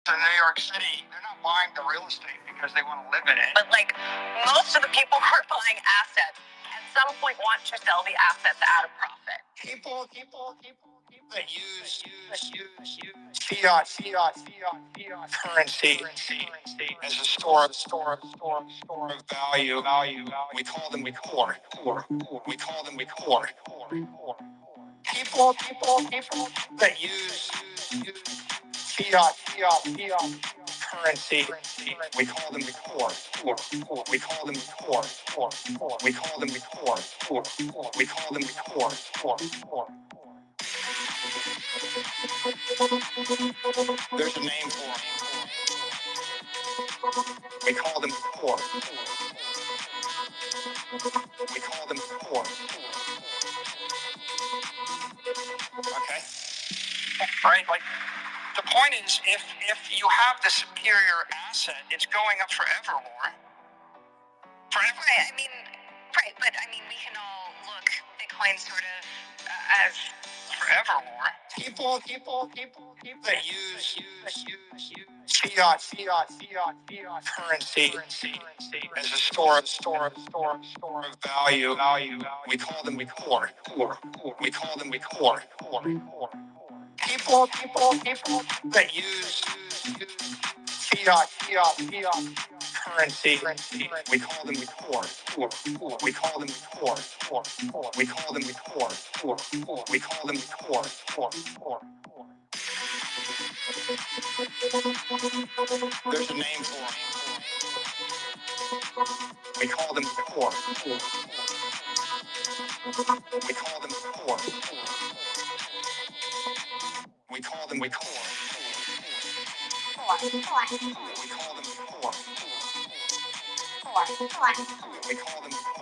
in New York City, they're not buying the real estate because they want to live in it. But like most of the people who are buying assets at some point want to sell the assets at a profit. People that use fiat currency as a store of value. We call them core. We call them core. People that use fiat currency. We call them the core. We call them the core. We call them the core. We call them the core. There's a name for them. We call them the core. We call them the core. Okay? Right? Like, the point is, if you have the superior asset, it's going up forever more. Forever. Right, I mean, right, but I mean, we can all look Bitcoin sort of as forever more. People that use fiat currency as a store of value. We call them core. We call them core. People that use fiat currency. We call them the core. We call them the core. We call them the core. We call them the core. There's a name for them. We call them the core. We call them the core. We call them the core. We call them the core. We call them the core. We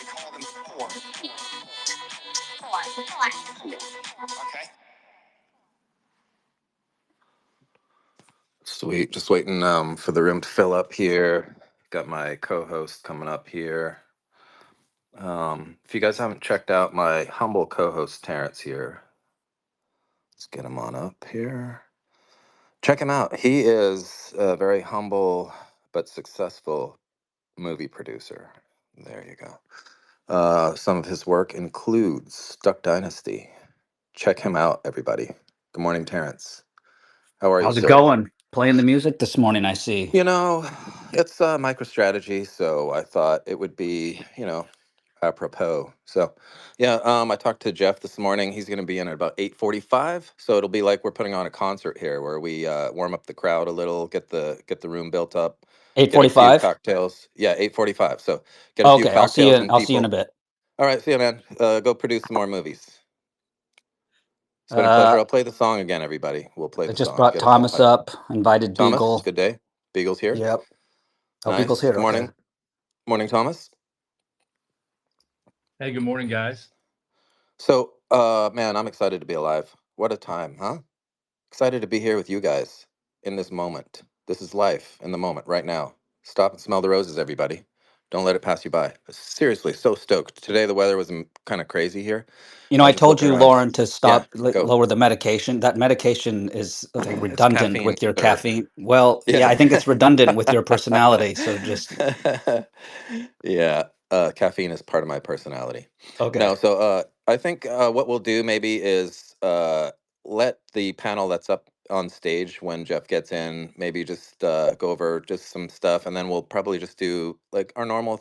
call them the core. Okay. Sweet. Just waiting for the room to fill up here. Got my co-host coming up here. If you guys haven't checked out my humble co-host Terrence here, let's get him on up here. Check him out. He is a very humble but successful movie producer. There you go. Some of his work includes Duck Dynasty. Check him out, everybody. Good morning, Terrence. How are you, How's it sir? going? Playing the music this morning, I see. You know, it's MicroStrategy, so I thought it would be, apropos. So, yeah, I talked to Jeff this morning. He's going to be in at about 8:45, so it'll be like we're putting on a concert here, where we warm up the crowd a little, get the room built up, get a few 8:45. cocktails. Yeah, 8:45. So get a few Okay, I'll see you. cocktails and I'll see you in a people. bit. All right, see you, man. Go produce some more movies. It's been a pleasure. I'll play the song again, everybody. We'll play I the just song. brought Get us all Thomas hyped. up. Invited Thomas, Beagle. good day. Beagle's here. Yep. Oh, Nice. Beagle's here. Good Okay. morning. Morning, Thomas. Hey, good morning, guys. So, man, I'm excited to be alive. What a time, huh? Excited to be here with you guys in this moment. This is life in the moment right now. Stop and smell the roses, everybody. Don't let it pass you by. Seriously, so stoked. Today the weather was kind of crazy here. You know, I I was just told looking you, around. Lauren, to stop Go. lower the medication. That medication is like It's redundant caffeine, with your sir. caffeine. Well, yeah, Yeah. I think it's redundant with your personality. So just Yeah. Caffeine is part of my personality. okay. No, so I think what we'll do maybe is let the panel that's up on stage when Jeff gets in maybe just go over just some stuff, and then we'll probably just do like our normal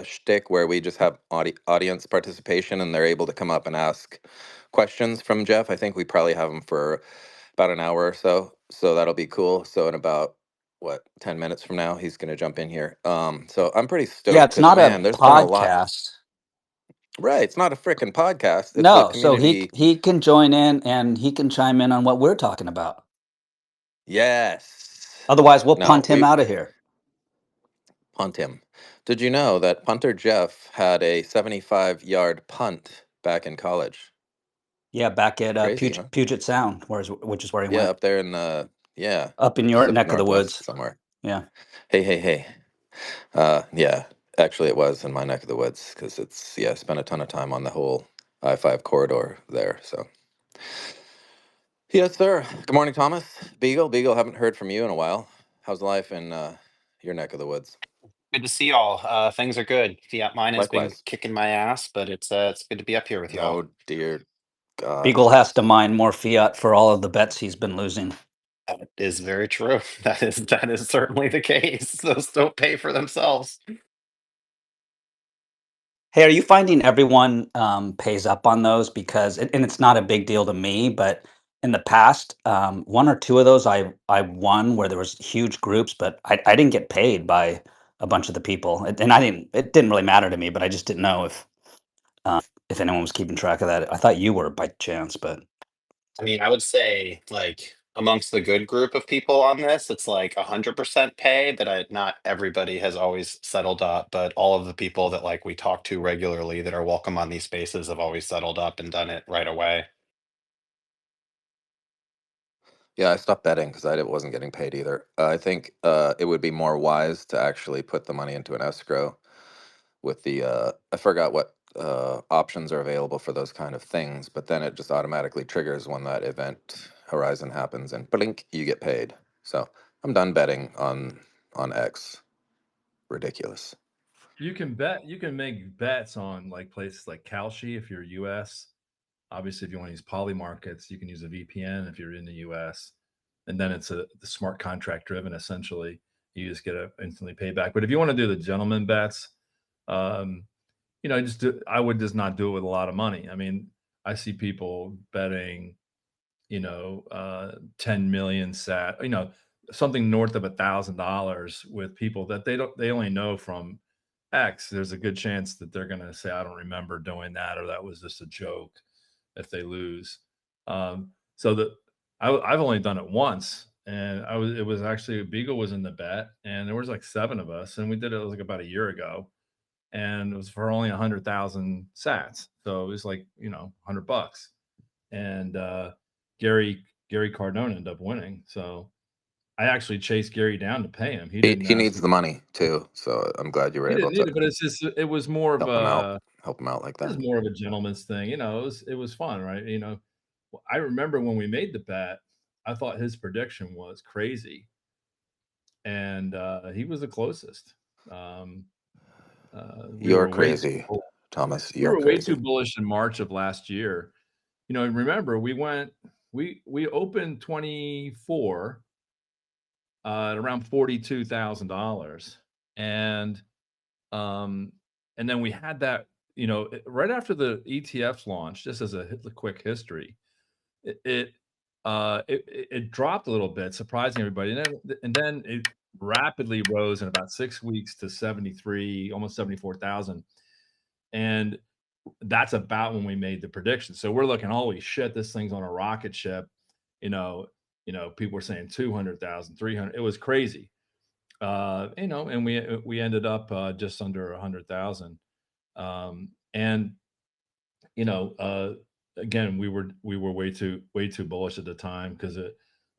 shtick where we just have audience participation and they're able to come up and ask questions from Jeff. I think we probably have them for about an hour or so, so that'll be cool. So in about 10 minutes from now he's going to jump in here. So I'm pretty stoked Yeah, it's because not a man, there's been a lot. podcast. Right, it's not a freaking podcast. It's a No, so community. he can join in and he can chime in on what we're talking about. Yes. Otherwise, we'll No, punt him we out of here. punt him. Did you know that Punter Jeff had a 75-yard punt back in college? Yeah, back at Crazy, huh? Puget Sound, which is where he Yeah, went. up there in yeah, Up in your Pacific neck of the Northwest woods. somewhere. Yeah. Hey. Yeah, actually it was in my neck of the woods because spent a ton of time on the whole I-5 corridor there. So Yes, sir. Good morning, Thomas. Beagle. Beagle, haven't heard from you in a while. How's life in your neck of the woods? Good to see y'all. Things are good. Fiat mine has been Likewise. kicking my ass, but it's good to be up here with y'all. Oh, dear God. Beagle has to mine more fiat for all of the bets he's been losing. That is very true. That is certainly the case. Those don't pay for themselves. Hey, are you finding everyone pays up on those? Because, and it's not a big deal to me, but in the past, one or two of those I won where there was huge groups, but I didn't get paid by a bunch of the people, and I didn't. It didn't really matter to me, but I just didn't know if anyone was keeping track of that. I thought you were by chance, but I mean, I would say like amongst the good group of people on this, it's like 100% pay, but not everybody has always settled up. But all of the people that like we talk to regularly that are welcome on these spaces have always settled up and done it right away. Yeah, I stopped betting because I wasn't getting paid either. I think it would be more wise to actually put the money into an escrow with the, I forgot what options are available for those kind of things, but then it just automatically triggers when that event horizon happens and blink, you get paid. So I'm done betting on X. Ridiculous. You can make bets on like places like Kalshi if you're US. Obviously, if you want to use poly markets, you can use a VPN if you're in the US. And then it's the smart contract driven essentially. You just get a instantly payback. But if you want to do the gentleman bets, um, I would just not do it with a lot of money. I mean, I see people betting, 10 million sat, something north of $1,000 with people that they only know from X. There's a good chance that they're going to say, I don't remember doing that, or that was just a joke if they lose. So that I've only done it once, and it was actually Beagle was in the bet, and there was like 7 of us, and we did it like about a year ago, and it was for only 100,000 sats. So it was like, $100. And Gary Cardone ended up winning. So I actually chased Gary down to pay him. He didn't He ask needs me. the money too, so I'm glad you were He able didn't need to it, but it's just it was more of a help him out like that. gentleman's thing. It was fun, right? I remember when we made the bet, I thought his prediction was crazy, and he was the closest. Um, we You're were way crazy, too Thomas. we You're were way too crazy. bullish in March of last year. Remember we opened 24 at around $42,000, and um, and then we had that. Right after the ETFs launched. Just as a quick history, it dropped a little bit, surprising everybody, and then it rapidly rose in about 6 weeks to 73, almost 74,000, and that's about when we made the prediction. So we're looking, holy shit, this thing's on a rocket ship. You know, people were saying 200,000, 300. It was crazy. And we ended up just under 100,000. And you know, uh, again, we were way too bullish at the time because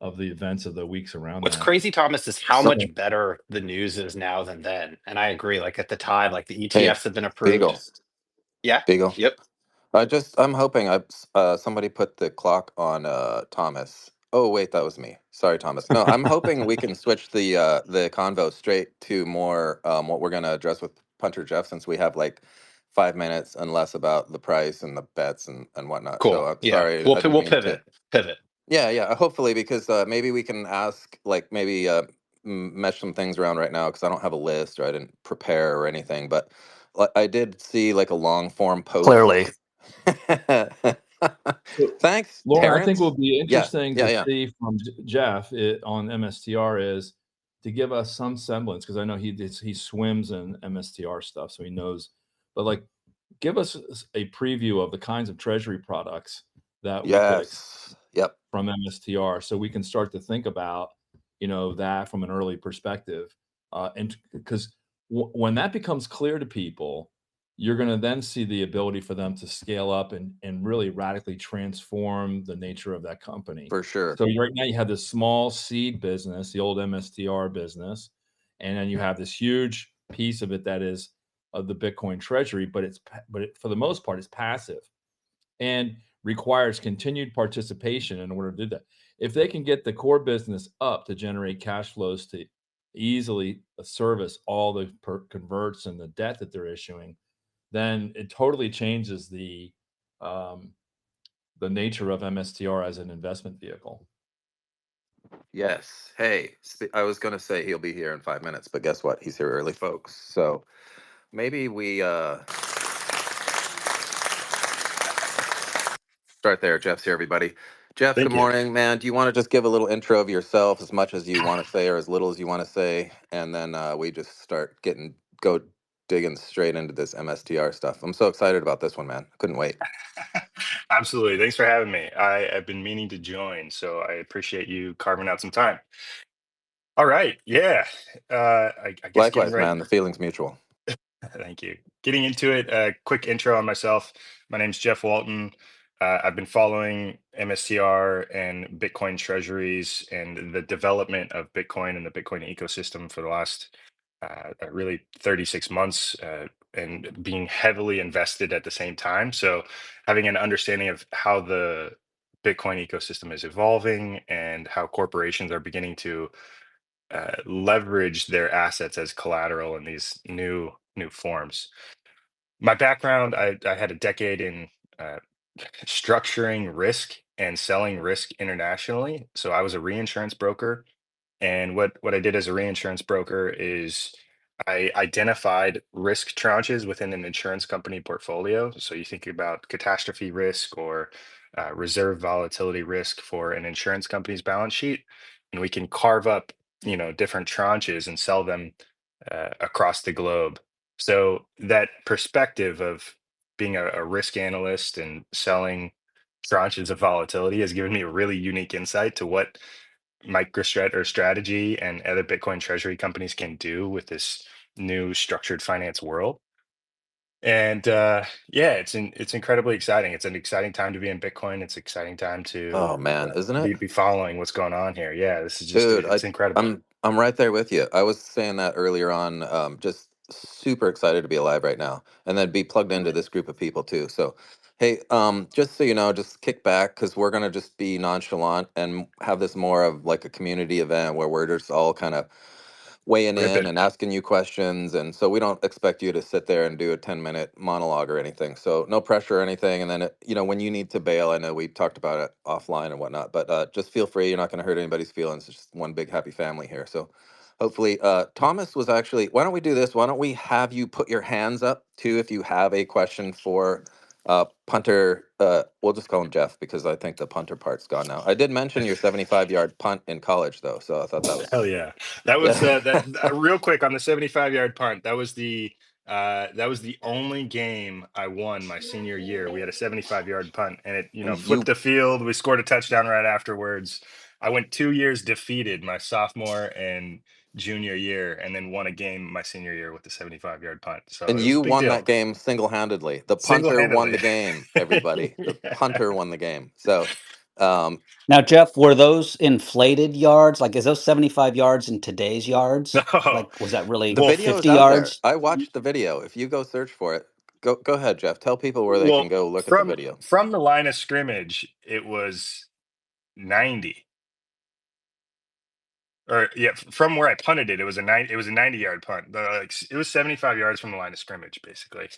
of the events of the weeks around What's that. crazy, Thomas, is how So, much better the news is now than then. And I agree. Like at the time, like the hey, ETFs have been approved. Beagle, Yeah. Beagle. Yep. I'm hoping somebody put the clock on Thomas. Oh wait, that was me. Sorry, Thomas. No, I'm hoping we can switch the convo straight to more what we're gonna address with Punter Jeff, since we have like 5 minutes and less about the price and the bets and whatnot. So Cool. I'm Yeah. sorry, We'll I didn't we'll mean to. pivot. Pivot. Yeah, yeah. Hopefully, because maybe we can ask, like, maybe mesh some things around right now because I don't have a list or I didn't prepare or anything. But I did see like a long form clearly, post. So, Thanks, Lauren, I think will Terrence. be Yeah, interesting yeah, to yeah. see from Jeff on MSTR is to give us some semblance, because I know he swims in MSTR stuff, so he knows. But like, give us a preview of the kinds of treasury products that we could expect Yes. Yep. from MSTR, so we can start to think about that from an early perspective, and because when that becomes clear to people, you're going to then see the ability for them to scale up and really radically transform the nature of that company. For sure. So right now you have this small seed business, the old MSTR business, and then you have this huge piece of it that is the Bitcoin treasury, but for the most part it's passive. And requires continued participation in order to do that. If they can get the core business up to generate cash flows to easily service all the converts and the debt that they're issuing, then it totally changes the nature of MSTR as an investment vehicle. Yes. Hey, I was going to say he'll be here in 5 minutes, but guess what? He's here early, folks. So maybe we start there. Jeff's here, everybody. Jeff, Thank good you. morning, man. Do you want to just give a little intro of yourself, as much as you want to say or as little as you want to say, and then we just start go digging straight into this MSTR stuff. I'm so excited about this one, man. Couldn't wait. Absolutely. Thanks for having me. I've been meaning to join, so I appreciate you carving out some time. All right. Yeah. I guess getting Likewise, right. man. The feeling's mutual. Thank you. Getting into it, a quick intro on myself. My name's Jeff Walton. I've been following MSTR and Bitcoin treasuries and the development of Bitcoin and the Bitcoin ecosystem for the last really 36 months and being heavily invested at the same time. So having an understanding of how the Bitcoin ecosystem is evolving and how corporations are beginning to leverage their assets as collateral in these new forms. My background, I had a decade in uh, structuring risk and selling risk internationally. So I was a reinsurance broker, and what I did as a reinsurance broker is I identified risk tranches within an insurance company portfolio. So you think about catastrophe risk or reserve volatility risk for an insurance company's balance sheet, and we can carve up, different tranches and sell them across the globe. So that perspective of being a risk analyst and selling tranches of volatility has given me a really unique insight to what MicroStrategy and other Bitcoin treasury companies can do with this new structured finance world. And yeah, it's incredibly exciting. It's an exciting time to be in Bitcoin. It's an exciting time to Oh man, isn't it? be following what's going on here. Yeah, this is just Dude, it's incredible. I'm right there with you. I was saying that earlier on. Just super excited to be alive right now, and then be plugged into this group of people too. So, hey, just so you know, just kick back because we're gonna just be nonchalant and have this more of like a community event where we're just all kind of weighing Rip in it. and asking you questions. And so we don't expect you to sit there and do a 10-minute monologue or anything. So no pressure or anything. And then, when you need to bail, I know we talked about it offline and whatnot, but just feel free. You're not going to hurt anybody's feelings. It's just one big happy family here. So hopefully, Thomas was actually, why don't we do this? Why don't we have you put your hands up too if you have a question for Punter? We'll just call him Jeff because I think the punter part's gone now. I did mention your 75-yard punt in college though, so I thought that was Hell yeah. That was yeah. real quick on the 75-yard punt. That was the only game I won my senior year. We had a 75-yard punt and it, flipped You the field. We scored a touchdown right afterwards. I went 2 years defeated my sophomore and junior year and then won a game my senior year with the 75-yard punt. So and it was a you big won deal. that game single-handedly. The punter won Single-handedly. the game, everybody. The Yeah. punter won the game. So, um, Now, Jeff, were those inflated yards? Like, is those 75 yards in today's yards? No. Like, was that really the Well, video is 50 out there. yards? I watched the video. If you go search for it, go ahead, Jeff. Tell people where they well, can go look at the from video. from the line of scrimmage, it was 90. Or yeah, from where I punted it, it was a 90-yard punt. It was 75 yards from the line of scrimmage, basically.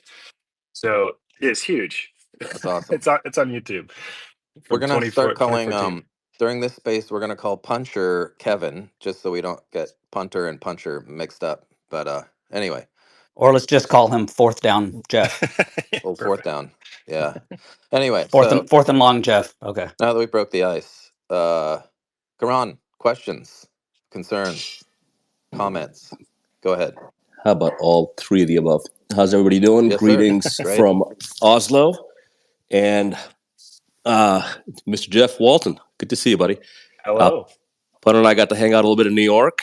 So it's huge. That's awesome. It's on YouTube We're from gonna start calling 2014. during this space. We're gonna call Puncher Kevin, just so we don't get punter and puncher mixed up. But anyway, Or let's just call him fourth down Jeff. Yeah, old fourth perfect. down. Yeah. Anyway, so Fourth and long Jeff. Okay. now that we broke the ice, Karan, questions, concerns, comments. Go ahead. How about all three of the above? How's everybody doing? Yes, sir. Greetings Great. from Oslo. And Mr. Jeff Walton, good to see you, buddy. Hello. Punter and I got to hang out a little bit in New York,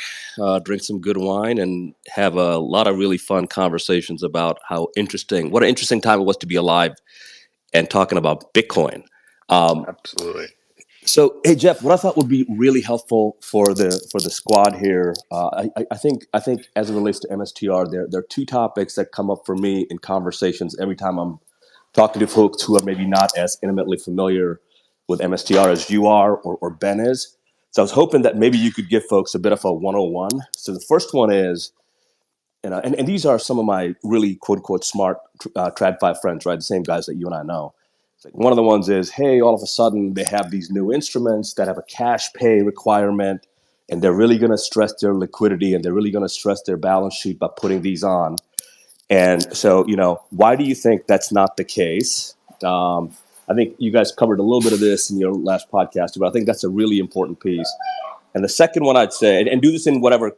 drink some good wine, and have a lot of really fun conversations about what an interesting time it was to be alive and talking about Bitcoin. Absolutely. So, hey Jeff, what I thought would be really helpful for the squad here, I think as it relates to MSTR, there are two topics that come up for me in conversations every time I'm talking to folks who are maybe not as intimately familiar with MSTR as you are or Ben is. So I was hoping that maybe you could give folks a bit of a 101. So the first one is, and these are some of my really quote unquote smart TradFi friends, right? The same guys that you and I know. It's like one of the ones is, hey, all of a sudden they have these new instruments that have a cash pay requirement, and they're really going to stress their liquidity and they're really going to stress their balance sheet by putting these on. And so, why do you think that's not the case? I think you guys covered a little bit of this in your last podcast, but I think that's a really important piece. And the second one I'd say, and do this in whatever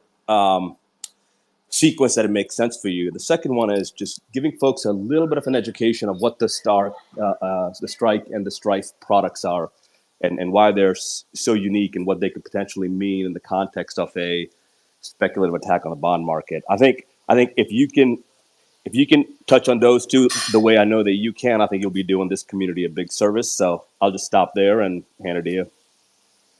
sequence that it makes sense for you. The second one is just giving folks a little bit of an education of what the strike and the strife products are, and why they're so unique and what they could potentially mean in the context of a speculative attack on the bond market. I think if you can touch on those two the way I know that you can, I think you'll be doing this community a big service. So I'll just stop there and hand it to you.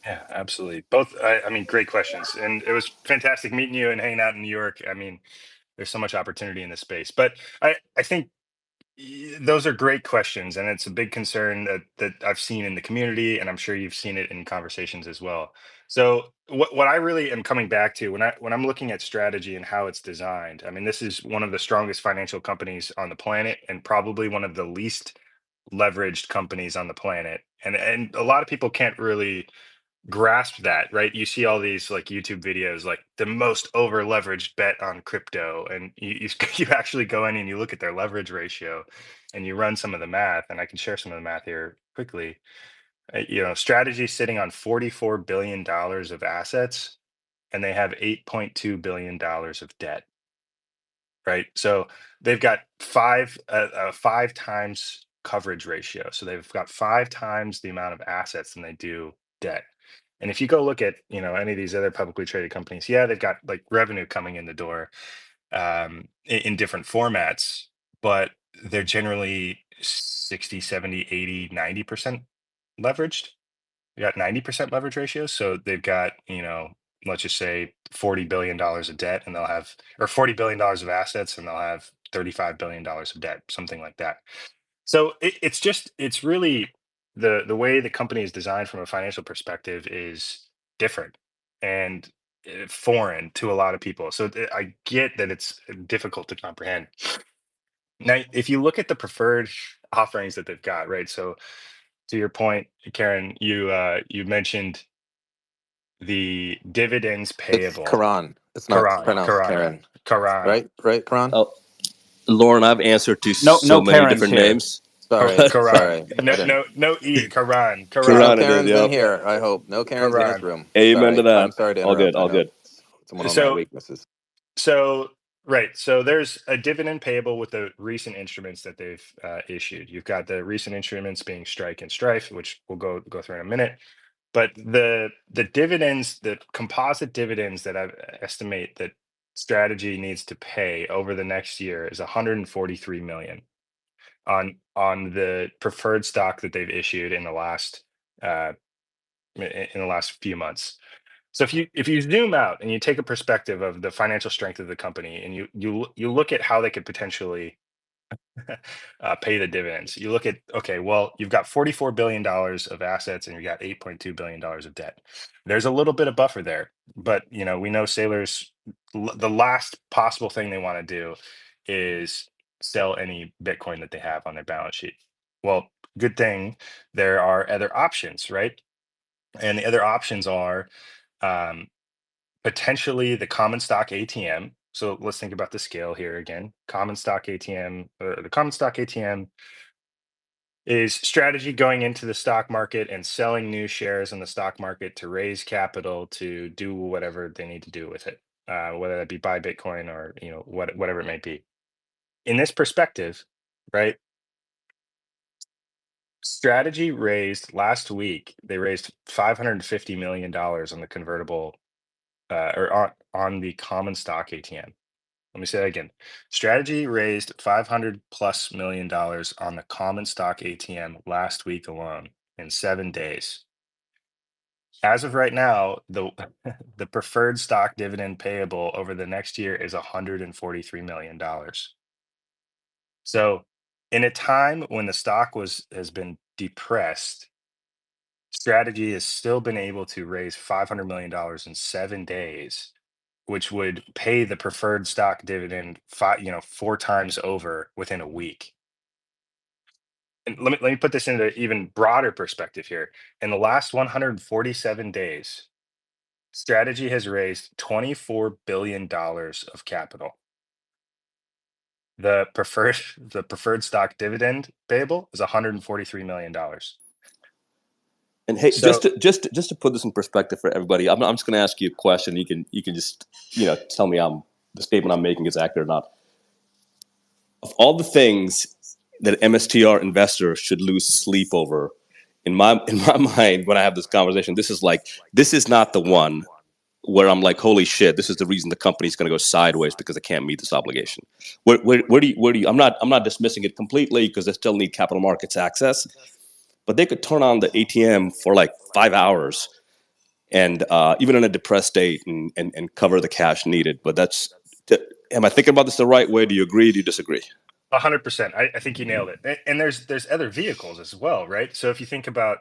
Yeah, absolutely. Both, I mean, great questions. And it was fantastic meeting you and hanging out in New York. I mean, there's so much opportunity in this space. But I think those are great questions. And it's a big concern that I've seen in the community. And I'm sure you've seen it in conversations as well. So what I really am coming back to when I'm looking at strategy and how it's designed, I mean, this is one of the strongest financial companies on the planet and probably one of the least leveraged companies on the planet. And a lot of people can't really grasp that, right? You see all these like YouTube videos, like the most over leveraged bet on crypto, and you actually go in and you look at their leverage ratio, and you run some of the math. And I can share some of the math here quickly. Strategy sitting on $44 billion of assets, and they have $8.2 billion of debt, right? So they've got five times coverage ratio. So they've got 5 times the amount of assets than they do debt. And if you go look at any of these other publicly traded companies, yeah, they've got like revenue coming in the door in different formats, but they're generally 60, 70, 80, 90% leveraged. They got 90% leverage ratios. So they've got, let's just say $40 billion of debt, and they'll have, or $40 billion of assets, and they'll have $35 billion of debt, something like that. So it's really the way the company is designed from a financial perspective is different and foreign to a lot of people. So I get that it's difficult to comprehend. Now, if you look at the preferred offerings that they've got, right? So to your point, Karen, you mentioned the dividends It's payable. Quran. It's not Quran, pronounced Quran, Karen. Quran. Right, Quran? Oh, Lauren, I've answered to No, so no many Karens different here. names. Sorry, Quran. sorry. I No, didn't. no, no E. Quran, No Quran, Karana did, Karens in yep. here, I hope. No Karens in this Quran. room. Amen to Sorry. I'm that. sorry to All good, interrupt. I all know good. it's one of my So, weaknesses. so right. So there's a dividend payable with the recent instruments that they've issued. You've got the recent instruments being Strike and Strife, which we'll go through in a minute. But the dividends, the composite dividends that I estimate that strategy needs to pay over the next year is 143 million on the preferred stock that they've issued in the last few months. So if you zoom out and you take a perspective of the financial strength of the company, and you look at how they could potentially pay the dividends, you look at, okay, well, you've got $44 billion of assets and you got $8.2 billion of debt. There's a little bit of buffer there, but we know sailors, the last possible thing they want to do is sell any Bitcoin that they have on their balance sheet. Well, good thing there are other options, right? And the other options are um, potentially the common stock ATM. So let's think about the scale here again. Common stock ATM, the common stock ATM is strategy going into the stock market and selling new shares in the stock market to raise capital to do whatever they need to do with it, whether that be buy Bitcoin or whatever it may be. In this perspective, right? Strategy raised last week. They raised $550 million on the convertible or on the common stock ATM. Let me say that again. Strategy raised $500+ million on the common stock ATM last week alone in 7 days. As of right now, the the preferred stock dividend payable over the next year is $143 million. So in a time when the stock has been depressed, Strategy has still been able to raise $500 million in 7 days, which would pay the preferred stock dividend 4 times over within a week. And let me put this into even broader perspective here. In the last 147 days, Strategy has raised $24 billion of capital. The preferred stock dividend payable is $143 million. And hey, So just to put this in perspective for everybody, I'm just going to ask you a question. You can just tell me the statement I'm making is accurate or not. Of all the things that MSTR investors should lose sleep over, in my mind, when I have this conversation, this is not the one where I'm like, holy shit, this is the reason the company's going to go sideways because it can't meet this obligation. Where do you? I'm not dismissing it completely because they still need capital markets access, but they could turn on the ATM for like 5 hours and even in a depressed state and cover the cash needed. But am I thinking about this the right way? Do you agree? Do you disagree? 100%. I think you nailed it. And there's other vehicles as well, right? So if you think about,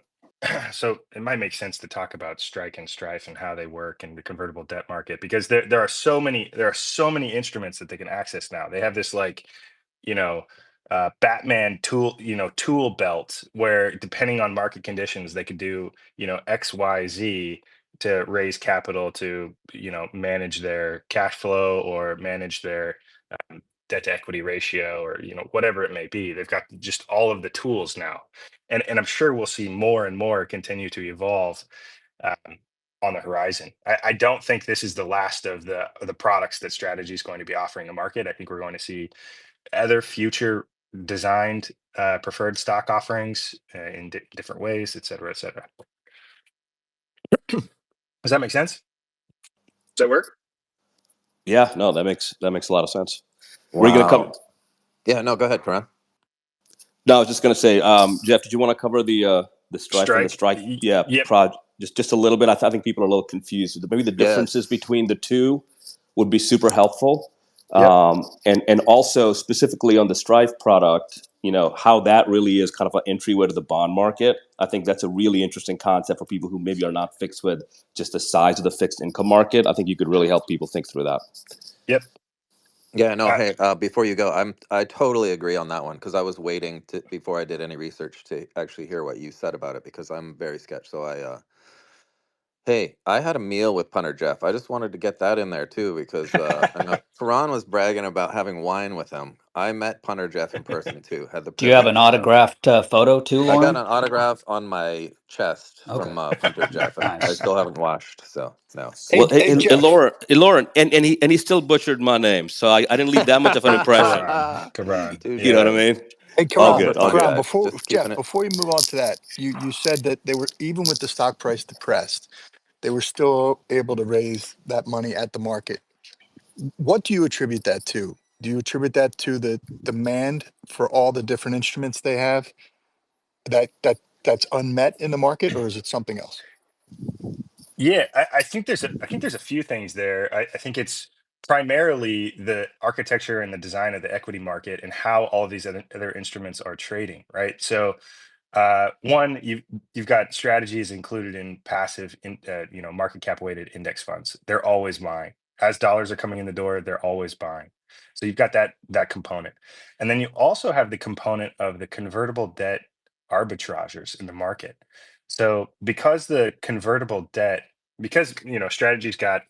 so it might make sense to talk about Strike and Strife and how they work in the convertible debt market, because there are so many instruments that they can access now. They have this you know Batman tool belt where depending on market conditions they could do XYZ to raise capital to manage their cash flow or manage their debt to equity ratio or whatever it may be. They've got just all of the tools now, and I'm sure we'll see more and more continue to evolve on the horizon. I don't think this is the last of the products that Strategy is going to be offering the market. I think we're going to see other future designed preferred stock offerings in different ways, et cetera, et cetera. Does that make sense? Does that work? Yeah, no, that makes a lot of sense. Wow. Were you going to come? Yeah, no, go ahead, Karan. No, I was just going to say, Jeff, did you want to cover the Strife and the Strike? Yeah, Yep. just a little bit. I think people are a little confused. Maybe the differences between the two would be super helpful. Yep. And also specifically on the Strife product, how that really is kind of an entryway to the bond market. I think that's a really interesting concept for people who maybe are not fixed with just the size of the fixed income market. I think you could really help people think through that. Yep. Yeah, no, hey, before you go, I totally agree on that one because I was waiting before I did any research to actually hear what you said about it because I'm very sketch. So hey, I had a meal with Punter Jeff. I just wanted to get that in there too because I know Karan was bragging about having wine with him. I met Punter Jeff in person too. Had the Do you have an privilege of. autographed photo too, I got Lauren? an autograph on my chest Okay. from Punter Jeff, and I Nice. still haven't washed. So no. Well, Hey, Jeff. Lauren, and he still butchered my name, so I didn't leave that much of an impression. Karan. Touche. You know what I mean? Hey, All Karan. good, all Fun good. Karan, guy. Just keeping Jeff, it. before you move on to that, you said that they were, even with the stock price depressed, they were still able to raise that money at the market. What do you attribute that to? Do you attribute that to the demand for all the different instruments they have that's unmet in the market, or is it something else? Yeah, I think there's a few things there. I think it's primarily the architecture and the design of the equity market and how all of these other instruments are trading, right? So one, you've got strategies included in passive market cap weighted index funds. They're always buying. As dollars are coming in the door, they're always buying. So you've got that component. And then you also have the component of the convertible debt arbitrageurs in the market. So because the convertible debt, because strategy's got,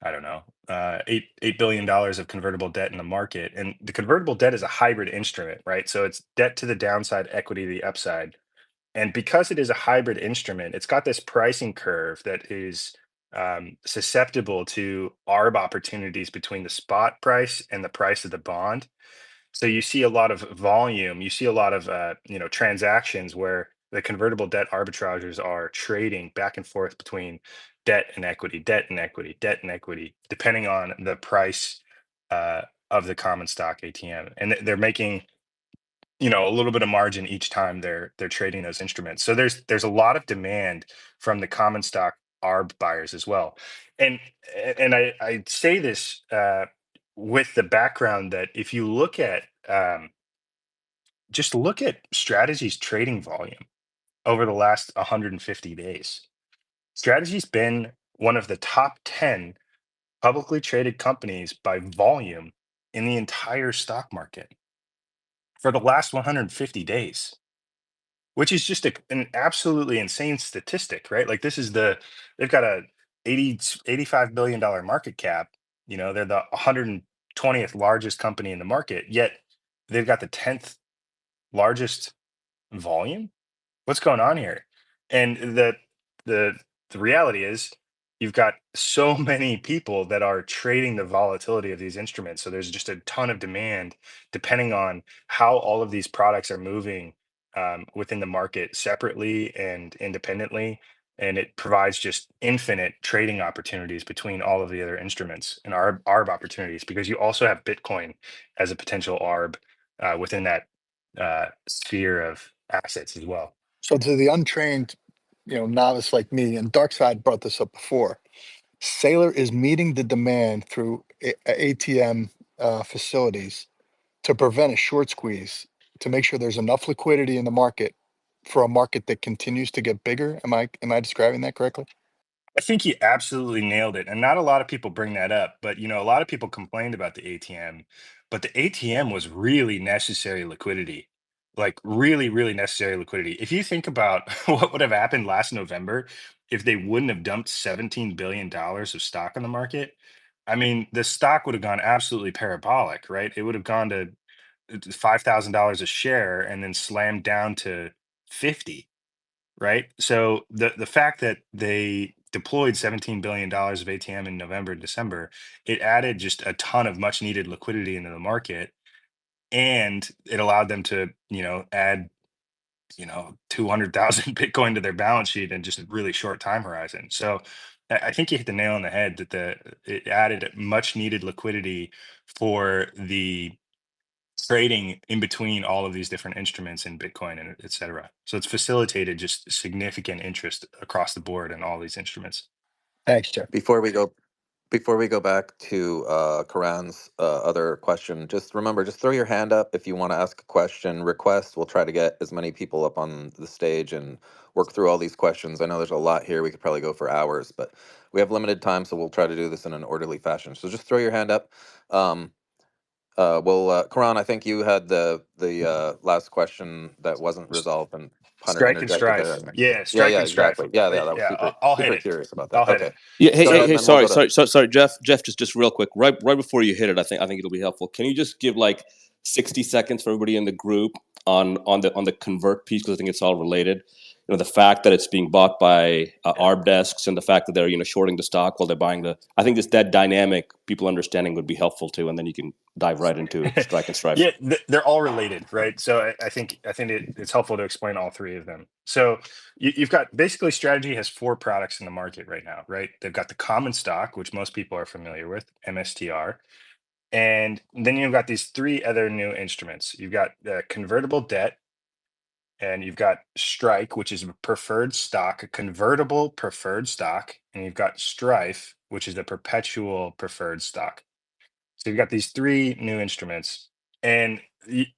I don't know, $8 billion of convertible debt in the market. And the convertible debt is a hybrid instrument, right? So it's debt to the downside, equity to the upside. And because it is a hybrid instrument, it's got this pricing curve that is susceptible to arb opportunities between the spot price and the price of the bond. So you see a lot of volume, you see a lot of transactions where the convertible debt arbitrageurs are trading back and forth between debt and equity, debt and equity, debt and equity, depending on the price of the common stock ATM, and they're making a little bit of margin each time they're trading those instruments. So there's a lot of demand from the common stock arb buyers as well, and I say this with the background that if you look at just look at Strategy's trading volume over the last 150 days. Strategy's been one of the top 10 publicly traded companies by volume in the entire stock market for the last 150 days, which is just an absolutely insane statistic, right? Like they've got a 85 billion dollar market cap. You know, they're the 120th largest company in the market, yet they've got the 10th largest volume. What's going on here? And the the reality is you've got so many people that are trading the volatility of these instruments. So there's just a ton of demand depending on how all of these products are moving within the market separately and independently. And it provides just infinite trading opportunities between all of the other instruments and ARB opportunities, because you also have Bitcoin as a potential ARB within that sphere of assets as well. So to the untrained, novice like me, and Darkside brought this up before, Sailor is meeting the demand through ATM facilities to prevent a short squeeze, to make sure there's enough liquidity in the market for a market that continues to get bigger. Am I describing that correctly? I think you absolutely nailed it. And not a lot of people bring that up, but a lot of people complained about the ATM, but the ATM was really necessary liquidity. Like really, really necessary liquidity. If you think about what would have happened last November if they wouldn't have dumped $17 billion of stock on the market, I mean, the stock would have gone absolutely parabolic, right? It would have gone to $5,000 a share and then slammed down to 50, right? So the fact that they deployed $17 billion of ATM in November and December, it added just a ton of much needed liquidity into the market. And it allowed them to, add, 200,000 Bitcoin to their balance sheet in just a really short time horizon. So I think you hit the nail on the head that it added much needed liquidity for the trading in between all of these different instruments in Bitcoin and et cetera. So it's facilitated just significant interest across the board in all these instruments. Thanks, Jeff. Before we go back to Karan's other question, just remember, just throw your hand up if you want to ask a question. Request. We'll try to get as many people up on the stage and work through all these questions. I know there's a lot here. We could probably go for hours, but we have limited time, so we'll try to do this in an orderly fashion. So just throw your hand up. Karan, I think you had the last question that wasn't resolved, and Punter Strike and interjected there. strife. Yeah, Yeah, strike yeah, and strife. exactly. Yeah, that was Yeah, super, I'll hit super it. curious about that. I'll hit Okay. it. Yeah. Hey, So hey, hey. then we'll go Sorry, Jeff. Jeff, just real quick, right before you hit it, I think it'll be helpful. Can you just give like 60 seconds for everybody in the group on the convert piece, because I think it's all related. The fact that it's being bought by ARB desks, and the fact that they're shorting the stock while they're buying I think that dynamic people understanding would be helpful too, and then you can dive right into strike and strife. Yeah, they're all related, right? So I think it's helpful to explain all three of them. So you've got basically Strategy has four products in the market right now, right? They've got the common stock, which most people are familiar with, MSTR. And then you've got these three other new instruments. You've got convertible debt, and you've got Strike, which is a preferred stock, a convertible preferred stock, and you've got Strife, which is a perpetual preferred stock. So you've got these three new instruments, and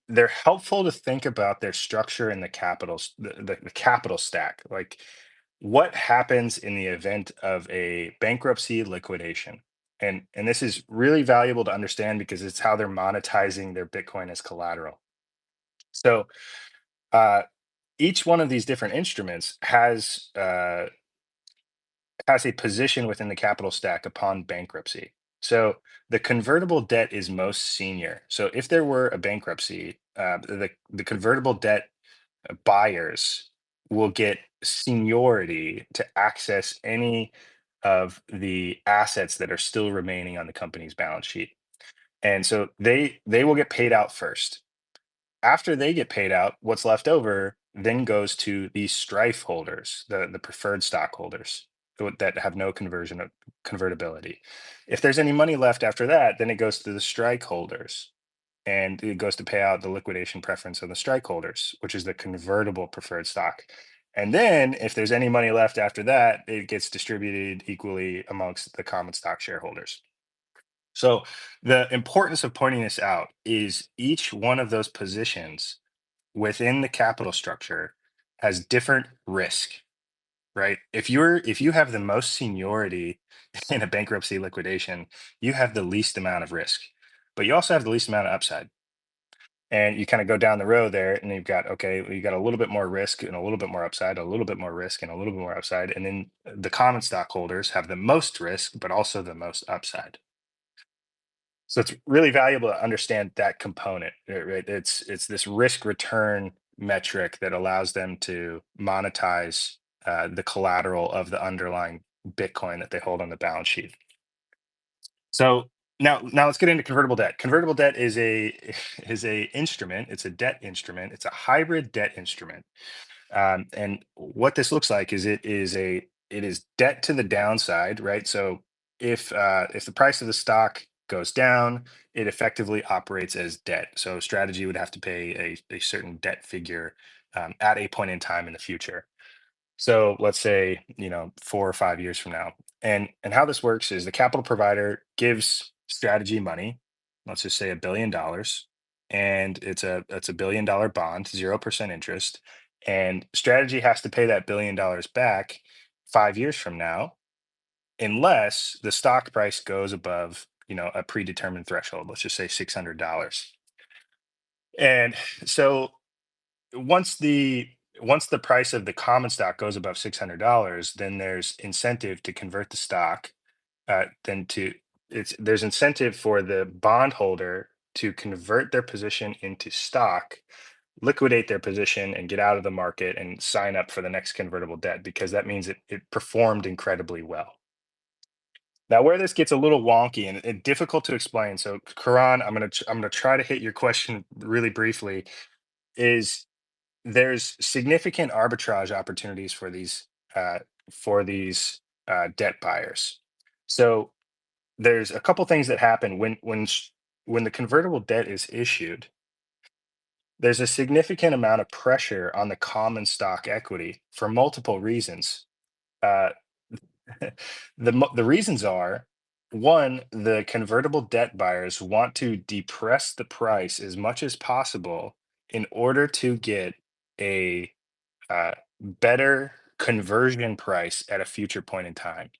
they're helpful to think about their structure in the the capital stack. Like what happens in the event of a bankruptcy liquidation. And this is really valuable to understand because it's how they're monetizing their Bitcoin as collateral. So uh, each one of these different instruments has a position within the capital stack upon bankruptcy. So the convertible debt is most senior. So if there were a bankruptcy, the convertible debt buyers will get seniority to access any of the assets that are still remaining on the company's balance sheet. And so they will get paid out first. After they get paid out, what's left over then goes to the Strife holders, the preferred stockholders that have no convertibility. If there's any money left after that, then it goes to the Strike holders, and it goes to pay out the liquidation preference of the Strike holders, which is the convertible preferred stock. And then if there's any money left after that, it gets distributed equally amongst the common stock shareholders. So the importance of pointing this out is each one of those positions within the capital structure has different risk, right? If you have the most seniority in a bankruptcy liquidation, you have the least amount of risk, but you also have the least amount of upside. And you kind of go down the road there, and you've got, okay, well, you got a little bit more risk and a little bit more upside, a little bit more risk and a little bit more upside. And then the common stockholders have the most risk, but also the most upside. So it's really valuable to understand that component, right? It's this risk return metric that allows them to monetize the collateral of the underlying Bitcoin that they hold on the balance sheet. So now let's get into convertible debt. Convertible debt is a instrument. It's a debt instrument. It's a hybrid debt instrument. And what this looks like is it is debt to the downside, right? So if the price of the stock goes down, it effectively operates as debt. So strategy would have to pay a certain debt figure at a point in time in the future. So let's say, 4 or 5 years from now. And how this works is the capital provider gives strategy money, let's just say $1 billion, and it's a $1 billion bond, 0% interest. And strategy has to pay that $1 billion back 5 years from now, unless the stock price goes above, a predetermined threshold, let's just say $600. And so once the once the price of the common stock goes above $600, then there's incentive to convert the stock. Then to it's There's incentive for the bondholder to convert their position into stock, liquidate their position, and get out of the market and sign up for the next convertible debt, because that means it performed incredibly well. Now, where this gets a little wonky and difficult to explain, so Karan, I'm gonna try to hit your question really briefly. Is There's significant arbitrage opportunities uh, for these debt buyers. So there's a couple things that happen when the convertible debt is issued. There's a significant amount of pressure on the common stock equity for multiple reasons. Uh, the reasons are: one, the convertible debt buyers want to depress the price as much as possible in order to get a better conversion price at a future point in time.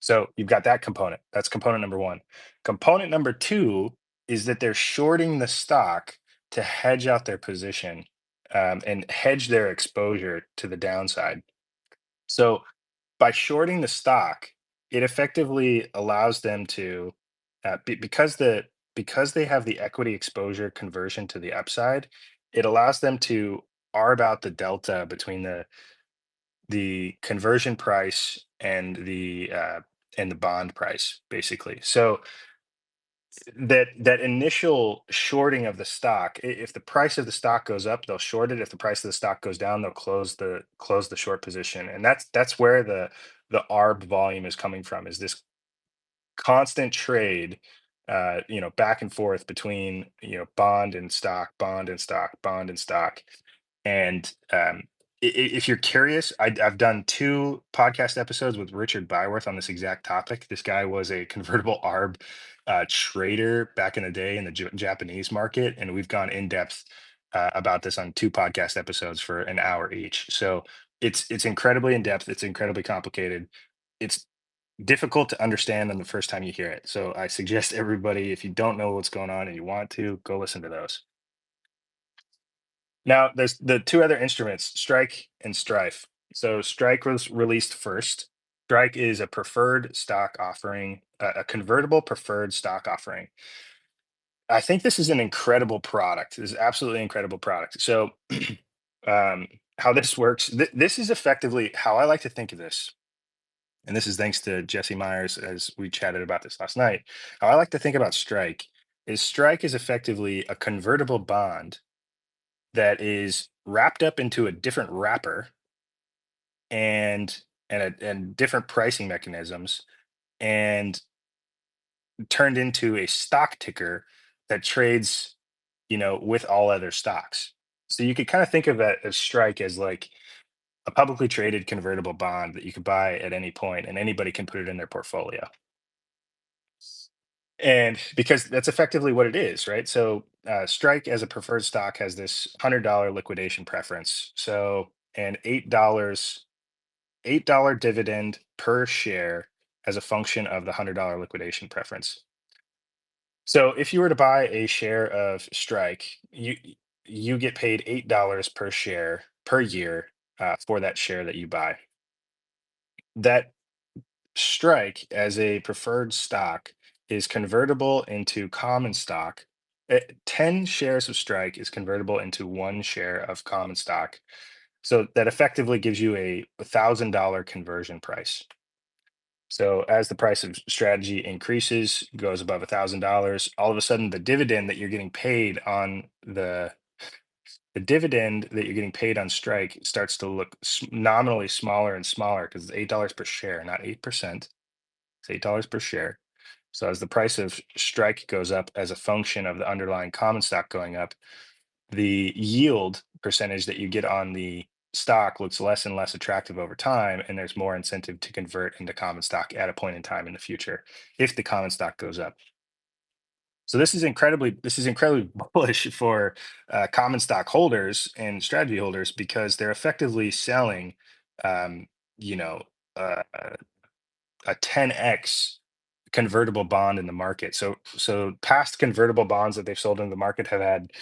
So you've got that component. That's component number one. Component number two is that they're shorting the stock to hedge out their position, and hedge their exposure to the downside. So by shorting the stock, it effectively allows them to, because they have the equity exposure conversion to the upside, it allows them to arb out the delta between the conversion price and the bond price, basically. So that initial shorting of the stock, if the price of the stock goes up, they'll short it. If the price of the stock goes down, they'll close the short position. And that's where the arb volume is coming from, is this constant trade, back and forth between, bond and stock, bond and stock, bond and stock. And if you're curious, I've done 2 podcast episodes with Richard Byworth on this exact topic. This guy was a convertible arb trader back in the day in the Japanese market, and we've gone in depth about this on 2 podcast episodes for an hour each. So it's incredibly in depth. It's incredibly complicated. It's difficult to understand on the first time you hear it. So I suggest everybody, if you don't know what's going on and you want to, go listen to those. Now, there's the 2 other instruments, Strike and Strife. So Strike was released first. Strike is a preferred stock offering, a convertible preferred stock offering. I think this is an incredible product. This is absolutely incredible product. So, how this works, this is effectively how I like to think of this. And this is thanks to Jesse Myers, as we chatted about this last night. How I like to think about Strike is effectively a convertible bond that is wrapped up into a different wrapper, and different pricing mechanisms, and turned into a stock ticker that trades, with all other stocks. So you could kind of think of that as Strike as like a publicly traded convertible bond that you could buy at any point, and anybody can put it in their portfolio. And because that's effectively what it is, right? So Strike as a preferred stock has this $100 liquidation preference. So an $8 dividend per share as a function of the $100 liquidation preference. So if you were to buy a share of Strike, you get paid $8 per share per year for that share that you buy. That Strike as a preferred stock is convertible into common stock. 10 shares of Strike is convertible into 1 share of common stock. So that effectively gives you a $1,000 conversion price. So as the price of strategy increases, goes above $1,000, all of a sudden the dividend that you're getting paid on the dividend that you're getting paid on Strike starts to look nominally smaller and smaller because it's $8 per share, not 8%. It's $8 per share. So as the price of Strike goes up as a function of the underlying common stock going up, the yield percentage that you get on the stock looks less and less attractive over time, and there's more incentive to convert into common stock at a point in time in the future if the common stock goes up. So this is incredibly bullish for common stock holders and strategy holders because they're effectively selling, um, you know, a 10x convertible bond in the market. So past convertible bonds that they've sold in the market have had,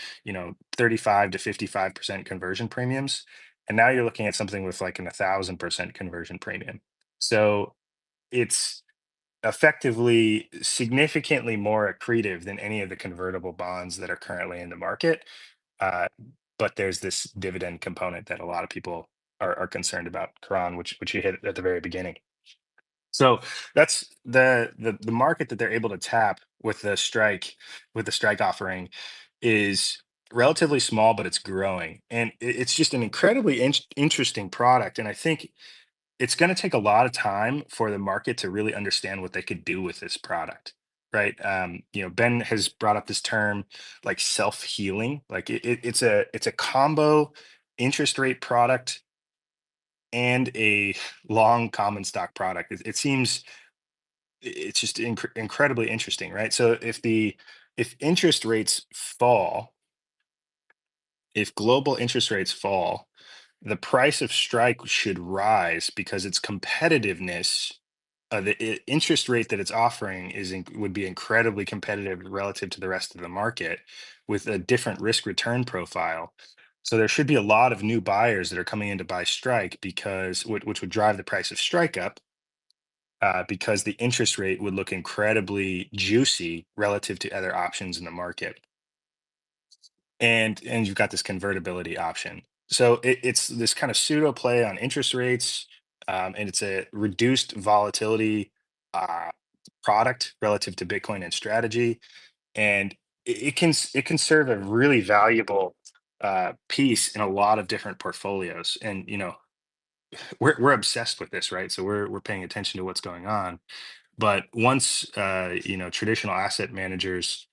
35 to 55% conversion premiums. And now you're looking at something with like an 1,000% conversion premium. So it's effectively significantly more accretive than any of the convertible bonds that are currently in the market. Uh, but there's this dividend component that a lot of people are concerned about, Karan, which you hit at the very beginning. So that's the market that they're able to tap with the strike offering is relatively small, but it's growing, and it's just an incredibly interesting product. And I think it's going to take a lot of time for the market to really understand what they could do with this product, right? Ben has brought up this term like self healing, like it's a combo interest rate product and a long common stock product. It seems it's just incredibly interesting, right? So if interest rates fall, if global interest rates fall, the price of Strike should rise because its competitiveness, interest rate that it's offering would be incredibly competitive relative to the rest of the market with a different risk return profile. So there should be a lot of new buyers that are coming in to buy Strike because which would drive the price of Strike up because the interest rate would look incredibly juicy relative to other options in the market. And you've got this convertibility option. So it's this kind of pseudo play on interest rates, and it's a reduced volatility uh, product relative to Bitcoin and strategy, and it can serve a really valuable piece in a lot of different portfolios. And we're obsessed with this, right? So we're paying attention to what's going on. But once traditional asset managers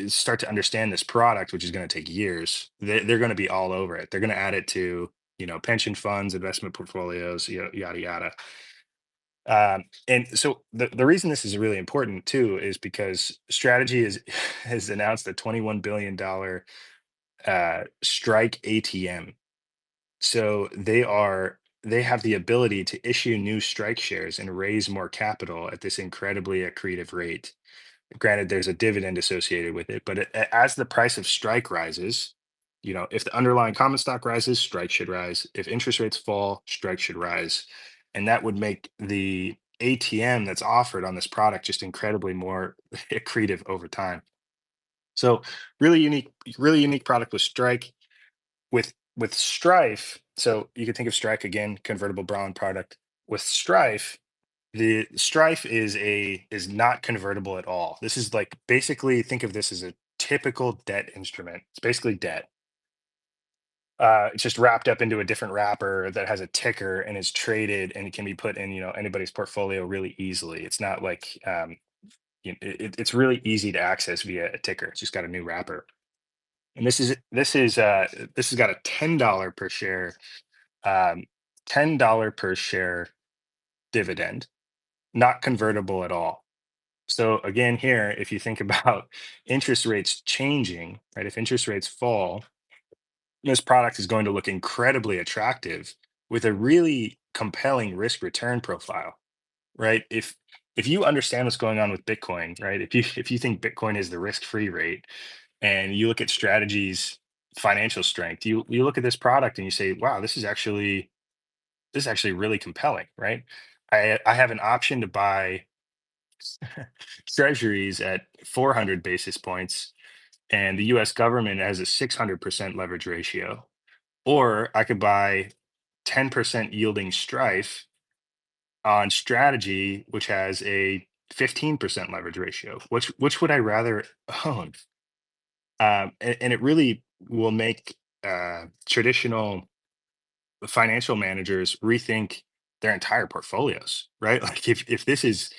start to understand this product, which is going to take years, they're going to be all over it. They're going to add it to pension funds, investment portfolios, yada yada. And so the reason this is really important too is because strategy has announced a $21 billion strike ATM. So they have the ability to issue new strike shares and raise more capital at this incredibly accretive rate. Granted, there's a dividend associated with it, but as the price of Strike rises, if the underlying common stock rises, Strike should rise. If interest rates fall, Strike should rise. And that would make the ATM that's offered on this product just incredibly more accretive over time. So really unique product with Strike. With Strife, so you could think of Strike again, convertible bond product. With Strife, the Strife is not convertible at all. This is like basically think of this as a typical debt instrument. It's basically debt. It's just wrapped up into a different wrapper that has a ticker and is traded and it can be put in anybody's portfolio really easily. It's not like it's really easy to access via a ticker. It's just got a new wrapper. And this has got a $10 per share, um, $10 per share dividend, not convertible at all. So again, here, if you think about interest rates changing, right? If interest rates fall, this product is going to look incredibly attractive with a really compelling risk return profile, right? If you understand what's going on with Bitcoin, right? If you think Bitcoin is the risk-free rate, and you look at Strategy's financial strength, you look at this product and you say, wow, this is actually really compelling, right? I have an option to buy treasuries at 400 basis points, and the US government has a 600% leverage ratio. Or I could buy 10% yielding Strife on Strategy, which has a 15% leverage ratio. Which would I rather own? And it really will make traditional financial managers rethink their entire portfolios, right? Like if this is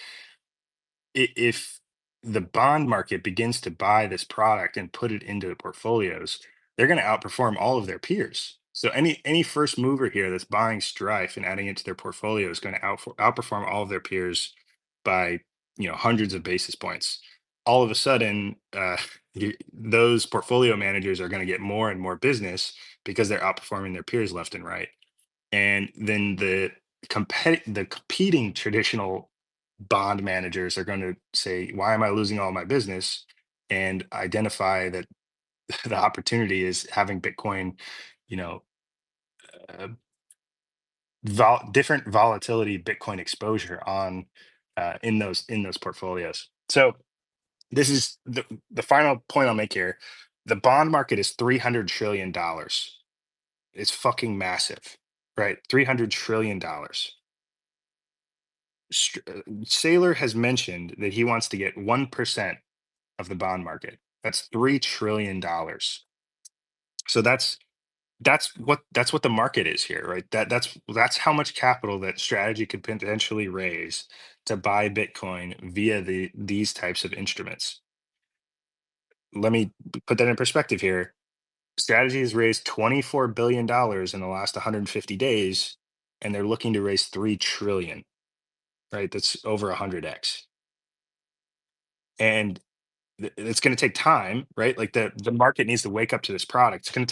if the bond market begins to buy this product and put it into the portfolios, they're going to outperform all of their peers. So any first mover here that's buying Strife and adding it to their portfolio is going to outperform all of their peers by hundreds of basis points. All of a sudden, those portfolio managers are going to get more and more business because they're outperforming their peers left and right. And then the competing traditional bond managers are going to say, why am I losing all my business? And identify that the opportunity is having Bitcoin, you know, uh, different volatility Bitcoin exposure on in those portfolios. So this is the final point I'll make here. The bond market is $300 trillion. It's fucking massive, right? $300 trillion. Saylor has mentioned that he wants to get 1% of the bond market. That's $3 trillion. So that's what the market is here, right? That's how much capital that Strategy could potentially raise to buy Bitcoin via these types of instruments. Let me put that in perspective here. Strategy has raised $24 billion in the last 150 days, and they're looking to raise 3 trillion, right? That's over 100x. And it's going to take time, right? Like the market needs to wake up to this product. It's going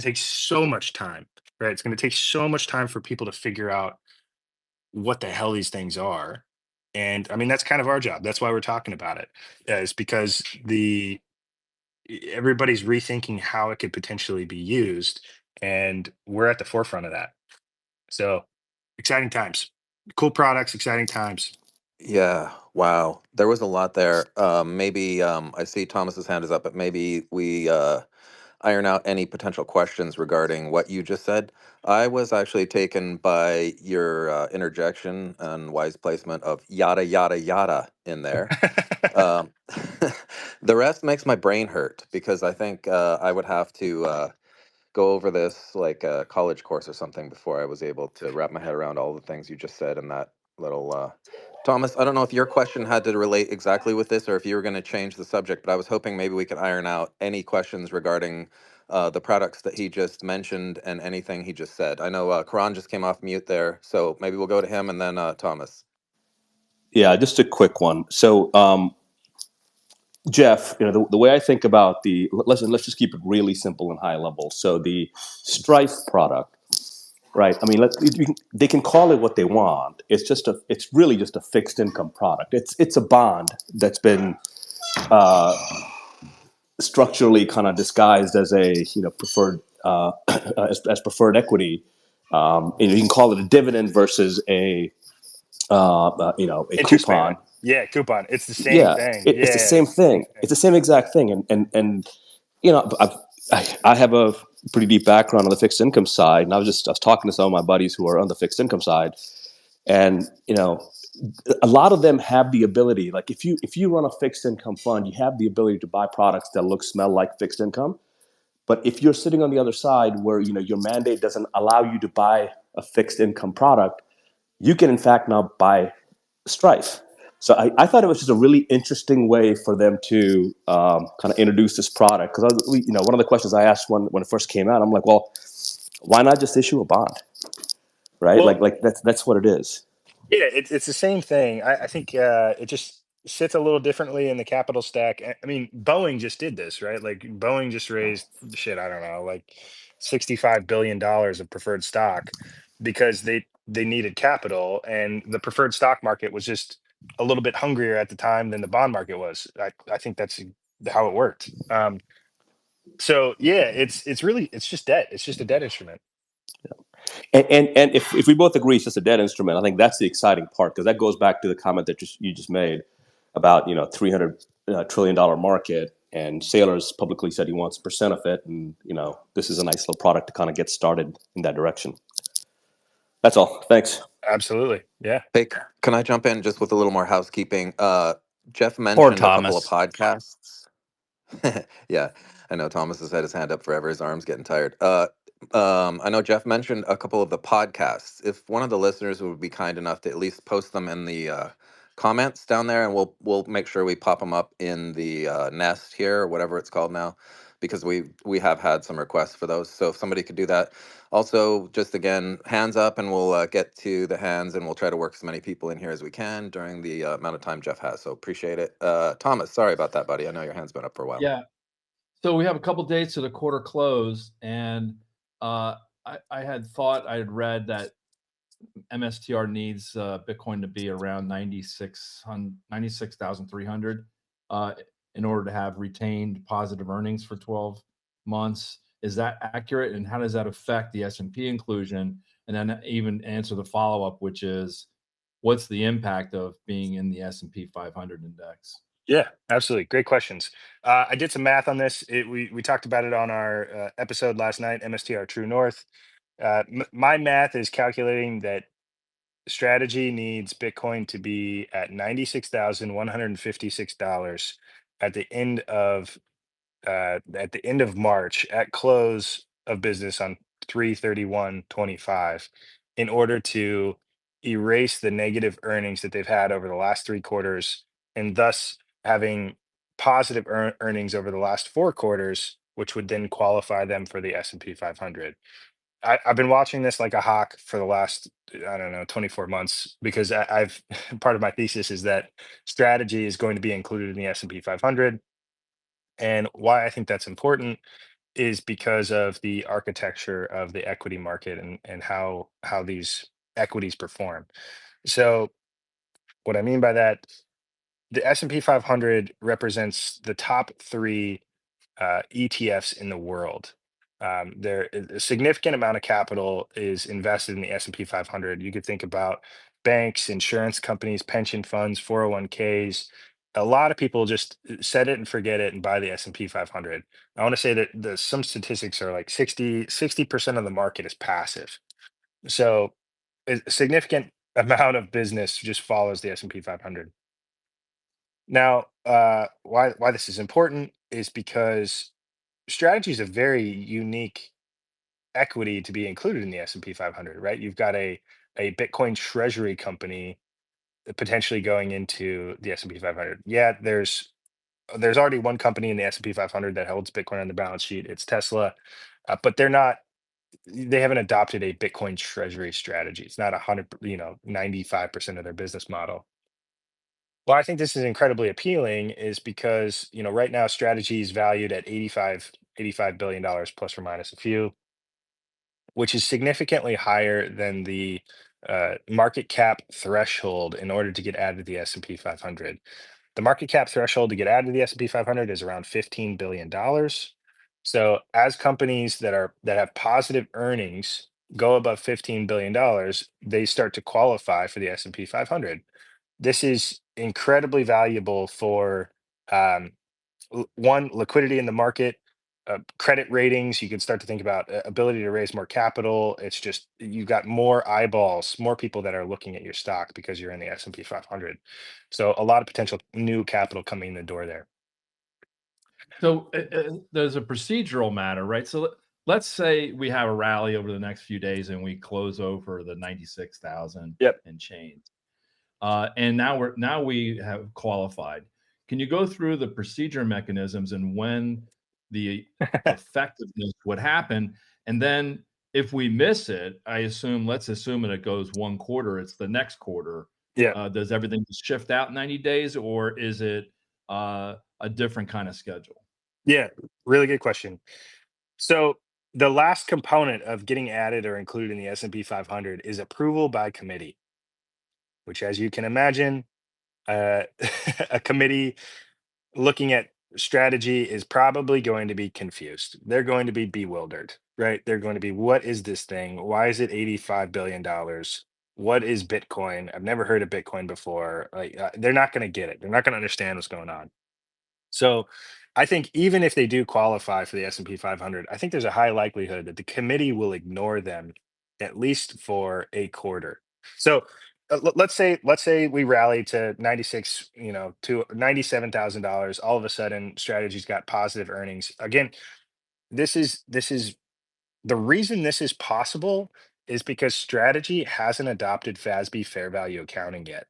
to take so much time, right? It's going to take so much time for people to figure out what the hell these things are. And I mean, that's kind of our job. That's why we're talking about it. Is because everybody's rethinking how it could potentially be used, and we're at the forefront of that. So exciting times, cool products, exciting times. Yeah, wow. There was a lot there. Maybe I see Thomas's hand is up, but maybe we iron out any potential questions regarding what you just said. I was actually taken by your interjection and wise placement of yada yada yada in there. Um, the rest makes my brain hurt because I think I would have to go over this like a college course or something before I was able to wrap my head around all the things you just said in that little. Thomas, I don't know if your question had to relate exactly with this or if you were going to change the subject, but I was hoping maybe we could iron out any questions regarding the products that he just mentioned and anything he just said. I know Karan just came off mute there, so maybe we'll go to him and then Thomas. Yeah, just a quick one. So, Jeff, the way I think about let's just keep it really simple and high level. So the Strife product, right? I mean, they can call it what they want. It's really just a fixed income product. It's a bond that's been structurally kind of disguised as a preferred as preferred equity. You can call it a dividend versus a Interest coupon. payment. Yeah, coupon. It's the same Yeah, thing. it's the Yeah, same it's the same thing. thing. It's the same exact thing. And I have a pretty deep background on the fixed income side, and I was talking to some of my buddies who are on the fixed income side, and a lot of them have the ability. Like if you run a fixed income fund, you have the ability to buy products that look, smell like fixed income. But if you're sitting on the other side where your mandate doesn't allow you to buy a fixed income product, you can in fact now buy Strife. So I thought it was just a really interesting way for them to kind of introduce this product. Because one of the questions I asked when it first came out, I'm like, well, why not just issue a bond, right? Well, Like that's what it is. yeah, it's the same thing. I think it just sits a little differently in the capital stack. I mean, Boeing just did this, right? Like Boeing just raised shit, I don't know, like $65 billion of preferred stock because they needed capital, and the preferred stock market was just a little bit hungrier at the time than the bond market was. I think that's how it worked. So yeah, it's just debt. It's just a debt instrument. And if we both agree it's just a debt instrument, I think that's the exciting part, because that goes back to the comment that you just made about $300 trillion market, and Saylor's publicly said he wants % of it, and this is a nice little product to kind of get started in that direction. That's all. Thanks. Absolutely. Yeah. Hey, can I jump in just with a little more housekeeping? Jeff Poor mentioned a couple of Thomas. podcasts. Yeah, I know Thomas has had his hand up forever. His arm's getting tired. I know Jeff mentioned a couple of the podcasts. If one of the listeners would be kind enough to at least post them in the comments down there, and we'll make sure we pop them up in the nest here, or whatever it's called now, because we have had some requests for those. So if somebody could do that. Also, just again, hands up, and we'll get to the hands, and we'll try to work as many people in here as we can during the amount of time Jeff has. So appreciate it. Thomas, sorry about that, buddy. I know your hand's been up for a while. Yeah. So we have a couple dates to the quarter close, and I had thought I had read that MSTR needs Bitcoin to be around 96,300 in order to have retained positive earnings for 12 months. Is that accurate? And how does that affect the S&P inclusion? And then even answer the follow-up, which is, what's the impact of being in the S&P 500 index? Yeah, absolutely. Great questions. I did some math on this. We talked about it on our episode last night, MSTR True North. My math is calculating that Strategy needs Bitcoin to be at $96,156 at the end of March, at close of business on 3/31/25, in order to erase the negative earnings that they've had over the last 3 quarters, and thus having positive earnings over the last 4 quarters, which would then qualify them for the S&P 500. I've been watching this like a hawk for the last, I don't know, 24 months, because I've part of my thesis is that Strategy is going to be included in the S&P 500. And why I think that's important is because of the architecture of the equity market, and how these equities perform. So what I mean by that, the S&P 500 represents the top 3 ETFs in the world. There a significant amount of capital is invested in the S&P 500. You could think about banks, insurance companies, pension funds, 401ks. A lot of people just set it and forget it and buy the S&P 500. I want to say that some statistics are like 60% of the market is passive. So a significant amount of business just follows the S&P 500. Now, why this is important is because Strategy is a very unique equity to be included in the S&P 500, right? You've got a Bitcoin treasury company potentially going into the S&P 500. Yeah, there's already one company in the S&P 500 that holds Bitcoin on the balance sheet. It's Tesla, but they haven't adopted a Bitcoin treasury strategy. It's not 95% of their business model. Well, I think this is incredibly appealing is because, right now Strategy is valued at $85 billion plus or minus a few, which is significantly higher than the market cap threshold in order to get added to the S&P 500. The market cap threshold to get added to the S&P 500 is around $15 billion. So as companies that have positive earnings go above $15 billion, they start to qualify for the S&P 500. This is incredibly valuable for um, one, liquidity in the market, credit ratings. You can start to think about ability to raise more capital. It's just you've got more eyeballs, more people that are looking at your stock because you're in the S&P 500. So a lot of potential new capital coming in the door there. So there's a procedural matter, right? So let's say we have a rally over the next few days and we close over the 96,000 Yep. and change. And now we have qualified. Can you go through the procedure mechanisms and when the effectiveness would happen? And then if we miss it, let's assume that it goes 1 quarter, it's the next quarter Yeah. Does everything just shift out 90 days, or is it a different kind of schedule? Yeah. Really good question. So the last component of getting added or included in the S&P 500 is approval by committee, which, as you can imagine, uh, a committee looking at strategy is probably going to be confused. They're going to be bewildered, right? They're going to be, what is this thing? Why is it $85 billion? What is Bitcoin? I've never heard of Bitcoin before. Like, they're not going to get it. They're not going to understand what's going on. So I think even if they do qualify for the S&P 500, I think there's a high likelihood that the committee will ignore them at least for a quarter. So let's say we rally to 96, to $97,000. All of a sudden, Strategy's got positive earnings. Again, this is the reason this is possible is because Strategy hasn't adopted FASB fair value accounting yet.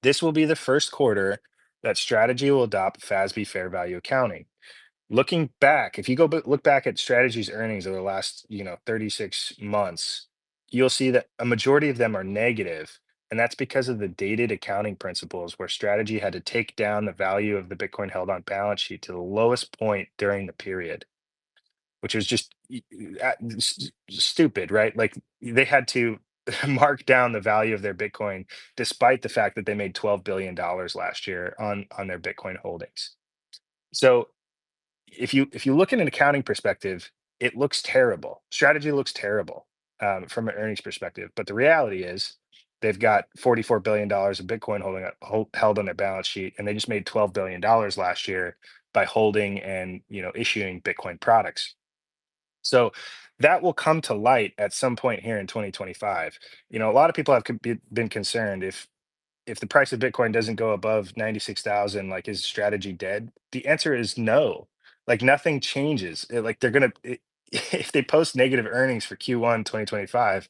This will be the first quarter that Strategy will adopt FASB fair value accounting. Looking back, if you look back at Strategy's earnings over the last, 36 months, you'll see that a majority of them are negative, and that's because of the dated accounting principles where Strategy had to take down the value of the Bitcoin held on balance sheet to the lowest point during the period, which was just stupid, right? Like they had to mark down the value of their Bitcoin despite the fact that they made $12 billion last year on their Bitcoin holdings. So if you look at an accounting perspective, it looks terrible. Strategy looks terrible from an earnings perspective. But the reality is they've got $44 billion of Bitcoin held on their balance sheet, and they just made $12 billion last year by holding and issuing Bitcoin products. So that will come to light at some point here in 2025. A lot of people have been concerned if the price of Bitcoin doesn't go above 96,000, like is Strategy dead? The answer is no. Like nothing changes. Like if they post negative earnings for Q1 2025,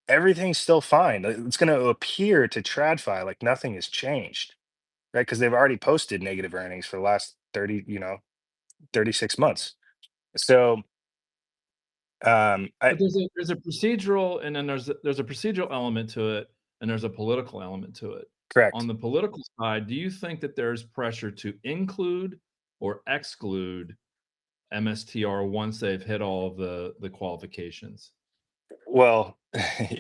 everything's still fine. It's going to appear to TradFi like nothing has changed, right? Because they've already posted negative earnings for the last 36 months. So I But there's a procedural, and then there's a procedural element to it, and there's a political element to it. On correct. the political side, do you think that there's pressure to include or exclude MSTR once they've hit all of the qualifications? Well,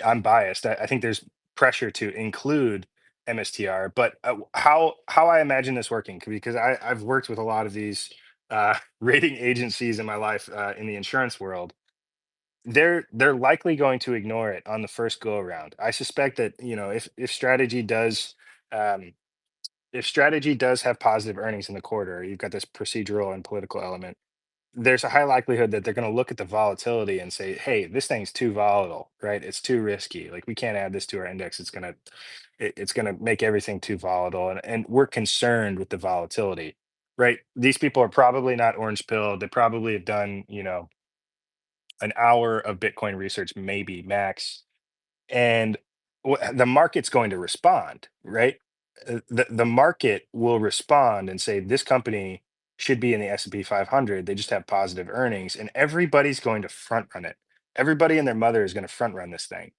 I'm biased. I think there's pressure to include MSTR, but how I imagine this working, because I've worked with a lot of these rating agencies in my life in the insurance world. They're likely going to ignore it on the first go around. I suspect that um, if strategy does have positive earnings in the quarter, you've got this procedural and political element. There's a high likelihood that they're going to look at the volatility and say, "Hey, this thing's too volatile, right? It's too risky. Like we can't add this to our index. It's gonna make everything too volatile, and we're concerned with the volatility, right? These people are probably not orange pilled. They probably have done, an hour of Bitcoin research, maybe max, and the market's going to respond, right? The market will respond and say this company should be in the S&P 500. They just have positive earnings, and everybody's going to front run it. Everybody and their mother is going to front run this thing,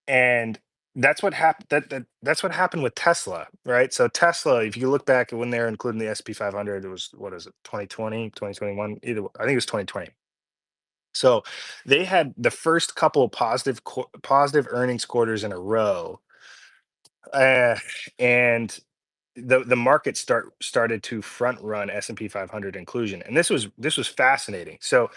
and that's what happened. That's what happened with Tesla, right? So Tesla, if you look back at when they're including the S&P 500, it was, what is it, 2020, 2021? I think it was 2020. So they had the first couple of positive earnings quarters in a row, uh, and the market started to front run S&P 500 inclusion, and this was fascinating. So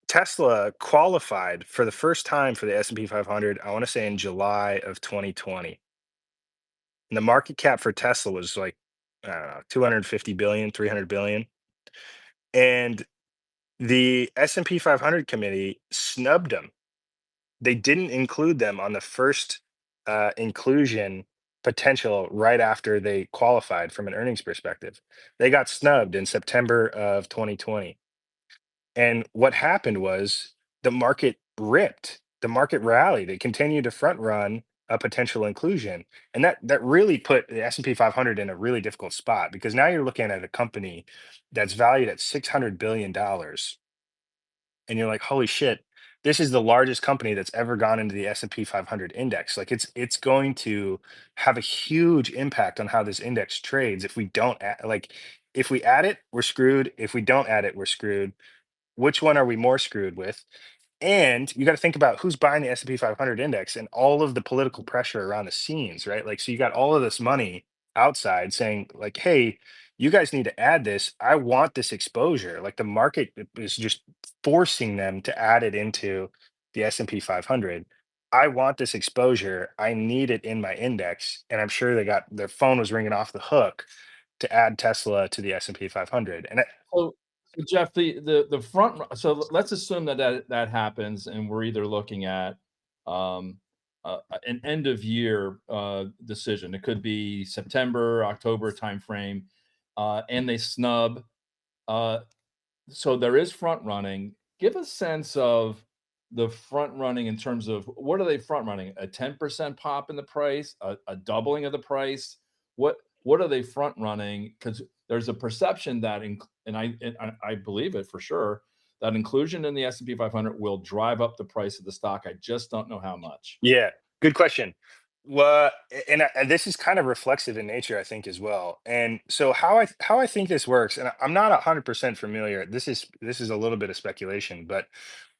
Tesla qualified for the first time for the S&P 500. I want to say in July of 2020, and the market cap for Tesla was like, I don't know, 250 billion, 300 billion, and the S&P 500 committee snubbed them. They didn't include them on the first inclusion potential right after they qualified from an earnings perspective. They got snubbed in September of 2020. And what happened was the market ripped, the market rallied. It continued to front run a potential inclusion. And that really put the S&P 500 in a really difficult spot, because now you're looking at a company that's valued at $600 billion. And you're like, holy shit, this is the largest company that's ever gone into the S&P 500 index. Like it's going to have a huge impact on how this index trades if we don't if we add it, we're screwed. If we don't add it, we're screwed. Which one are we more screwed with? And you got to think about who's buying the S&P 500 index and all of the political pressure around the scenes, right? Like, so you got all of this money outside saying, like, hey, you guys need to add this. I want this exposure. Like the market is just forcing them to add it into the S&P 500. I want this exposure. I need it in my index. And I'm sure their phone was ringing off the hook to add Tesla to the S&P 500. And So Jeff, the front. So let's assume that happens, and we're either looking at an end of year decision. It could be September, October timeframe, and they snub. So there is front running. Give a sense of the front running in terms of what are they front running? A 10% pop in the price, a doubling of the price. What are they front running? Because there's a perception that, and I believe it for sure, that inclusion in the S&P 500 will drive up the price of the stock. I just don't know how much. yeah, good question. Well, and this is kind of reflexive in nature, I think, as well. And so how I think this works, and I'm not 100% familiar. This is a little bit of speculation, but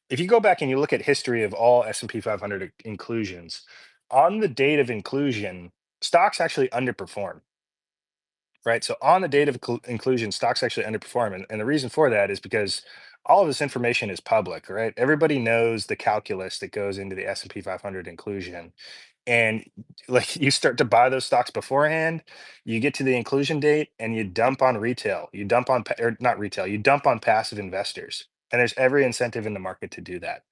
if you go back and you look at history of all S&P 500 inclusions, on the date of inclusion, stocks actually underperform, right? So on the date of inclusion, stocks actually underperform. And the reason for that is because all of this information is public, right? Everybody knows the calculus that goes into the S&P 500 inclusion. And like you start to buy those stocks beforehand, you get to the inclusion date and you dump on retail, you dump on, or not retail, you dump on passive investors. And there's every incentive in the market to do that.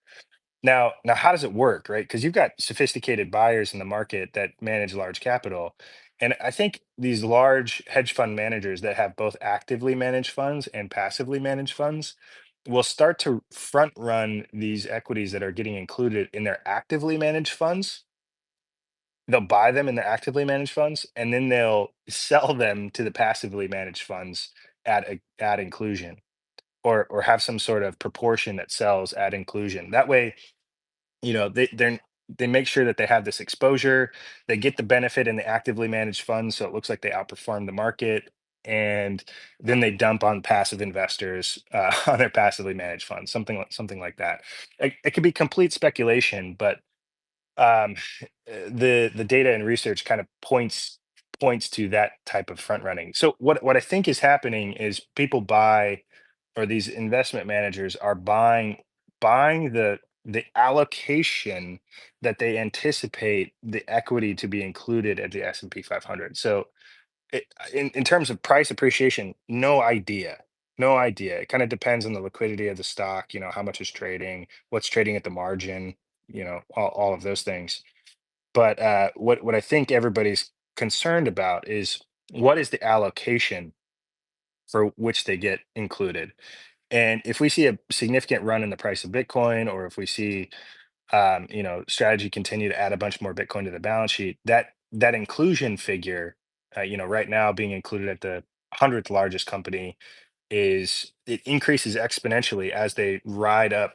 Now, how does it work, right? Because you've got sophisticated buyers in the market that manage large capital. And I think these large hedge fund managers that have both actively managed funds and passively managed funds will start to front run these equities that are getting included in their actively managed funds. They'll buy them in the actively managed funds, and then they'll sell them to the passively managed funds at inclusion, or have some sort of proportion that sells at inclusion. That way, they make sure that they have this exposure. They get the benefit in the actively managed funds, so it looks like they outperform the market, and then they dump on passive investors on their passively managed funds, something like that. It could be complete speculation, but um, the data and research kind of points to that type of front running. So what I think is happening is people buy, or these investment managers are buying the allocation that they anticipate the equity to be included at the S&P 500. So in terms of price appreciation, no idea. No idea. It kind of depends on the liquidity of the stock, how much is trading, what's trading at the margin, all of those things. But what I think everybody's concerned about is what is the allocation for which they get included. And if we see a significant run in the price of Bitcoin, or if we see strategy continue to add a bunch more Bitcoin to the balance sheet, that inclusion figure, right now being included at the 100th largest company, it increases exponentially as they ride up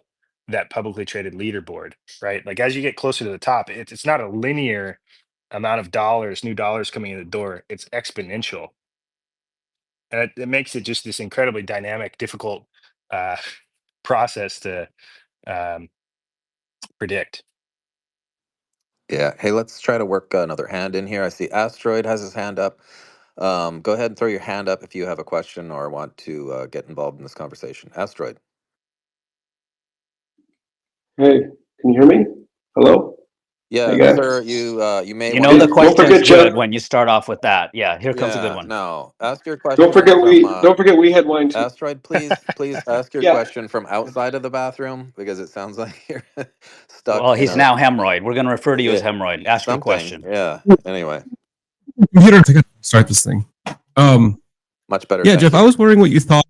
that publicly traded leaderboard, right? Like as you get closer to the top, it's not a linear amount of new dollars coming in the door. It's exponential, and it makes it just this incredibly dynamic, difficult uh, process to um, predict. Yeah. Hey, let's try to work another hand in here. I see Asteroid has his hand up. Go ahead and throw your hand up if you have a question or want to get involved in this conversation. Asteroid. Hey, can you hear me? Hello? Yeah, Hey, guys. sir. You may You want know to. the Don't question is forget, Jeff. good when you start off with that. Yeah, here comes a good Yeah. one. No. Ask your Don't question forget from we had wine too. Asteroid. Please ask your Yeah. question from outside of the bathroom, because it sounds like you're stuck Well, in he's a now hemorrhoid. We're going to refer to you as yeah, hemorrhoid. Ask your something. question. Yeah. Anyway, Computer to start this thing. much better. Yeah, Thank Jeff, you. I was wondering what you thought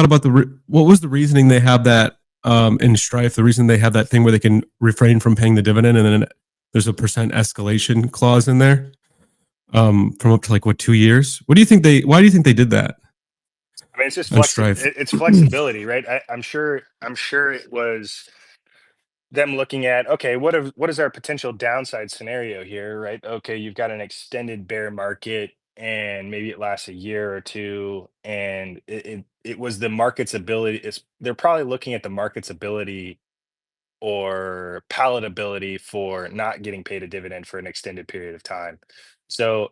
about what was the reasoning they have that in Strife, the reason they have that thing where they can refrain from paying the dividend, and then there's a % escalation clause in there from up to 2 years. Why do you think they did that? I mean, it's just on Strife? it's flexibility, right? I'm sure it was them looking at, okay, what is our potential downside scenario here, right? Okay, you've got an extended bear market and maybe it lasts a year or two, and it was the market's ability. They're probably looking at the market's ability or palatability for not getting paid a dividend for an extended period of time. So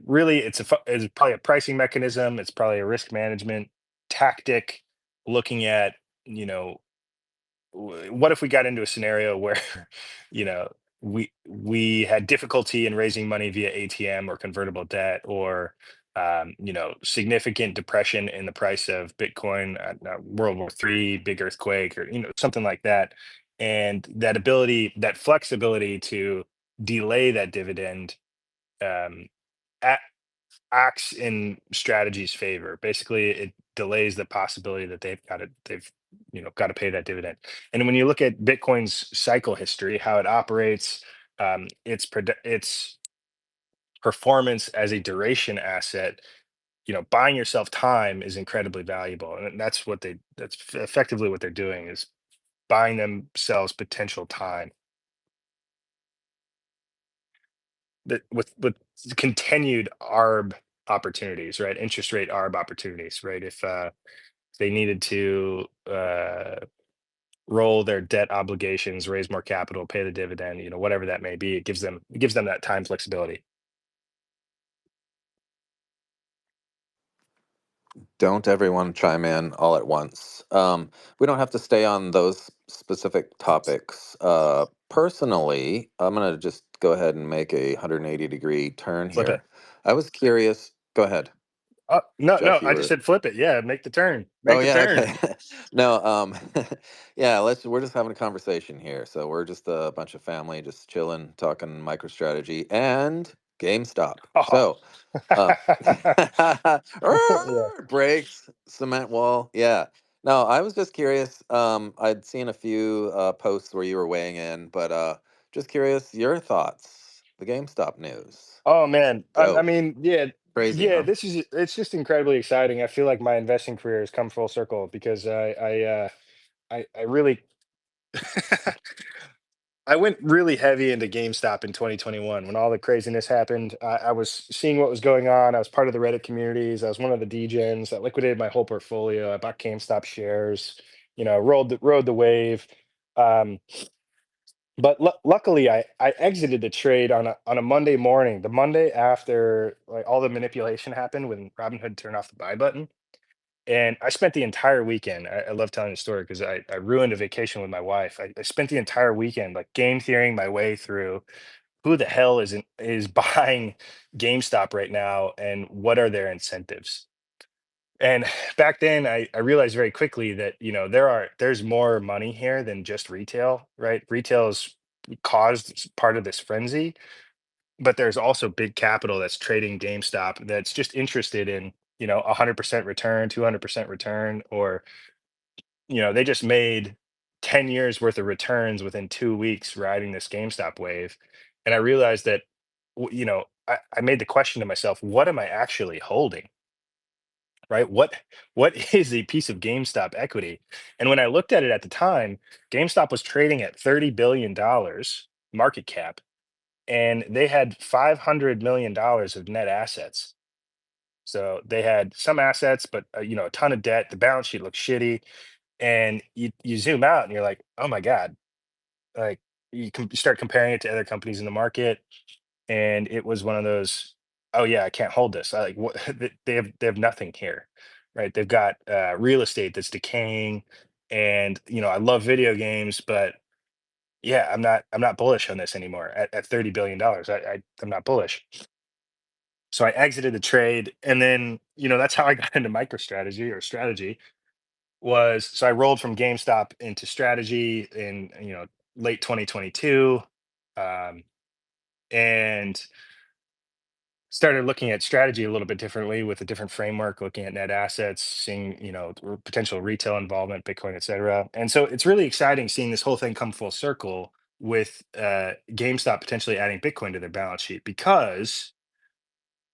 really, it's probably a pricing mechanism. It's probably a risk management tactic, looking at, you know, what if we got into a scenario where you know we had difficulty in raising money via ATM or convertible debt, or significant depression in the price of Bitcoin, World War III, big earthquake, or something like that, and that flexibility to delay that dividend um, acts in strategy's favor. Basically, it delays the possibility that they've got to pay that dividend. And when you look at Bitcoin's cycle history, how it operates, its performance as a duration asset, buying yourself time is incredibly valuable, and that's effectively what they're doing, is buying themselves potential time that with continued ARB opportunities, right? Interest rate ARB opportunities, right? If they needed to roll their debt obligations, raise more capital, pay the dividend, whatever that may be, it gives them that time flexibility. Don't everyone chime in all at once. We don't have to stay on those specific topics. Personally, I'm going to just go ahead and make a 180-degree turn Flip it. here. I was curious. Go ahead, No, Jeff. You I just were. said flip it. Yeah, make the turn. Oh Make the yeah, turn. okay. No, yeah, we're just having a conversation here. So we're just a bunch of family just chilling, talking MicroStrategy and GameStop. Oh. So, uh Yeah. brakes, cement wall. Yeah. No, I was just curious. I'd seen a few posts where you were weighing in, but just curious your thoughts. The GameStop news. Oh man. I Dope. mean, yeah, Crazy, yeah. huh? It's just incredibly exciting. I feel like my investing career has come full circle because I really I went really heavy into GameStop in 2021 when all the craziness happened. I was seeing what was going on. I was part of the Reddit communities. I was one of the DGens. I liquidated my whole portfolio. I bought GameStop shares. Rode the wave. Um, but luckily, I exited the trade on a Monday morning, the Monday after like all the manipulation happened when Robinhood turned off the buy button. And I spent the entire weekend. I love telling the story because I ruined a vacation with my wife. I spent the entire weekend like game theorying my way through who the hell is buying GameStop right now and what are their incentives. And back then I realized very quickly that there's more money here than just retail, right? Retail's caused part of this frenzy, but there's also big capital that's trading GameStop that's just interested in 100% return, 200% return, or they just made 10 years worth of returns within 2 weeks riding this GameStop wave. And I realized that I made the question to myself, what am I actually holding? Right? What is a piece of GameStop equity? And when I looked at it at the time, GameStop was trading at $30 billion market cap, and they had $500 million of net assets. So they had some assets, but a ton of debt. The balance sheet looked shitty, and you zoom out and you're like, oh my god, like you start comparing it to other companies in the market, and it was one of those, oh yeah, I can't hold this. I like what they have nothing here, right? They've got real estate that's decaying, and I love video games, but yeah, I'm not bullish on this anymore at $30 billion. I'm not bullish. So I exited the trade, and then that's how I got into MicroStrategy or strategy. Was so I rolled from GameStop into strategy in late 2022, um, and started looking at strategy a little bit differently with a different framework, looking at net assets, seeing potential retail involvement, Bitcoin, et cetera. And so it's really exciting seeing this whole thing come full circle with GameStop potentially adding Bitcoin to their balance sheet, because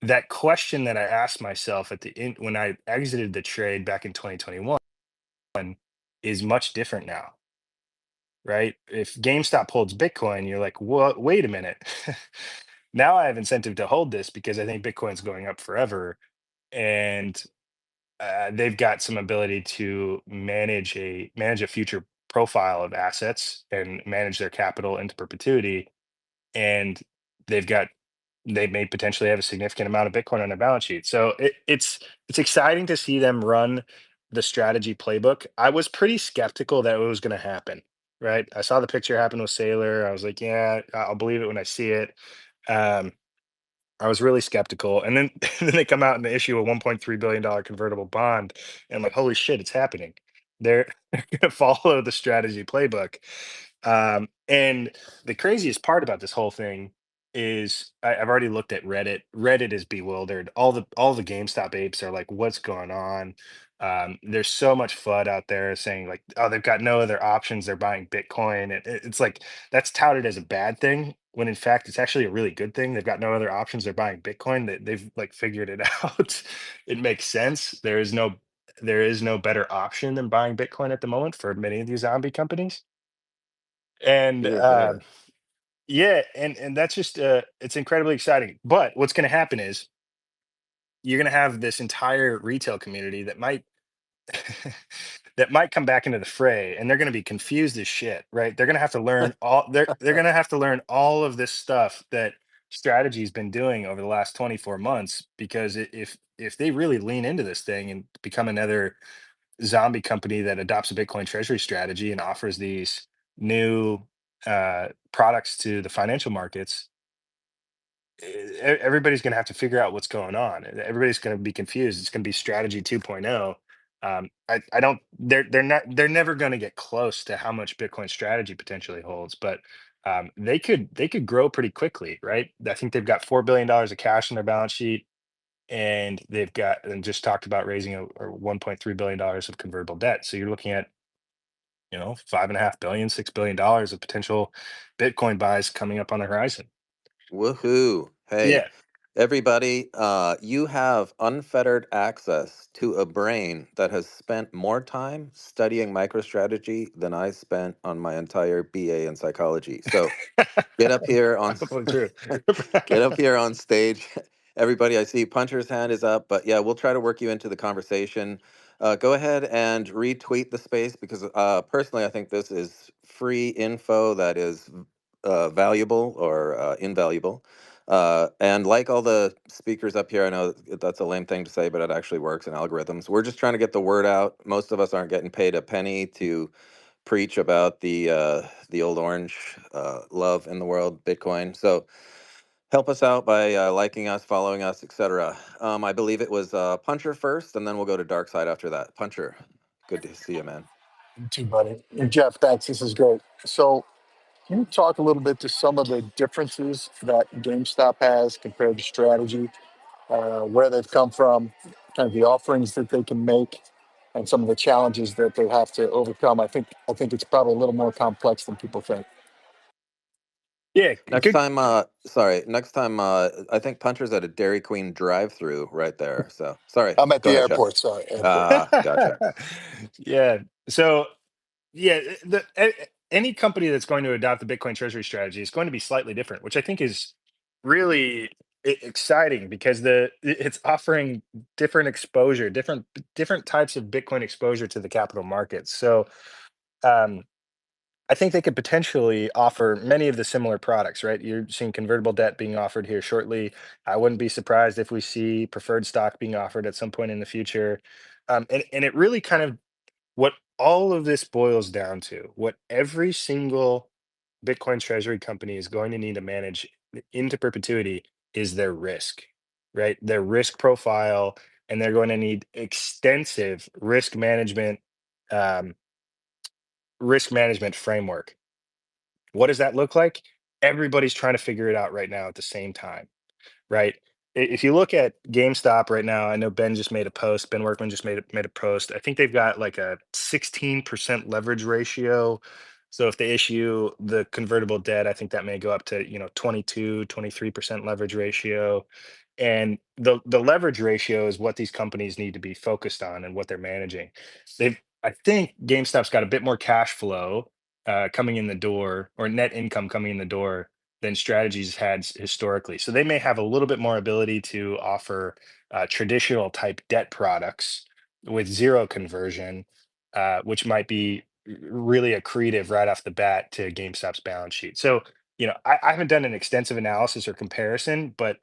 that question that I asked myself at the end when I exited the trade back in 2021 is much different now. right? If GameStop holds Bitcoin, you're like, what? Wait a minute. Now I have incentive to hold this because I think Bitcoin's going up forever, and they've got some ability to manage a future profile of assets and manage their capital into perpetuity. And they've got they may potentially have a significant amount of Bitcoin on their balance sheet. So it's exciting to see them run the strategy playbook. I was pretty skeptical that it was going to happen. Right, I saw the picture happen with Sailor. I was like, yeah, I'll believe it when I see it. Um, I was really skeptical. And then then they come out and they issue a $1.3 billion convertible bond. And I'm like, holy shit, it's happening. They're, they're going to follow the strategy playbook. And the craziest part about this whole thing is I've already looked at Reddit. Reddit is bewildered. All the GameStop apes are like, what's going on? There's so much FUD out there saying like, oh, they've got no other options. They're buying Bitcoin. It's like that's touted as a bad thing when in fact it's actually a really good thing. They've got no other options. They're buying Bitcoin. They've like figured it out. It makes sense. There is no better option than buying Bitcoin at the moment for many of these zombie companies. And Here, here. yeah, and that's just it's incredibly exciting. But what's going to happen is you're going to have this entire retail community that might that might come back into the fray, and they're going to be confused as shit, right? They're going to have to learn all they're going to have to learn all of this stuff that strategy's been doing over the last 24 months, because if they really lean into this thing and become another zombie company that adopts a Bitcoin treasury strategy and offers these new products to the financial markets, everybody's going to have to figure out what's going on. Everybody's going to be confused. It's going to be strategy 2.0. I don't. They're never going to get close to how much Bitcoin strategy potentially holds, but they could grow pretty quickly, right? I think they've got $4 billion of cash on their balance sheet, and they've got and just talked about raising a $1.3 billion of convertible debt. So you're looking at 5.5 billion, $6 billion of potential Bitcoin buys coming up on the horizon. Woohoo. Hey, Yeah. everybody, you have unfettered access to a brain that has spent more time studying MicroStrategy than I spent on my entire BA in psychology. So get up here on Probably true. get up here on stage. Everybody, I see Punter's hand is up, but yeah, we'll try to work you into the conversation. Go ahead and retweet the space because personally, I think this is free info that is valuable or invaluable. And like all the speakers up here, I know that's a lame thing to say, but it actually works in algorithms. We're just trying to get the word out. Most of us aren't getting paid a penny to preach about the old orange love in the world, Bitcoin. So help us out by liking us, following us, etc. I believe it was Puncher first, and then we'll go to Dark Side after that. Puncher, good to see you, man. You too, buddy. And Jeff, thanks. This is great. So, can you talk a little bit to some of the differences that GameStop has compared to strategy, where they've come from, kind of the offerings that they can make, and some of the challenges that they have to overcome? I think it's probably a little more complex than people think. Yeah, Next good. time, I think Puncher's at a Dairy Queen drive-through right there. So sorry, I'm at go the ahead, Jeff. airport. Sorry, airport. Gotcha. Yeah. So, yeah, any company that's going to adopt the Bitcoin treasury strategy is going to be slightly different, which I think is really exciting because it's offering different exposure, different types of Bitcoin exposure to the capital markets. So, um, I think they could potentially offer many of the similar products, right? You're seeing convertible debt being offered here shortly. I wouldn't be surprised if we see preferred stock being offered at some point in the future. And it really kind of what all of this boils down to, what every single Bitcoin treasury company is going to need to manage into perpetuity is their risk, right? Their risk profile, and they're going to need extensive um, risk management framework. What does that look like? Everybody's trying to figure it out right now at the same time, right? If you look at GameStop right now, I know Ben just made a post. Ben Workman just made a post. I think they've got like a 16% leverage ratio. So if they issue the convertible debt, I think that may go up to 23% leverage ratio. And the leverage ratio is what these companies need to be focused on and what they're managing. I think GameStop's got a bit more cash flow coming in the door, or net income coming in the door, than strategies had historically. So they may have a little bit more ability to offer traditional type debt products with zero conversion, which might be really accretive right off the bat to GameStop's balance sheet. So, I haven't done an extensive analysis or comparison, but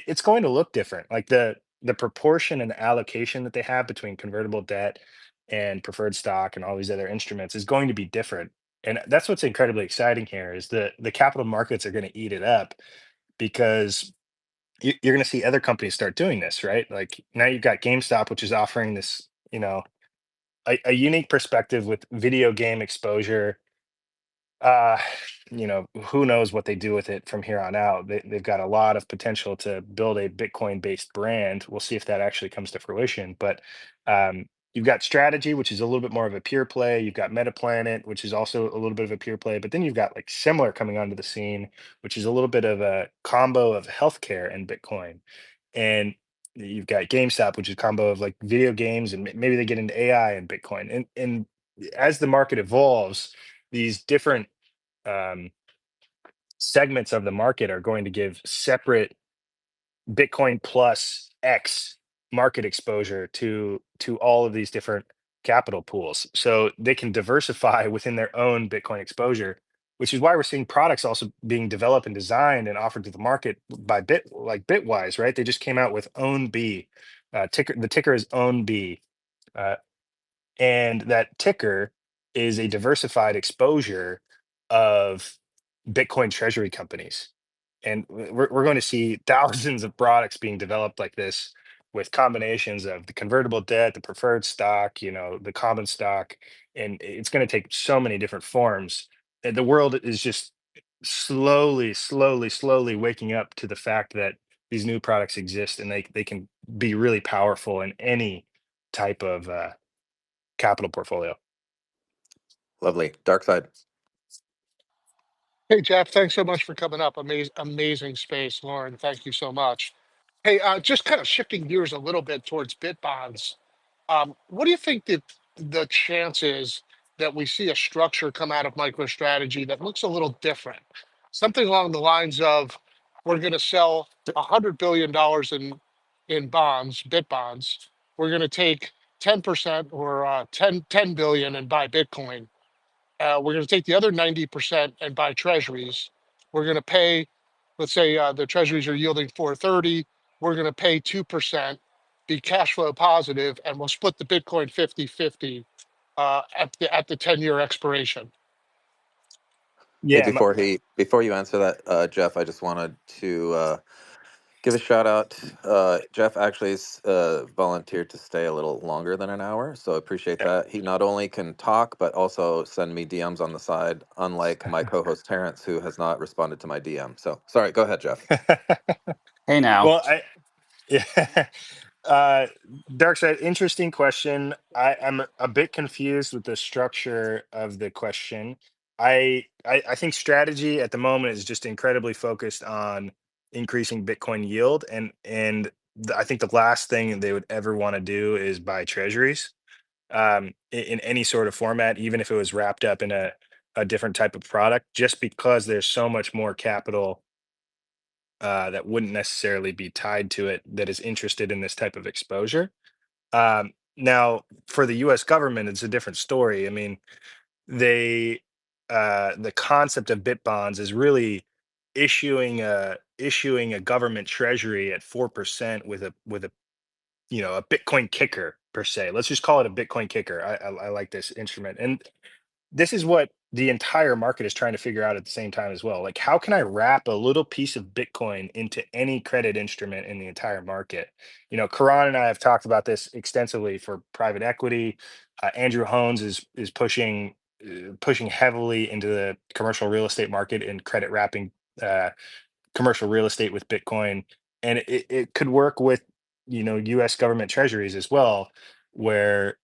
it's going to look different. Like the proportion and the allocation that they have between convertible debt and preferred stock and all these other instruments is going to be different. And that's what's incredibly exciting here is the capital markets are going to eat it up, because you're going to see other companies start doing this, right? Like now you've got GameStop, which is offering this, a unique perspective with video game exposure. uh who knows what they do with it from here on out. They've got a lot of potential to build a Bitcoin based brand. We'll see if that actually comes to fruition. But you've got Strategy, which is a little bit more of a pure play. You've got MetaPlanet, which is also a little bit of a pure play. But then you've got like Similar coming onto the scene, which is a little bit of a combo of healthcare and Bitcoin. And you've got GameStop, which is a combo of like video games, and maybe they get into AI and Bitcoin. And as the market evolves, these different um, segments of the market are going to give separate Bitcoin plus X market exposure to all of these different capital pools, so they can diversify within their own Bitcoin exposure. Which is why we're seeing products also being developed and designed and offered to the market by Bitwise, right? They just came out with Own B, ticker. The ticker is Own B. Uh, and that ticker is a diversified exposure of Bitcoin treasury companies. And we're going to see thousands of products being developed like this, with combinations of the convertible debt, the preferred stock, the common stock. And it's going to take so many different forms. And the world is just slowly waking up to the fact that these new products exist, and they can be really powerful in any type of capital portfolio. Lovely. Dark side. Hey, Jeff, thanks so much for coming up. Amazing space, Lauren. Thank you so much. Hey, just kind of shifting gears a little bit towards bit bonds. What do you think that the chances that we see a structure come out of MicroStrategy that looks a little different? Something along the lines of, we're going to sell $100 billion in bonds, bit bonds. We're going to take 10% or 10 billion and buy Bitcoin. We're going to take the other 90% and buy treasuries. We're going to pay, let's say the treasuries are yielding 430. We're going to pay 2%, be cash flow positive, and we'll split the Bitcoin 50-50 at the 10-year expiration. Hey, Yeah, before you answer that, Jeff, I just wanted to give a shout out. Jeff actually volunteered to stay a little longer than an hour, so I appreciate that. He not only can talk, but also send me DMs on the side, unlike my co-host Terrence, who has not responded to my DM. So sorry, go ahead, Jeff. Hey now. well, yeah. Darkside, interesting question. I'm a bit confused with the structure of the question. I think strategy at the moment is just incredibly focused on increasing Bitcoin yield, and I think the last thing they would ever want to do is buy treasuries in any sort of format, even if it was wrapped up in a different type of product, just because there's so much more capital that wouldn't necessarily be tied to it that is interested in this type of exposure. Now, for the U.S. government, it's a different story. I mean, the concept of bit bonds is really issuing a government treasury at 4% with a a Bitcoin kicker per se. Let's just call it a Bitcoin kicker. I like this instrument, and this is what the entire market is trying to figure out at the same time as well. Like, how can I wrap a little piece of Bitcoin into any credit instrument in the entire market? Karan and I have talked about this extensively for private equity. Andrew Hones is pushing heavily into the commercial real estate market and credit wrapping commercial real estate with Bitcoin, and it could work with U.S. government treasuries as well, where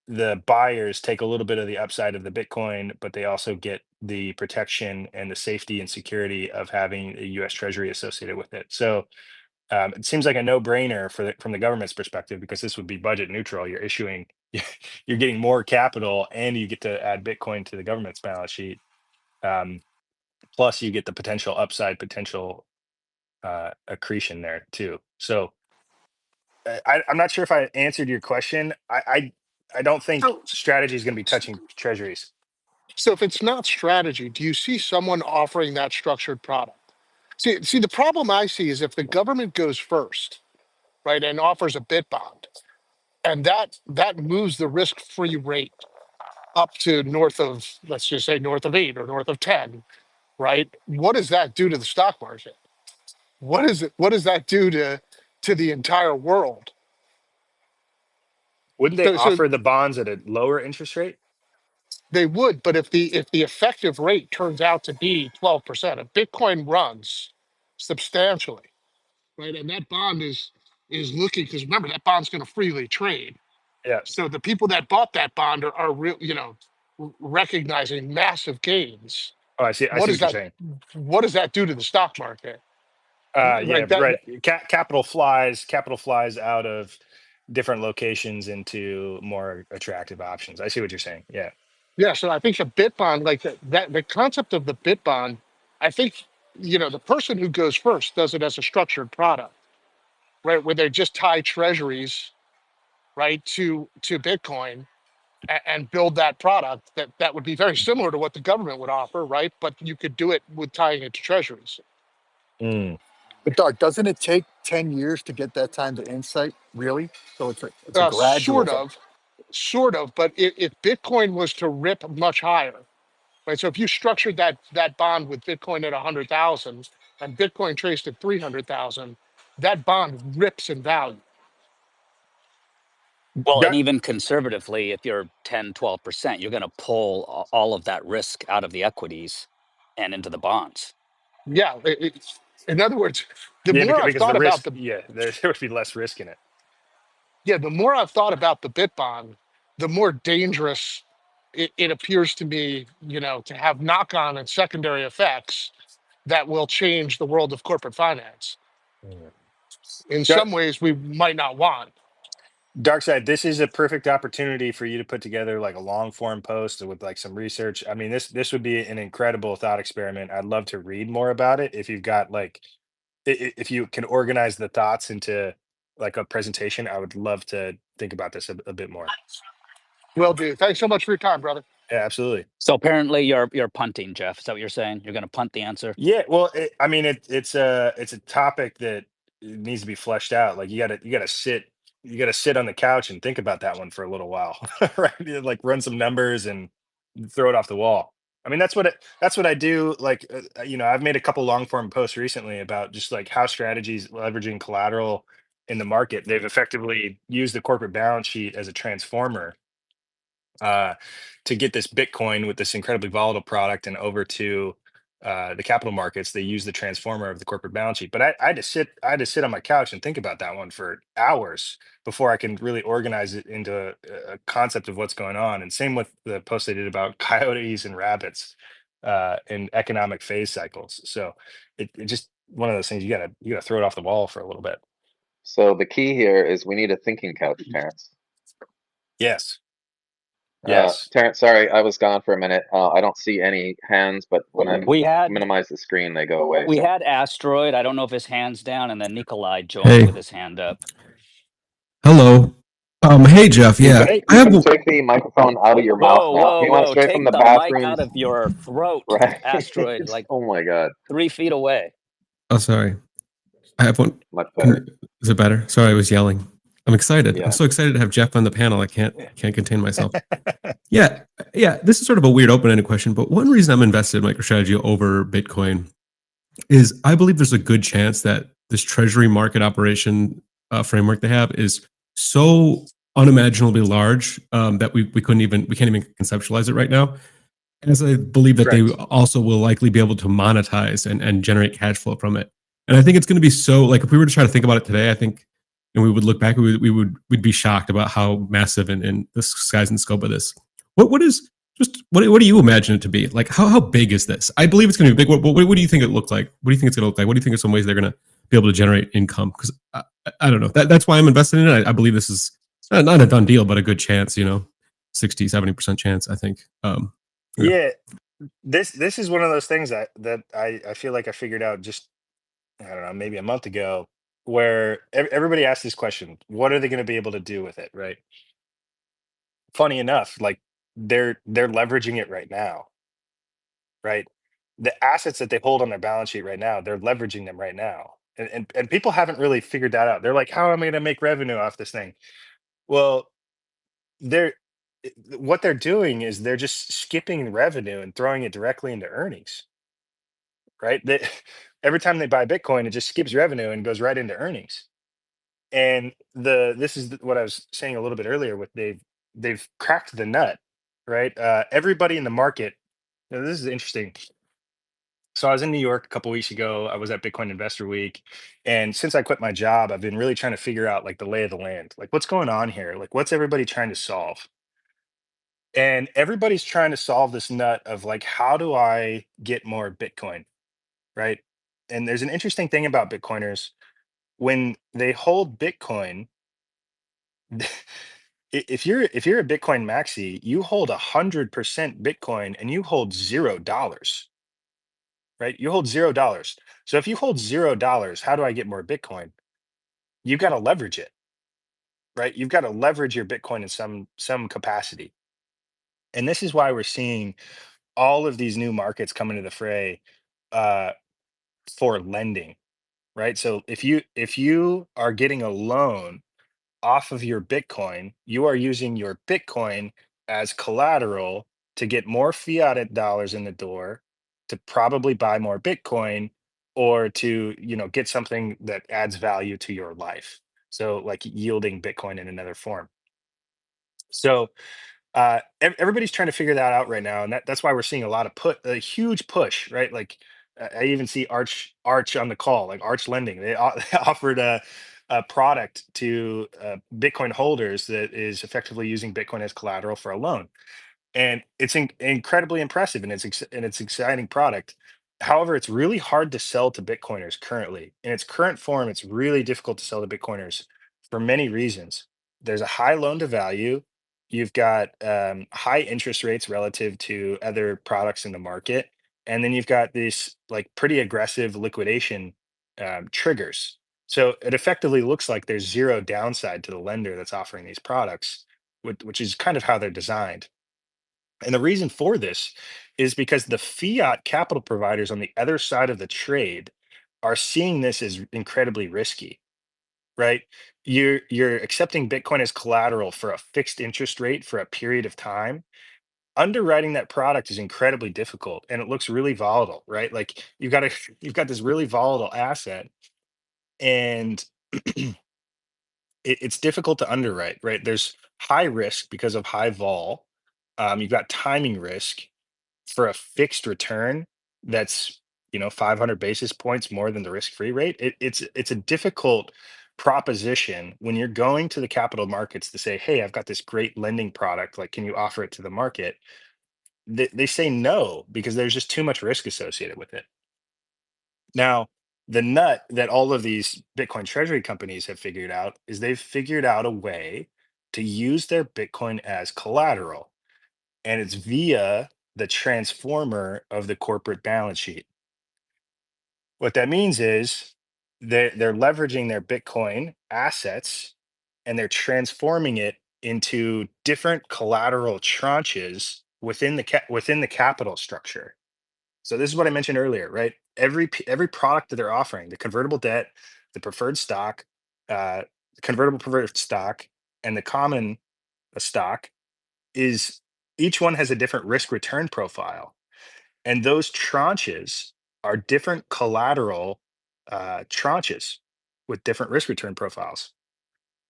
the buyers take a little bit of the upside of the Bitcoin, but they also get the protection and the safety and security of having a U.S. Treasury associated with it. So it seems like a no-brainer from the government's perspective, because this would be budget neutral. You're issuing you're getting more capital, and you get to add Bitcoin to the government's balance sheet. Plus, you get the potential upside, potential accretion there too. So I'm not sure if I answered your question. I don't think So, strategy is going to be touching treasuries. so if it's not strategy, do you see someone offering that structured product? See, the problem I see is if the government goes first, right, and offers a bit bond, and that moves the risk-free rate up to north of, let's just say north of 8 or north of 10, right? What does that do to the stock market? What does that do to the entire world? Wouldn't they So offer the bonds at a lower interest rate? they would, but if the effective rate turns out to be 12%, if Bitcoin runs substantially, right, and that bond is looking, because remember that bond's going to freely trade. Yeah. So the people that bought that bond are real, recognizing massive gains. Oh, I see. I What see does what you're that saying. what does that do to the stock market? Yeah, Like that, right. Capital flies out of different locations into more attractive options. I see what you're saying. Yeah. yeah. So I think the bit bond, like that, the concept of the bit bond, I think the person who goes first does it as a structured product, right, where they just tie treasuries, right, to Bitcoin and build that product that would be very similar to what the government would offer, right? But you could do it with tying it to treasuries. Mm. But Doug, doesn't it take 10 years to get that time to insight? Really? So it's a gradual Sort thing. of, sort of. But if Bitcoin was to rip much higher, right? So if you structured that bond with Bitcoin at 100,000 and Bitcoin traced at 300,000, that bond rips in value. Well, and Got- even conservatively, if you're 10, 12%, you're going to pull all of that risk out of the equities and into the bonds. Yeah. In other words, the yeah, more I've because the thought about risk, there would be less risk in it. the more I've thought about the bit bond, the more dangerous it appears to me, to have knock-on and secondary effects that will change the world of corporate finance Mm. in Got- some ways we might not want. Darkside, this is a perfect opportunity for you to put together like a long form post with like some research. I mean, this would be an incredible thought experiment. I'd love to read more about it. If you've got like, if you can organize the thoughts into like a presentation, I would love to think about this a bit more. Will do. Thanks so much for your time, brother. Yeah, absolutely. So apparently you're punting, Jeff. Is that what you're saying? You're going to punt the answer? Yeah, well, I mean, it's a topic that needs to be fleshed out. Like you gotta sit on the couch and think about that one for a little while, right? Like run some numbers and throw it off the wall. I mean, that's what I do. Like, I've made a couple long form posts recently about just like how strategies leveraging collateral in the market. They've effectively used the corporate balance sheet as a transformer to get this Bitcoin with this incredibly volatile product and over to the capital markets. They use the transformer of the corporate balance sheet. But I had to sit on my couch and think about that one for hours before I can really organize it into a concept of what's going on. And same with the post I did about coyotes and rabbits and economic phase cycles. So it just one of those things you gotta throw it off the wall for a little bit. So the key here is we need a thinking couch, Terrence. Yes. Yes. Terrence, sorry, I was gone for a minute. I don't see any hands, but when I minimize the screen, they go away. We had Asteroid. I don't know if his hand's down, and then Nikolai joined with his hand up. Hello. Hey Jeff. Yeah, You can take the microphone out of your mouth now. He went straight from the bathroom. Mic out of your throat, Right. Asteroid. Like, oh my god, 3 feet away. Oh, sorry. I have one. Much better. Is it better? Sorry, I was yelling. I'm excited. Yeah. I'm so excited to have Jeff on the panel. I can't contain myself. Yeah. This is sort of a weird open-ended question, but one reason I'm invested in MicroStrategy over Bitcoin is I believe there's a good chance that this treasury market operation framework they have is so unimaginably large that we can't even conceptualize it right now. As I believe that they also will likely be able to monetize and generate cash flow from it. And I think it's going to be so, like, if we were to try to think about it today, I think, and we would look back, we'd be shocked about how massive and the size and scope of this. What do you imagine it to be? Like, how big is this? I believe it's going to be big. What do you think it looked like? What do you think it's going to look like? What do you think are some ways they're going to be able to generate income? Because I don't know. That's why I'm invested in it. I believe this is not a done deal, but a good chance, 60, 70% chance, I think. Yeah, this is one of those things that I feel like I figured out just, I don't know, maybe a month ago, where everybody asks this question: what are they going to be able to do with it, right? Funny enough, like they're leveraging it right now, right? The assets that they hold on their balance sheet right now, they're leveraging them right now. And people haven't really figured that out. They're like, how am I going to make revenue off this thing? Well, they're what they're doing is they're just skipping revenue and throwing it directly into earnings, right? Every time they buy Bitcoin, it just skips revenue and goes right into earnings. And this is what I was saying a little bit earlier with they've cracked the nut, right? Everybody in the market. This is interesting. So I was in New York a couple weeks ago. I was at Bitcoin Investor Week, and since I quit my job, I've been really trying to figure out like the lay of the land, like what's going on here, like what's everybody trying to solve. And everybody's trying to solve this nut of like, how do I get more Bitcoin, right? And there's an interesting thing about Bitcoiners when they hold Bitcoin. If you're a Bitcoin maxi, you hold 100% Bitcoin and you hold $0, right? You hold $0. So if you hold $0, how do I get more Bitcoin? You've got to leverage it, right? You've got to leverage your Bitcoin in some capacity. And this is why we're seeing all of these new markets come into the fray uh, for lending, right? So if you are getting a loan off of your Bitcoin, you are using your Bitcoin as collateral to get more fiat dollars in the door, to probably buy more Bitcoin, or to, get something that adds value to your life. So like yielding Bitcoin in another form. So everybody's trying to figure that out right now, and that's why we're seeing a huge push, right? Like I even see Arch on the call, like Arch Lending. They offered a product to Bitcoin holders that is effectively using Bitcoin as collateral for a loan, and it's incredibly impressive, and it's exciting product. However, it's really hard to sell to Bitcoiners currently. In its current form, it's really difficult to sell to Bitcoiners for many reasons. There's a high loan to value. You've got high interest rates relative to other products in the market, and then you've got these like pretty aggressive liquidation triggers. So it effectively looks like there's zero downside to the lender that's offering these products, which is kind of how they're designed. And the reason for this is because the fiat capital providers on the other side of the trade are seeing this as incredibly risky, right? You're accepting Bitcoin as collateral for a fixed interest rate for a period of time. Underwriting that product is incredibly difficult, and it looks really volatile, right? Like you've got this really volatile asset, and it's difficult to underwrite, right? There's high risk because of high vol. You've got timing risk for a fixed return that's 500 basis points more than the risk-free rate. It's a difficult proposition when you're going to the capital markets to say, hey, I've got this great lending product, like can you offer it to the market? They say no because there's just too much risk associated with it. Now, the nut that all of these Bitcoin treasury companies have figured out is they've figured out a way to use their Bitcoin as collateral, and it's via the transformer of the corporate balance sheet. What that means is they're leveraging their Bitcoin assets and they're transforming it into different collateral tranches within the capital structure. So this is what I mentioned earlier, right? Every product that they're offering, the convertible debt, the preferred stock, uh, convertible preferred stock, and the common stock, is each one has a different risk return profile, and those tranches are different collateral tranches with different risk return profiles.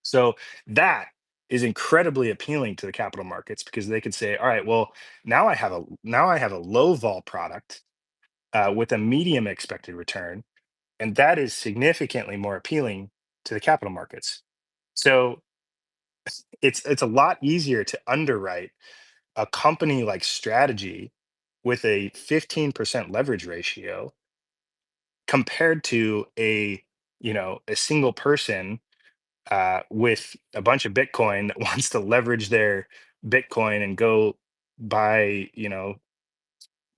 So that is incredibly appealing to the capital markets because they could say, all right, well, now I have a low vol product with a medium expected return, and that is significantly more appealing to the capital markets. So it's a lot easier to underwrite a company like Strategy with a 15% leverage ratio compared to a single person with a bunch of Bitcoin that wants to leverage their Bitcoin and go buy,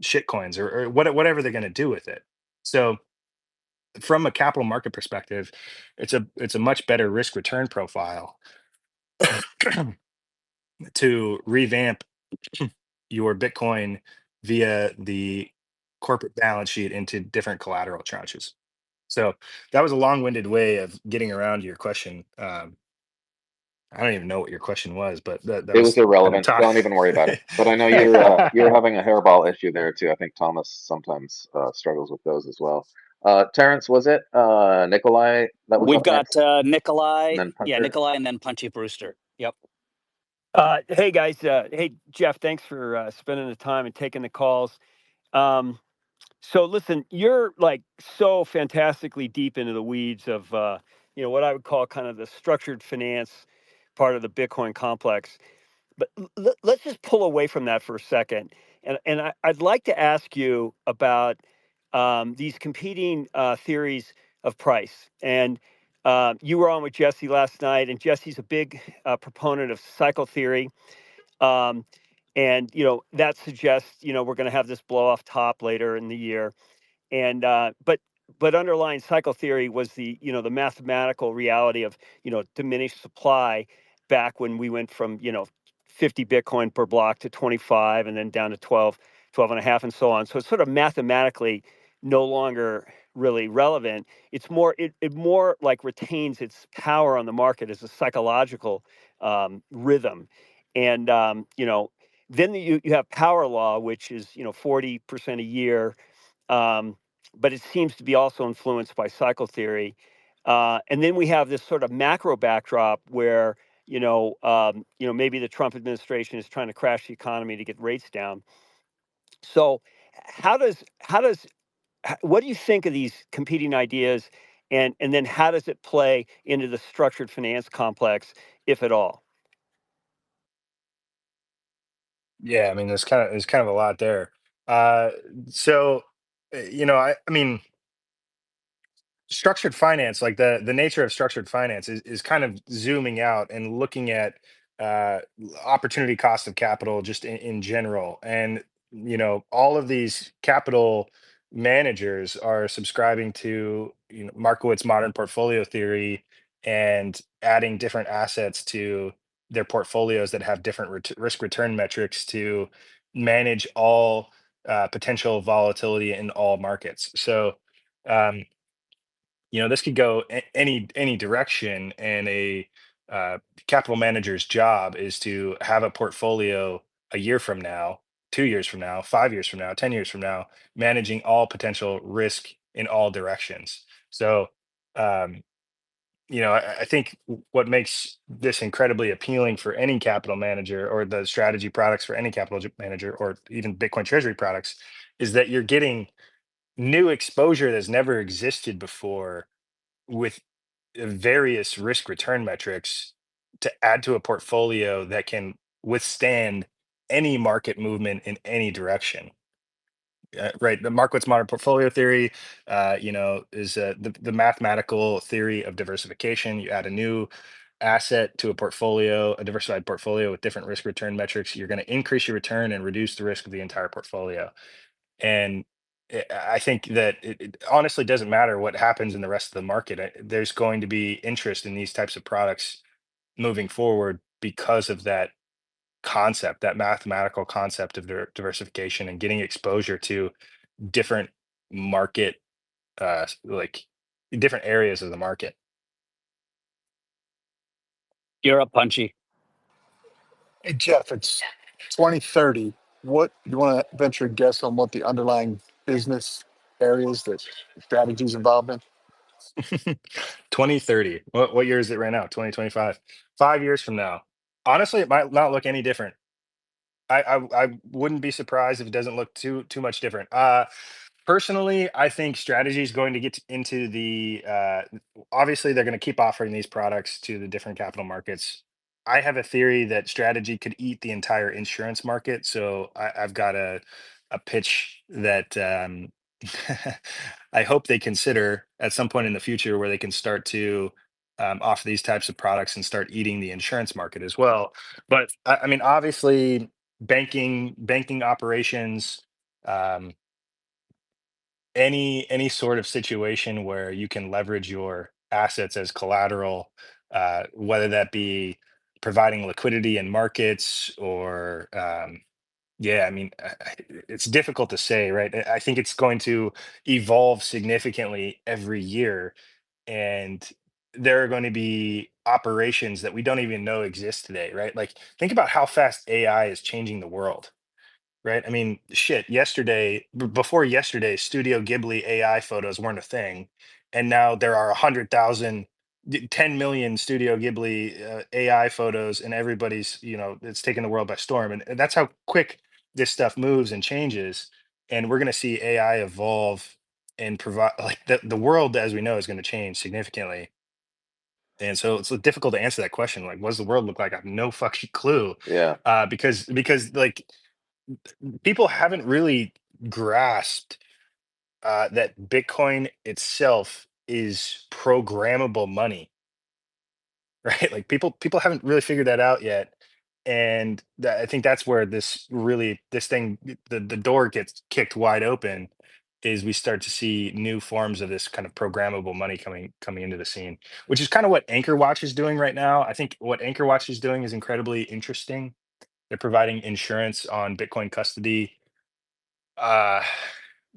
shit coins or whatever they're going to do with it. So from a capital market perspective, it's a much better risk return profile to revamp your Bitcoin via the corporate balance sheet into different collateral tranches. So that was a long-winded way of getting around your question. I don't even know what your question was, but that It was was kind of irrelevant. tough. Don't even worry about it. But I know you're having a hairball issue there too. I think Thomas sometimes struggles with those as well. Terrence, was it Nikolai that was We've up got next, and Nikolai. then Yeah, Punter? Nikolai and then Punchy Brewster. Yep. Hey guys, hey Jeff, thanks for spending the time and taking the calls. So listen, you're like so fantastically deep into the weeds of what I would call kind of the structured finance part of the Bitcoin complex. But let's just pull away from that for a second, and I'd like to ask you about these competing theories of price. And you were on with Jesse last night, and Jesse's a big proponent of cycle theory. Um, and that suggests we're going to have this blow off top later in the year. And but underlying cycle theory was the mathematical reality of diminished supply back when we went from 50 Bitcoin per block to 25 and then down to 12 and a half and so on. So it's sort of mathematically no longer really relevant. It's more it more like retains its power on the market as a psychological rhythm. And then you have power law, which is 40% a year, but it seems to be also influenced by cycle theory. And then we have this sort of macro backdrop where maybe the Trump administration is trying to crash the economy to get rates down. So, what do you think of these competing ideas, and then how does it play into the structured finance complex, if at all? Yeah, I mean, there's kind of a lot there. Uh, so, I mean, structured finance, like the nature of structured finance is kind of zooming out and looking at uh opportunity cost of capital just in general. And all of these capital managers are subscribing to Markowitz modern portfolio theory and adding different assets to their portfolios that have different risk return metrics to manage all potential volatility in all markets. So um, this could go any direction, and a uh, capital manager's job is to have a portfolio a year from now, 2 years from now, 5 years from now, 10 years from now, managing all potential risk in all directions. So, um, I think what makes this incredibly appealing for any capital manager, or the strategy products for any capital manager, or even Bitcoin treasury products, is that you're getting new exposure that's never existed before with various risk return metrics to add to a portfolio that can withstand any market movement in any direction. Right. The Markowitz modern portfolio theory, is the mathematical theory of diversification. You add a new asset to a portfolio, a diversified portfolio with different risk return metrics. You're going to increase your return and reduce the risk of the entire portfolio. And I think that it honestly doesn't matter what happens in the rest of the market. There's going to be interest in these types of products moving forward because of that concept, that mathematical concept of diversification and getting exposure to different market, like different areas of the market. You're up, Punchy. Hey, Jeff, it's 2030. What you want to venture a guess on what the underlying business areas that strategies involved in? 2030. What year is it right now? 2025. 5 years from now. Honestly, it might not look any different. I wouldn't be surprised if it doesn't look too much different. Personally, I think strategy is going to get into the obviously they're going to keep offering these products to the different capital markets. I have a theory that strategy could eat the entire insurance market. So I've got a pitch that I hope they consider at some point in the future, where they can start to off these types of products and start eating the insurance market as well. But I mean, obviously, banking operations, um, any sort of situation where you can leverage your assets as collateral, whether that be providing liquidity in markets or yeah, I mean, it's difficult to say, right? I think it's going to evolve significantly every year, and there are going to be operations that we don't even know exist today, right? Like, think about how fast AI is changing the world, right? I mean, shit, before yesterday, Studio Ghibli AI photos weren't a thing. And now there are 100,000, 10 million Studio Ghibli AI photos, and everybody's, it's taken the world by storm. And that's how quick this stuff moves and changes. And we're going to see AI evolve and provide, like, the world as we know is going to change significantly. And so it's difficult to answer that question. Like, what does the world look like? I have no fucking clue. Yeah. Because like, people haven't really grasped that Bitcoin itself is programmable money, right? Like, people haven't really figured that out yet, and I think that's where the door gets kicked wide open. Is we start to see new forms of this kind of programmable money coming into the scene, which is kind of what Anchor Watch is doing right now. I think what Anchor Watch is doing is incredibly interesting. They're providing insurance on Bitcoin custody uh,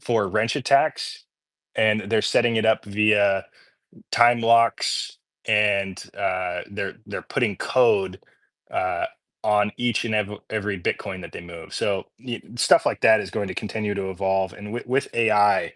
for wrench attacks, and they're setting it up via time locks, and they're putting code uh, on each and every Bitcoin that they move. So stuff like that is going to continue to evolve, and with AI,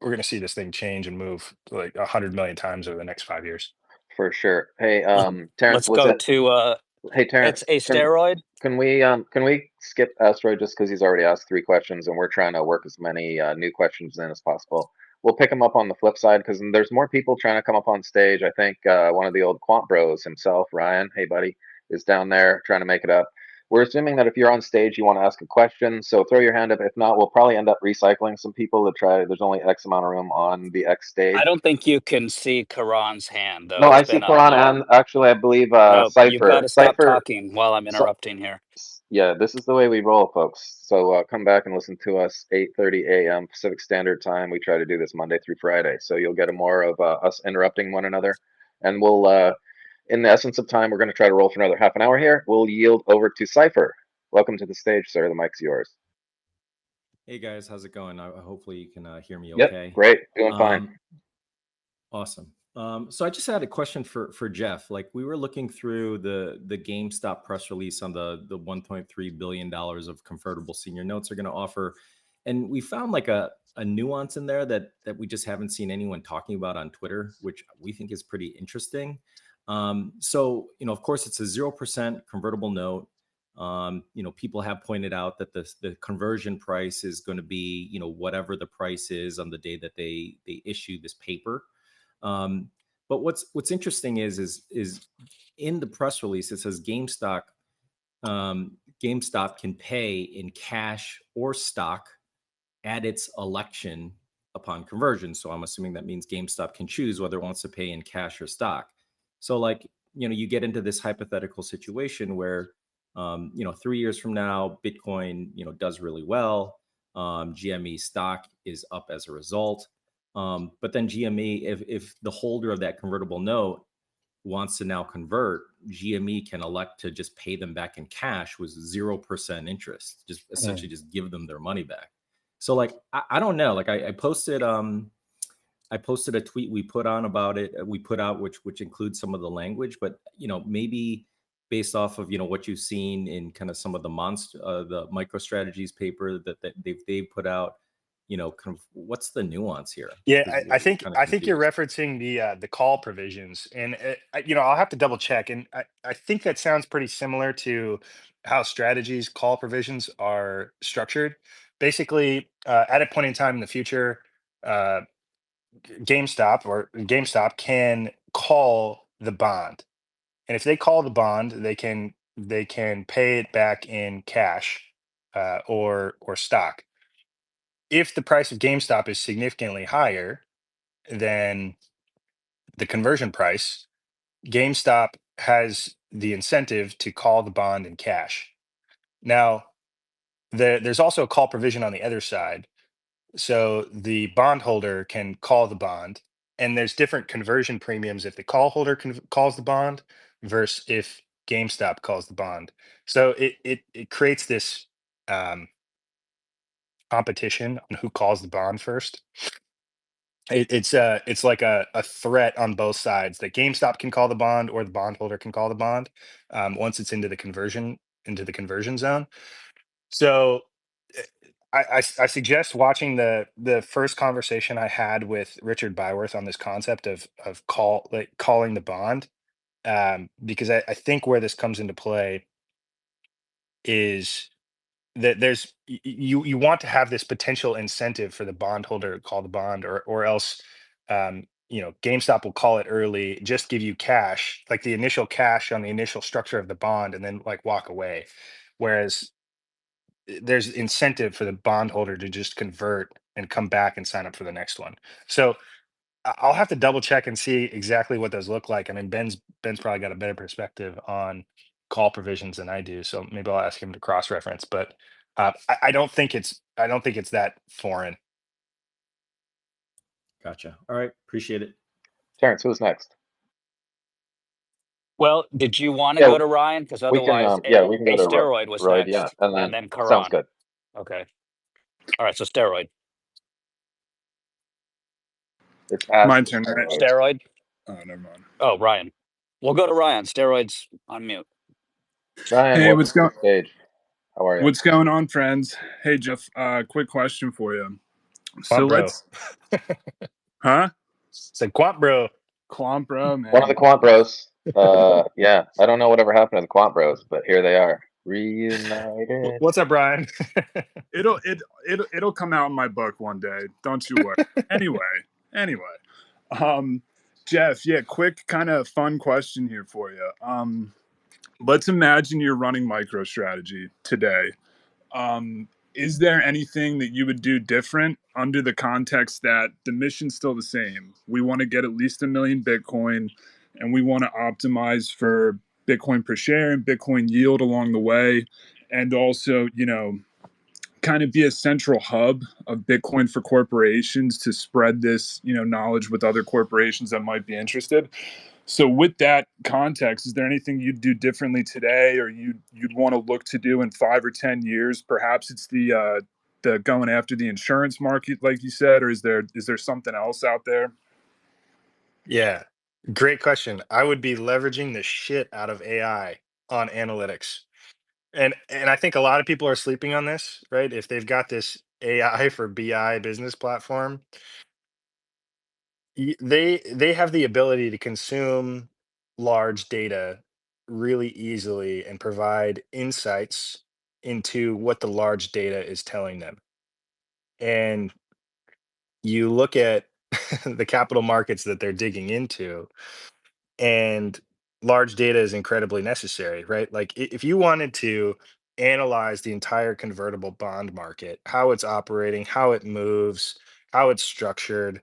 we're going to see this thing change and move like 100 million times over the next 5 years. For sure. Hey, Terrence, Let's was go it? to Hey, Terrence, it's a steroid. can we skip Asteroid just because he's already asked 3 questions and we're trying to work as many new questions in as possible. We'll pick him up on the flip side because there's more people trying to come up on stage. I think one of the old Quant Bros himself, Ryan, hey buddy, is down there trying to make it up. We're assuming that if you're on stage, you want to ask a question, so throw your hand up. If not, we'll probably end up recycling some people to try. There's only X amount of room on the X stage. I don't think you can see Karan's hand though. No, It's I see been up Quran, more. and actually, I believe No, you've got Cipher. to stop Cipher. talking while I'm interrupting here. Yeah, this is the way we roll, folks. So come back and listen to us 8:30 a.m. Pacific Standard Time. We try to do this Monday through Friday, so you'll get a more of us interrupting one another, and we'll, in the essence of time, we're going to try to roll for another half an hour here. We'll yield over to Cipher. Welcome to the stage, sir. The mic's yours. Hey guys, how's it going? Hopefully you can hear me Yep, okay. great, doing fine. Awesome. So I just had a question for Jeff. Like, we were looking through the GameStop press release on the $1.3 billion of convertible senior notes are going to offer, and we found like a nuance in there that we just haven't seen anyone talking about on Twitter, which we think is pretty interesting. So of course, it's a 0% convertible note. People have pointed out that the conversion price is going to be whatever the price is on the day that they issue this paper. But what's interesting is in the press release it says GameStop can pay in cash or stock at its election upon conversion. So I'm assuming that means GameStop can choose whether it wants to pay in cash or stock. So like you get into this hypothetical situation where 3 years from now Bitcoin does really well. GME stock is up as a result. But then GME, if the holder of that convertible note wants to now convert, GME can elect to just pay them back in cash with 0% interest, just essentially just give them their money back. So like, I don't know, like I posted a tweet we put on about it. We put out, which includes some of the language, but maybe based off of what you've seen in kind of some of the MicroStrategies paper that they've put out, kind of what's the nuance here? Yeah, I think you're referencing the call provisions, and I'll have to double check, and I think that sounds pretty similar to how strategies call provisions are structured. Basically, at a point in time in the future, uh, GameStop can call the bond, and if they call the bond, they can pay it back in cash or stock. If the price of GameStop is significantly higher, then the conversion price, GameStop has the incentive to call the bond in cash. Now, there's also a call provision on the other side. So the bondholder can call the bond, and there's different conversion premiums if the call holder calls the bond versus if GameStop calls the bond. So it creates this competition on who calls the bond first. It's like a threat on both sides that GameStop can call the bond or the bondholder can call the bond once it's into the conversion zone. So eh, I suggest watching the first conversation I had with Richard Byworth on this concept of calling the bond, because I think where this comes into play is that you want to have this potential incentive for the bondholder to call the bond, or else GameStop will call it early, just give you cash, like the initial cash on the initial structure of the bond, and then like walk away. Whereas there's incentive for the bondholder to just convert and come back and sign up for the next one. So I'll have to double check and see exactly what those look like. I mean, Ben's probably got a better perspective on call provisions than I do, so maybe I'll ask him to cross reference. But I don't think it's that foreign. Gotcha. All right, appreciate it. Terrence, who's next? Well, did you want to Yeah, go to Ryan? Because we can. otherwise, We can go a to steroid was Royd. Yeah, next, and and then sounds Karan. good. Okay. All right. So steroid. It's past My the turn, right? steroids. Steroid. Oh, never mind. Oh, Ryan. We'll go to Ryan. Steroids on mute. Ryan, Hey, welcome what's to going? the stage. How are you? What's going on, friends? Hey, Jeff. Quick question for you. So Quant bro. Huh? It's a quant bro. Quant bro, man. One of the quant bros. Yeah, I don't know whatever happened to the quant bros, but here they are, reunited. What's up, Brian? It'll come out in my book one day. Don't you worry. Anyway, Jeff. Yeah, quick kind of fun question here for you. Let's imagine you're running MicroStrategy today. Is there anything that you would do different under the context that the mission's still the same? We want to get at least 1 million Bitcoin, and we want to optimize for Bitcoin per share and Bitcoin yield along the way, and also, kind of be a central hub of Bitcoin for corporations to spread this, knowledge with other corporations that might be interested. So with that context, is there anything you'd do differently today, or you'd want to look to do in 5 or 10 years? Perhaps it's the going after the insurance market, like you said, or is there something else out there? Yeah, great question. I would be leveraging the shit out of AI on analytics. And I think a lot of people are sleeping on this, right? If they've got this AI for BI business platform, they have the ability to consume large data really easily and provide insights into what the large data is telling them. And you look at the capital markets that they're digging into, and large data is incredibly necessary, right? Like if you wanted to analyze the entire convertible bond market, how it's operating, how it moves, how it's structured,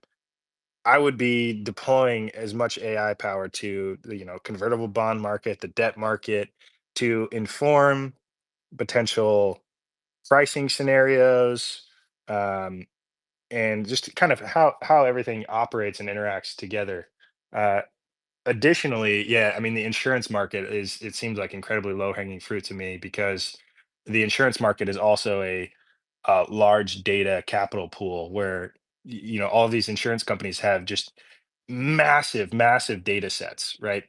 I would be deploying as much AI power to the convertible bond market, the debt market, to inform potential pricing scenarios, um, and just kind of how everything operates and interacts together. Uh, Additionally, yeah, I mean, the insurance market it seems like incredibly low hanging fruit to me, because the insurance market is also a large data capital pool where all of these insurance companies have just massive data sets, right?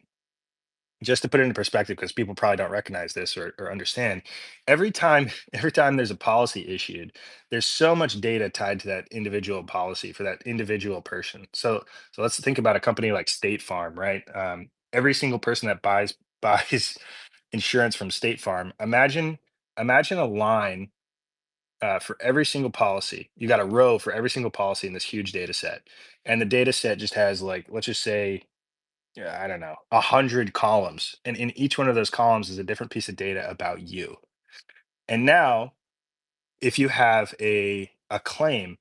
Just to put it into perspective, because people probably don't recognize this or understand, every time every time there's a policy issued, there's so much data tied to that individual policy for that individual person. So let's think about a company like State Farm, right? Every single person that buys insurance from State Farm, imagine a line for every single policy. You got a row for every single policy in this huge data set, and the data set just has, like, let's just say, yeah, I don't know, 100 columns, and in each one of those columns is a different piece of data about you. And now, if you have a claim,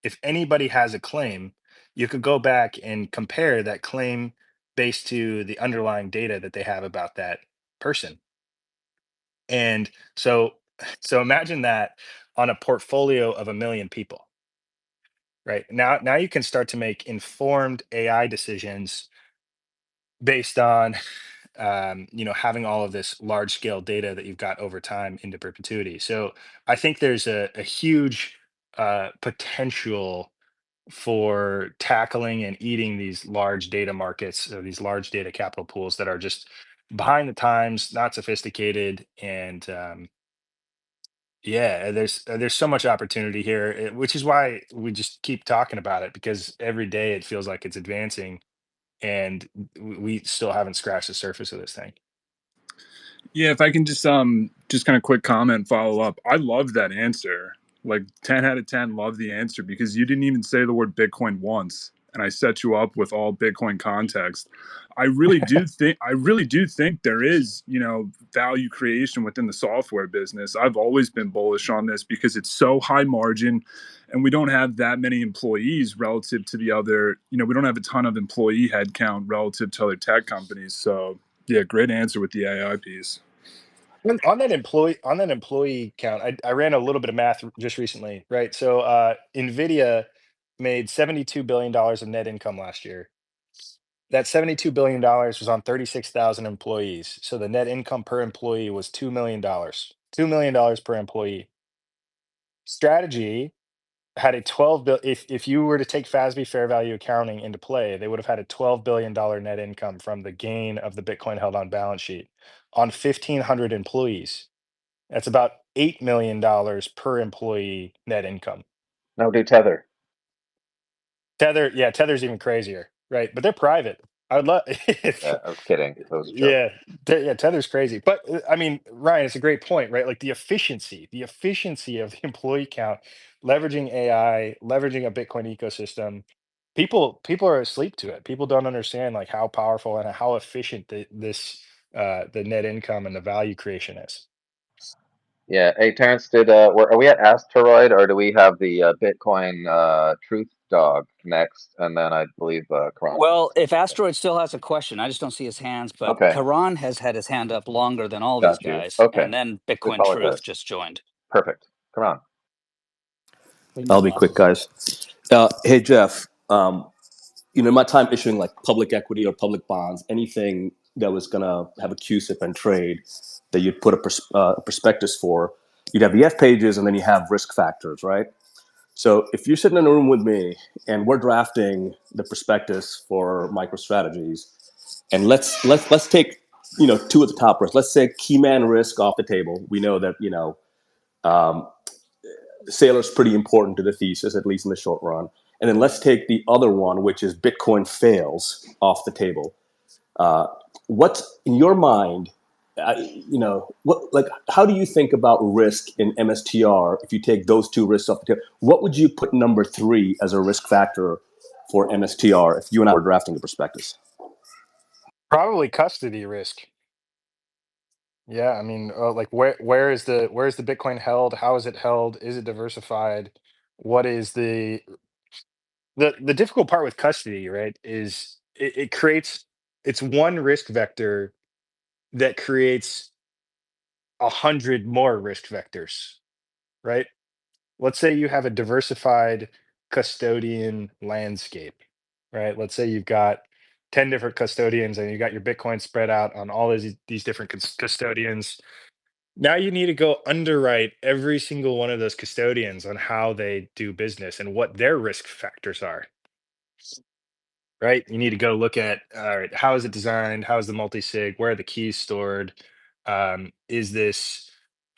if anybody has a claim, you could go back and compare that claim based to the underlying data that they have about that person. And so imagine that on a portfolio of 1 million people, right? Now you can start to make informed AI decisions based on having all of this large scale data that you've got over time into perpetuity. So I think there's a huge potential for tackling and eating these large data markets or these large data capital pools that are just behind the times, not sophisticated, and yeah, there's so much opportunity here, which is why we just keep talking about it, because every day it feels like it's advancing, and we still haven't scratched the surface of this thing. Yeah, if I can just kind of quick comment, follow up. I love that answer. Like 10 out of 10, love the answer because you didn't even say the word Bitcoin once. And I set you up with all Bitcoin context. I really do think there is, value creation within the software business. I've always been bullish on this because it's so high margin and we don't have that many employees relative to the other, we don't have a ton of employee headcount relative to other tech companies. So yeah, great answer with the AI piece. On that employee count, I ran a little bit of math just recently, right? So Nvidia made $72 billion of net income last year. That $72 billion was on 36,000 employees. So the net income per employee was $2 million. $2 million per employee. Strategy had a if you were to take FASB fair value accounting into play, they would have had a $12 billion net income from the gain of the Bitcoin held on balance sheet on 1,500 employees. That's about $8 million per employee net income. No, do Tether. Tether's even crazier, right? But they're private. I would love if, I was kidding. That was a joke. Tether's crazy. But I mean, Ryan, it's a great point, right? Like the efficiency of the employee count, leveraging AI, leveraging a Bitcoin ecosystem. People are asleep to it. People don't understand like how powerful and how efficient the net income and the value creation is. Yeah. Hey, Terrence, are we at Asteroid or do we have the Bitcoin Truth Dog next? And then I believe Karan. Well, if Asteroid still has a question, I just don't see his hands, but Okay. Karan has had his hand up longer than all these Got you. guys. Okay. And then We Bitcoin Truth apologize. just joined. Perfect. Karan. I'll be quick, guys. Hey, Jeff. In my time issuing like public equity or public bonds, anything that was gonna have a CUSIP and trade that you'd put a prospectus for, you'd have the F pages and then you have risk factors, right? So if you're sitting in a room with me and we're drafting the prospectus for MicroStrategies, and let's take two at the top risks. Let's say key man risk off the table. We know that Sailor's pretty important to the thesis, at least in the short run. And then let's take the other one, which is Bitcoin fails, off the table. What's in your mind? How do you think about risk in MSTR if you take those two risks off the table? What would you put number 3 as a risk factor for MSTR if you and I were drafting the prospectus? Probably custody risk. Yeah, I mean, like where is the Bitcoin held? How is it held? Is it diversified? What is the difficult part with custody, right? Is it creates it's one risk vector that creates 100 more risk vectors, right? Let's say you have a diversified custodian landscape, right? Let's say you've got 10 different custodians and you got your Bitcoin spread out on all of these different custodians. Now you need to go underwrite every single one of those custodians on how they do business and what their risk factors are, right? You need to go look at, all right, how is it designed? How is the multi-sig? Where are the keys stored? Is this,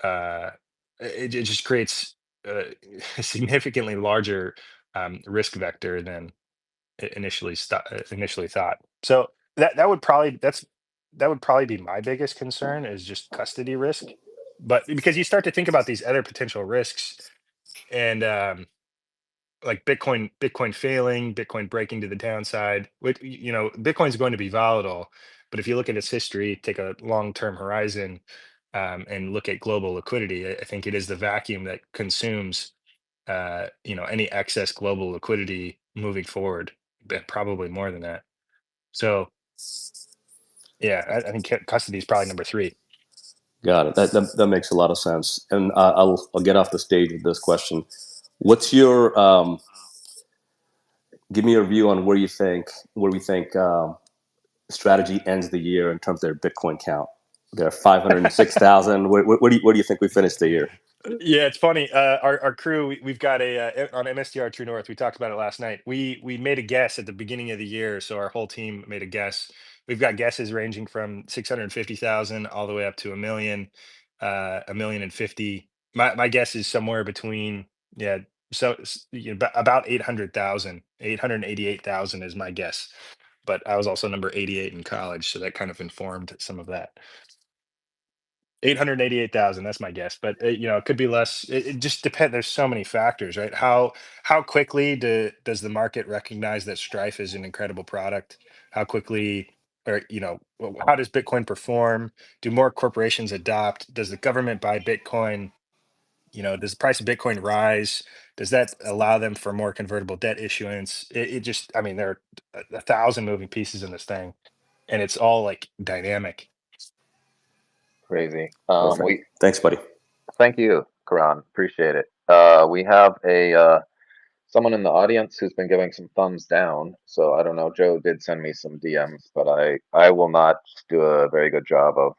it just creates a significantly larger risk vector than initially thought. So that would probably be my biggest concern is just custody risk. But because you start to think about these other potential risks and like Bitcoin failing, Bitcoin breaking to the downside, which Bitcoin's going to be volatile, but if you look at its history, take a long-term horizon and look at global liquidity, I think it is the vacuum that consumes any excess global liquidity moving forward. probably more than that. So yeah, I think custody is probably number 3. Got it. That makes a lot of sense. And I'll get off the stage with this question. What's your give me your view on where we think strategy ends the year in terms of their Bitcoin count? They're 506,000. Where do you think we finish the year? Yeah, it's funny. Our crew, we've got on MSTR True North. We talked about it last night. We made a guess at the beginning of the year, so our whole team made a guess. We've got guesses ranging from 650,000 all the way up to 1,000,000, 1,050,000. My guess is somewhere between about 800,000, 888,000 is my guess. But I was also number 88 in college, so that kind of informed some of that. 888,000, that's my guess, but it could be less. It just depends. There's so many factors, right? How quickly does the market recognize that Strife is an incredible product? How quickly, or how does Bitcoin perform? Do more corporations adopt? Does the government buy Bitcoin? Does the price of Bitcoin rise? Does that allow them for more convertible debt issuance? It just, I mean, there are 1,000 moving pieces in this thing, and it's all like dynamic. Crazy. Perfect. Thanks, buddy. Thank you, Karan. Appreciate it. We have someone in the audience who's been giving some thumbs down. So I don't know. Joe did send me some DMs, but I will not do a very good job of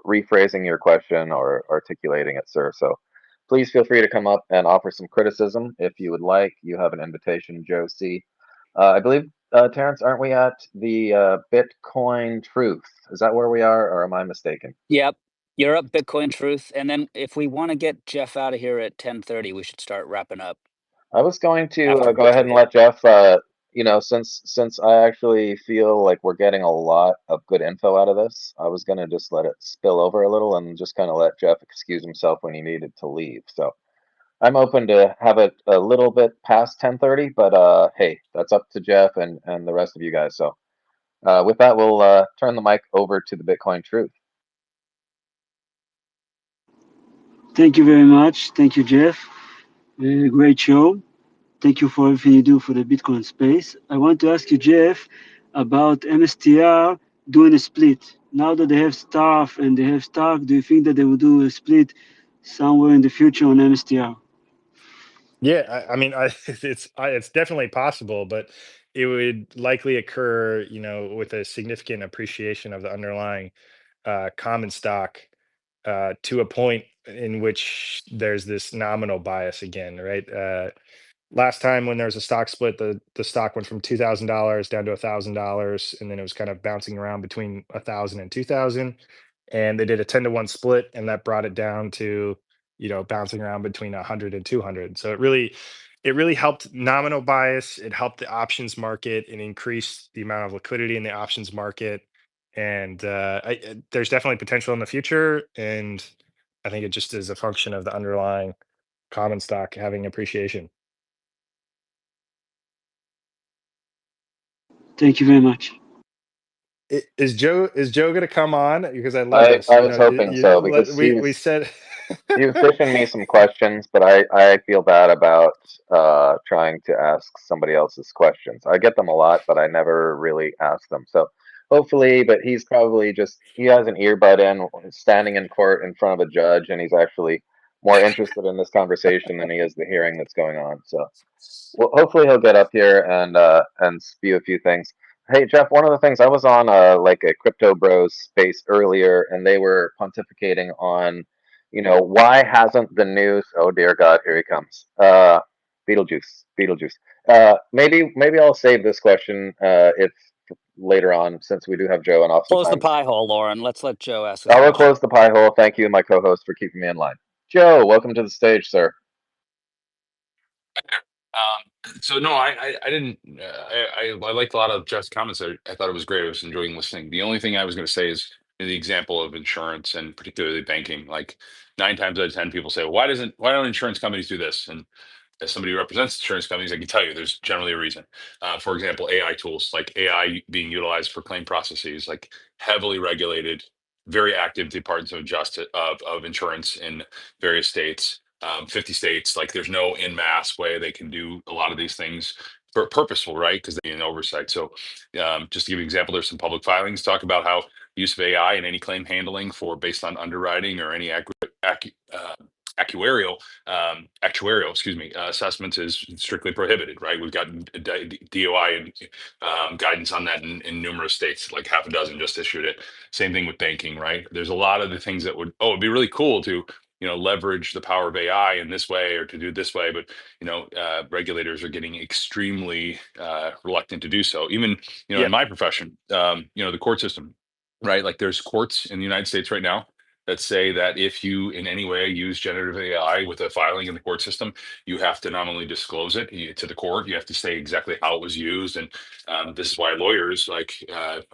rephrasing your question or articulating it, sir. So please feel free to come up and offer some criticism if you would like. You have an invitation, Joe C. I believe, Terrence, aren't we at the Bitcoin Truth? Is that where we are, or am I mistaken? Yep. You're up, Bitcoin Truth. And then if we want to get Jeff out of here at 10:30, we should start wrapping up. I was going to After go ahead and Twitter. let Jeff, since I actually feel like we're getting a lot of good info out of this, I was going to just let it spill over a little and just kind of let Jeff excuse himself when he needed to leave. So I'm open to have it a little bit past 10:30, but hey, that's up to Jeff and the rest of you guys. So with that, we'll turn the mic over to the Bitcoin Truth. Thank you very much. Thank you, Jeff. Great show. Thank you for everything you do for the Bitcoin space. I want to ask you, Jeff, about MSTR doing a split. Now that they have staff and they have stock, do you think that they will do a split somewhere in the future on MSTR? Yeah, I mean, it's definitely possible, but it would likely occur, with a significant appreciation of the underlying common stock to a point in which there's this nominal bias again, right? Last time when there was a stock split, the stock went from $2,000 down to $1,000, and then it was kind of bouncing around between 1,000 and 2,000. And they did a 10-to-1 split, and that brought it down to bouncing around between 100 and 200. So it really helped nominal bias. It helped the options market and increased the amount of liquidity in the options market. And there's definitely potential in the future, and I think it just is a function of the underlying common stock having appreciation. Thank you very much. Is Joe going to come on? Because I love this. I was hoping so, because we said he was fishing me some questions, but I feel bad about trying to ask somebody else's questions. I get them a lot, but I never really ask them. So hopefully, but he has an earbud in, standing in court in front of a judge, and he's actually more interested in this conversation than he is the hearing that's going on. So well, hopefully he'll get up here and spew a few things. Hey Jeff, one of the things I was on like a crypto bros space earlier, and they were pontificating on, why hasn't the news? Oh dear God, here he comes. Beetlejuice. Maybe I'll save this question if later on, since we do have Joe and Close the oftentimes pie hole, Lauren. Let's let Joe ask his I will question. close the pie hole. Thank you, my co-host, for keeping me in line. Joe, welcome to the stage, sir. So no, I didn't. I liked a lot of Jeff's comments. I thought it was great. I was enjoying listening. The only thing I was going to say is the example of insurance and particularly banking. Like 9 times out of 10, people say, why don't insurance companies do this? And as somebody who represents insurance companies, I can tell you there's generally a reason. For example, AI tools, like AI being utilized for claim processes, like heavily regulated, very active departments of justice of insurance in various states. 50 states, like there's no in mass way they can do a lot of these things. purposeful, right? Because they need an oversight. So just to give you an example, there's some public filings talk about how use of AI in any claim handling for based on underwriting or any actuarial, assessments is strictly prohibited, right? We've got DOI and guidance on that in numerous states, like half a dozen just issued it. Same thing with banking, right? There's a lot of the things that it'd be really cool to leverage the power of AI in this way or to do it this way, but regulators are getting extremely reluctant to do so. Even Yeah. in my profession, the court system, right? Like there's courts in the United States right now that say that if you in any way use generative AI with a filing in the court system, you have to not only disclose it to the court, you have to say exactly how it was used, and this is why lawyers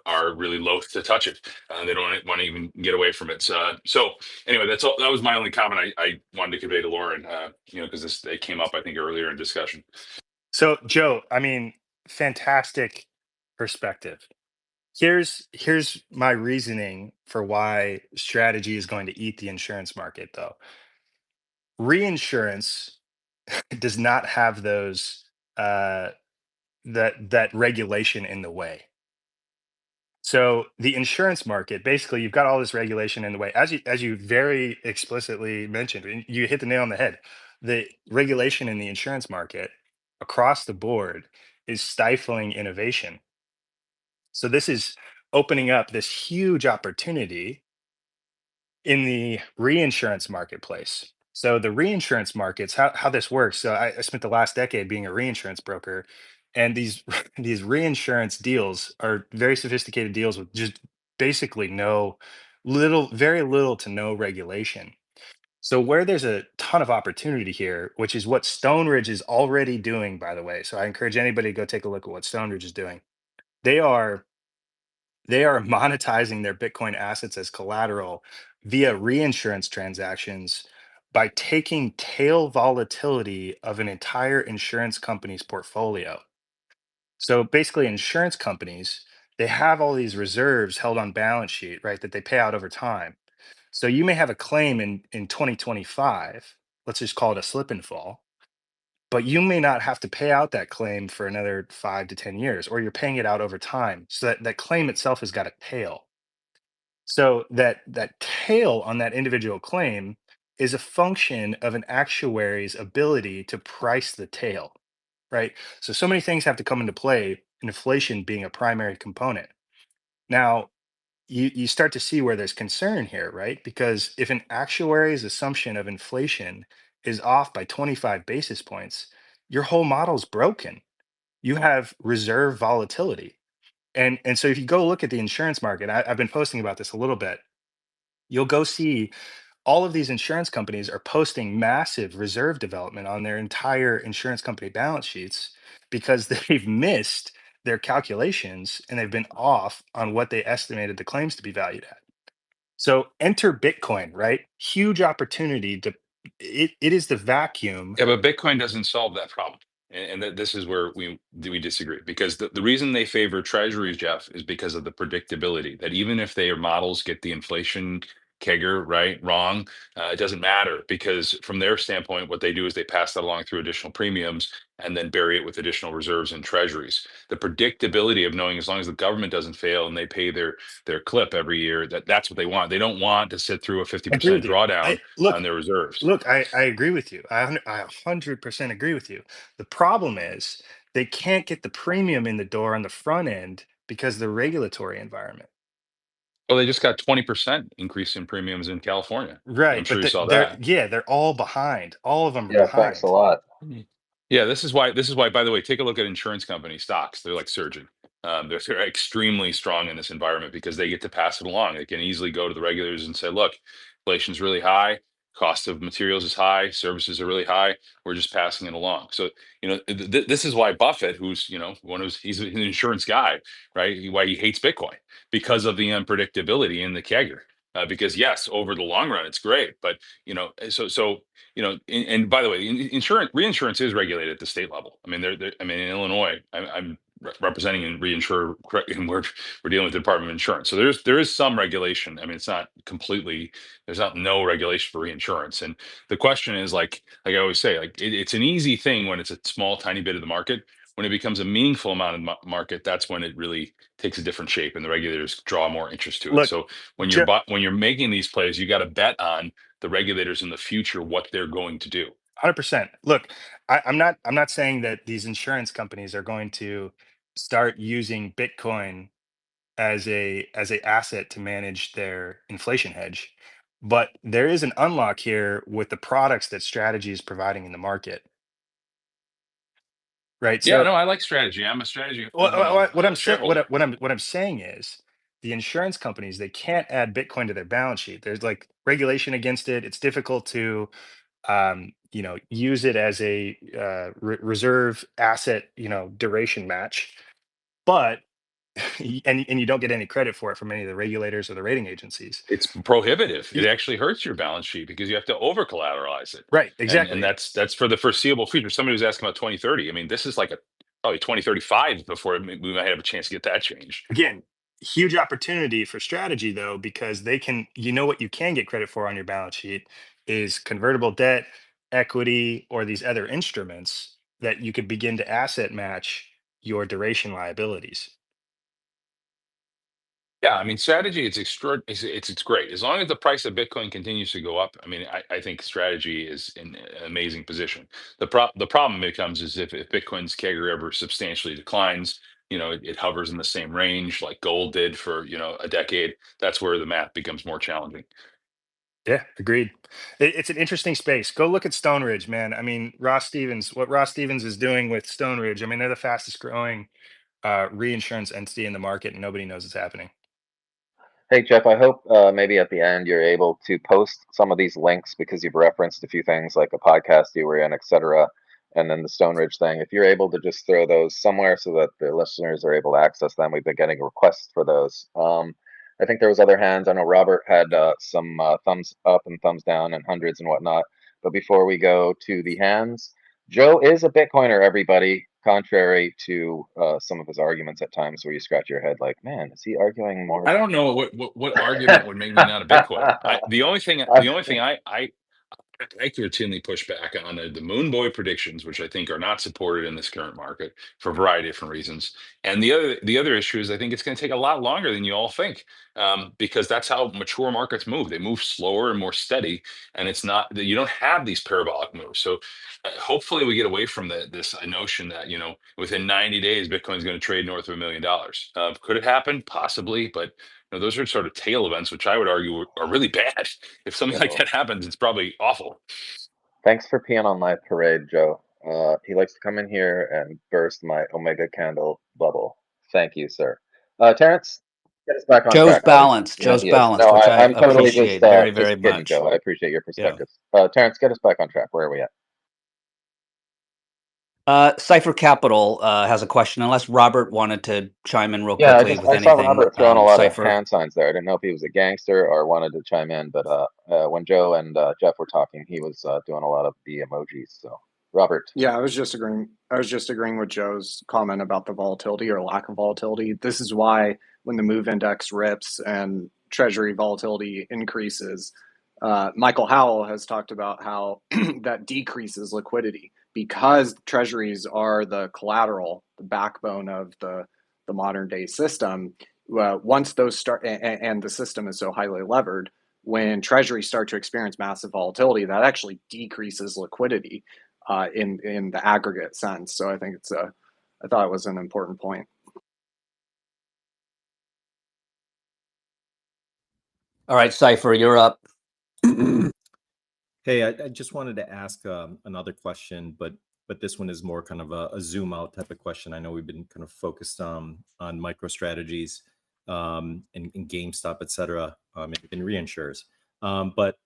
are really loath to touch it. They don't want to even get away from it. So anyway, that's all. That was my only comment I wanted to convey to Lauren, because it came up I think earlier in discussion. So Joe, I mean, fantastic perspective. Here's my reasoning for why strategy is going to eat the insurance market, though. Reinsurance does not have those that regulation in the way. So the insurance market, basically, you've got all this regulation in the way, as you very explicitly mentioned, and you hit the nail on the head. The regulation in the insurance market across the board is stifling innovation. So this is opening up this huge opportunity in the reinsurance marketplace. So the reinsurance markets, how this works. So I spent the last decade being a reinsurance broker, and these these reinsurance deals are very sophisticated deals with just basically very little to no regulation. So where there's a ton of opportunity here, which is what Stone Ridge is already doing, by the way. So I encourage anybody to go take a look at what Stone Ridge is doing. They are monetizing their Bitcoin assets as collateral via reinsurance transactions by taking tail volatility of an entire insurance company's portfolio. So basically, insurance companies, they have all these reserves held on balance sheet, right, that they pay out over time. So you may have a claim in 2025, let's just call it a slip and fall, but you may not have to pay out that claim for another 5 to 10 years, or you're paying it out over time. So that claim itself has got a tail. So that tail on that individual claim is a function of an actuary's ability to price the tail, right? So many things have to come into play, inflation being a primary component. Now, you start to see where there's concern here, right? Because if an actuary's assumption of inflation is off by 25 basis points, your whole model's broken. You have reserve volatility. And so if you go look at the insurance market, I've been posting about this a little bit, you'll go see all of these insurance companies are posting massive reserve development on their entire insurance company balance sheets because they've missed their calculations and they've been off on what they estimated the claims to be valued at. So enter Bitcoin, right? Huge opportunity to it is the vacuum. Yeah, but Bitcoin doesn't solve that problem. And this is where we disagree, because the reason they favor treasuries, Jeff, is because of the predictability that even if their models get the inflation kegger wrong, it doesn't matter, because from their standpoint, what they do is they pass that along through additional premiums and then bury it with additional reserves in treasuries. The predictability of knowing as long as the government doesn't fail and they pay their clip every year, that's what they want. They don't want to sit through a I agree 50% with you. drawdown on their reserves. I agree with you. I 100% agree with you. The problem is they can't get the premium in the door on the front end because of the regulatory environment. Well, they just got 20% increase in premiums in California. I'm Right, sure but you saw that. they're all behind. All of them are Yeah, thanks a behind. lot. Yeah, this is why. By the way, take a look at insurance company stocks. They're like surging. They're extremely strong in this environment because they get to pass it along. They can easily go to the regulators and say, "Look, inflation's really high. Cost of materials is high. Services are really high. We're just passing it along." So, this is why Buffett, who's he's an insurance guy, right? Why he hates Bitcoin, because of the unpredictability in the kegger. Because yes, over the long run, it's great, but and by the way, reinsurance is regulated at the state level. I mean, I mean, in Illinois, I'm representing and reinsurer, and we're dealing with the Department of Insurance. So there is some regulation. I mean, it's not completely. There's not no regulation for reinsurance. And the question is, like I always say, like it's an easy thing when it's a small, tiny bit of the market. When it becomes a meaningful amount of market, that's when it really takes a different shape, and the regulators draw more interest to it. Look, So when Jeff, you're making these plays, you got to bet on the regulators in the future, what they're going to do. 100%. Look, I'm not saying that these insurance companies are going to start using Bitcoin as a asset to manage their inflation hedge, but there is an unlock here with the products that Strategy is providing in the market, right? Yeah, So no, I like strategy. I'm a strategy, shareholder. what I'm saying is the insurance companies, they can't add Bitcoin to their balance sheet. There's like regulation against it. It's difficult to use it as a reserve asset, duration match. But and you don't get any credit for it from any of the regulators or the rating agencies. It's prohibitive. It Y- actually hurts your balance sheet because you have to over collateralize it. Right, And exactly. that's for the foreseeable future. Somebody was asking about 2030. I mean, this is like probably 2035 before we might have a chance to get that changed. Again, huge opportunity for Strategy though, because they can, what you can get credit for on your balance sheet is convertible debt, equity, or these other instruments that you could begin to asset match your duration liabilities. Yeah, I mean, strategy, it's great. As long as the price of Bitcoin continues to go up, I mean, I think strategy is in an amazing position. The problem becomes is if Bitcoin's CAGR ever substantially declines, it hovers in the same range like gold did for, a decade. That's where the math becomes more challenging. Yeah, agreed. It's an interesting space. Go look at Stone Ridge, man. I mean, what Ross Stevens is doing with Stone Ridge. I mean, they're the fastest growing reinsurance entity in the market, and nobody knows it's happening. Hey, Jeff, I hope maybe at the end you're able to post some of these links because you've referenced a few things like a podcast you were in, et cetera, and then the Stone Ridge thing. If you're able to just throw those somewhere so that the listeners are able to access them, we've been getting requests for those. I think there was other hands. I know Robert had some thumbs up and thumbs down and hundreds and whatnot. But before we go to the hands, Joe is a Bitcoiner, everybody, contrary to some of his arguments at times where you scratch your head like, man, is he arguing more? I don't know what argument would make me not a Bitcoiner. The only thing I routinely push back on are the Moon Boy predictions, which I think are not supported in this current market for a variety of different reasons. And the other issue is I think it's going to take a lot longer than you all think, because that's how mature markets move. They move slower and more steady, and it's not that you don't have these parabolic moves. So hopefully we get away from this notion that within 90 days Bitcoin's going to trade north of $1 million. Could it happen? Possibly, but those are sort of tail events, which I would argue are really bad. If something like that happens, it's probably awful. Thanks for peeing on my parade, Joe. He likes to come in here and burst my Omega candle bubble. Thank you, sir. Terrence, get us back on Joe's track, buddy. balanced. Yeah, Joe's he is. balanced, No, which I I'm totally appreciate very, just very kidding, much. Joe. I appreciate your Yeah. perspectives. Terrence, get us back on track. Where are we at? Cipher Capital has a question, unless Robert wanted to chime in real Yeah, quickly with I saw anything. Robert throwing a lot of Cipher. hand signs there. I didn't know if he was a gangster or wanted to chime in, but when Joe and Jeff were talking, he was doing a lot of the emojis. So, Robert. Yeah, I was just agreeing with Joe's comment about the volatility or lack of volatility. This is why when the move index rips and treasury volatility increases, Michael Howell has talked about how that decreases liquidity because treasuries are the collateral, the backbone of the modern day system. Once those start, and the system is so highly levered, when treasuries start to experience massive volatility, that actually decreases liquidity in the aggregate sense. So I think I thought it was an important point. All right, Cipher, you're up. Hey, I just wanted to ask another question, but this one is more kind of a zoom out type of question. I know we've been kind of focused on MicroStrategies and GameStop, et cetera, in reinsurers. But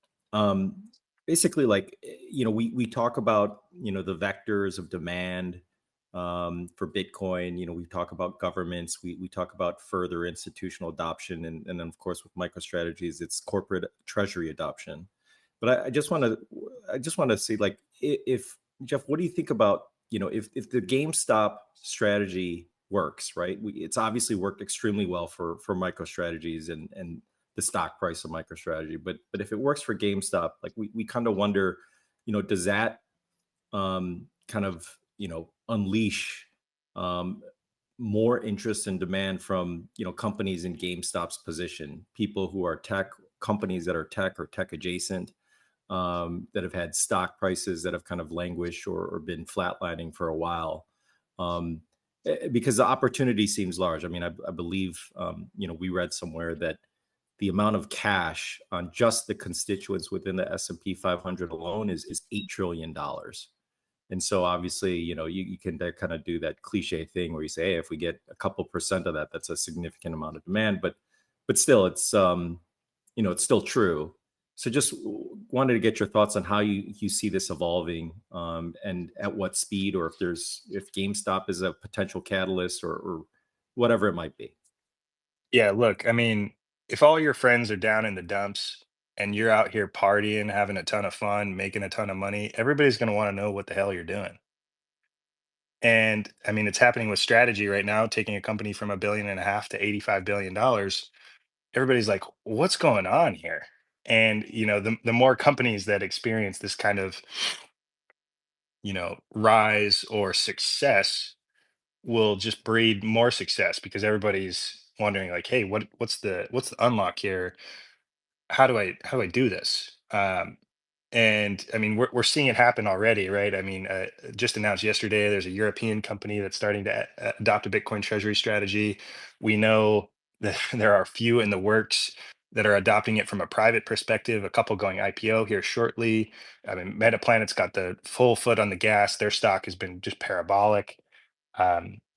basically, like, we talk about, the vectors of demand for Bitcoin. We talk about governments, we talk about further institutional adoption, and then of course with MicroStrategies, it's corporate treasury adoption. But I just want to see, like, if Jeff, what do you think about, if the GameStop strategy works, right? It's obviously worked extremely well for MicroStrategies and the stock price of MicroStrategy. But if it works for GameStop, like we kind of wonder, does that kind of unleash more interest and demand from, companies in GameStop's position, people who are tech companies that are tech or tech adjacent, that have had stock prices that have kind of languished or been flatlining for a while, because the opportunity seems large. I mean, I believe, we read somewhere that the amount of cash on just the constituents within the S&P 500 alone is $8 trillion. And so obviously, you can kind of do that cliche thing where you say, hey, if we get a couple percent of that, that's a significant amount of demand. But still, it's it's still true. So just wanted to get your thoughts on how you see this evolving, and at what speed, or if GameStop is a potential catalyst or whatever it might be. Yeah, look, I mean, if all your friends are down in the dumps and you're out here partying, having a ton of fun, making a ton of money, everybody's going to want to know what the hell you're doing. And I mean, it's happening with strategy right now, taking a company from $1.5 billion to $85 billion. Everybody's like, what's going on here? And, the more companies that experience this kind of, rise or success will just breed more success because everybody's wondering like, hey, what's the unlock here? How do I do this? And I mean, we're seeing it happen already, right? I mean, just announced yesterday, there's a European company that's starting to adopt a Bitcoin treasury strategy. We know that there are a few in the works that are adopting it from a private perspective, a couple going IPO here shortly. I mean, Metaplanet's got the full foot on the gas. Their stock has been just parabolic.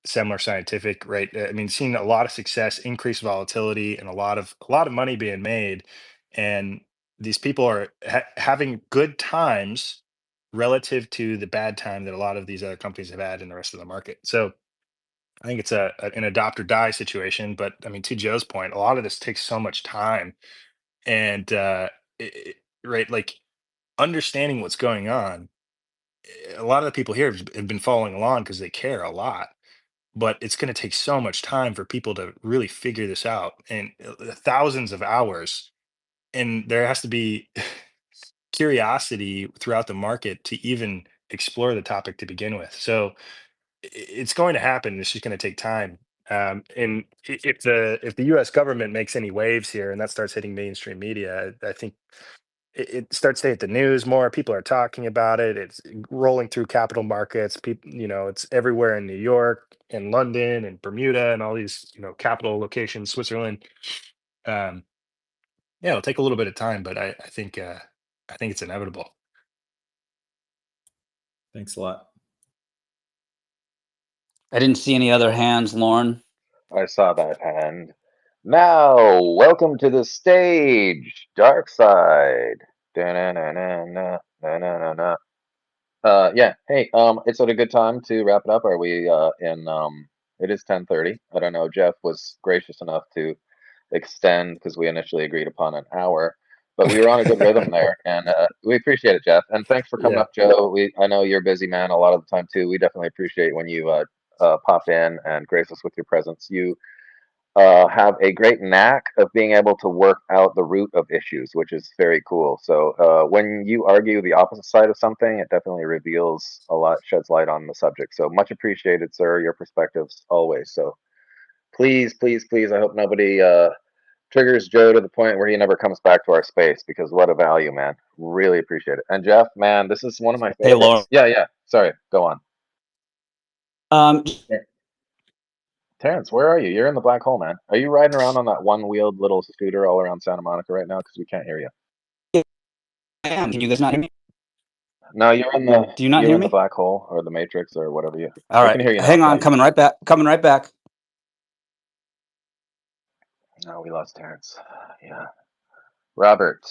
Similar Scientific, right? I mean, seeing a lot of success, increased volatility, and a lot of money being made, and these people are having good times relative to the bad time that a lot of these other companies have had in the rest of the market. So I think it's an adopt or die situation. But I mean, to Joe's point, a lot of this takes so much time, and right, like understanding what's going on. A lot of the people here have been following along because they care a lot, but it's going to take so much time for people to really figure this out, and thousands of hours, and there has to be curiosity throughout the market to even explore the topic to begin with. So it's going to happen. It's just going to take time. And if the U.S. government makes any waves here and that starts hitting mainstream media, I think it starts to hit the news more. People are talking about it. It's rolling through capital markets. People, it's everywhere in New York and London and Bermuda and all these, capital locations, Switzerland. Um, yeah, it'll take a little bit of time, but I think it's inevitable. Thanks a lot. I didn't see any other hands, Lauren. I saw that hand. Now, welcome to the stage, Dark Side. Da-na-na-na-na, yeah. Hey, it's at a good time to wrap it up. Are we it is 10:30. I don't know. Jeff was gracious enough to extend because we initially agreed upon an hour, but we were on a good rhythm there, and we appreciate it, Jeff. And thanks for coming Yeah. up, Joe. I know you're a busy man a lot of the time too. We definitely appreciate when you pop in and grace us with your presence. You have a great knack of being able to work out the root of issues, which is very cool. So when you argue the opposite side of something, it definitely reveals a lot, sheds light on the subject. So much appreciated, sir. Your perspectives always. So please, please, please, I hope nobody triggers Joe to the point where he never comes back to our space, because what a value, man. Really appreciate it. And Jeff, man, this is one of my Hey, Lauren. favorites. Yeah. Sorry, go on. Terrence, where are you? You're in the black hole, man. Are you riding around on that one-wheeled little scooter all around Santa Monica right now? Because we can't hear you. I am. Can you guys not hear me? No, you're in the. Do you not you're hear in the me? black hole or the matrix or whatever you. All We right. can hear you now. Hang on. Yeah. Coming right back. Coming right back. No, we lost Terrence. Yeah. Robert.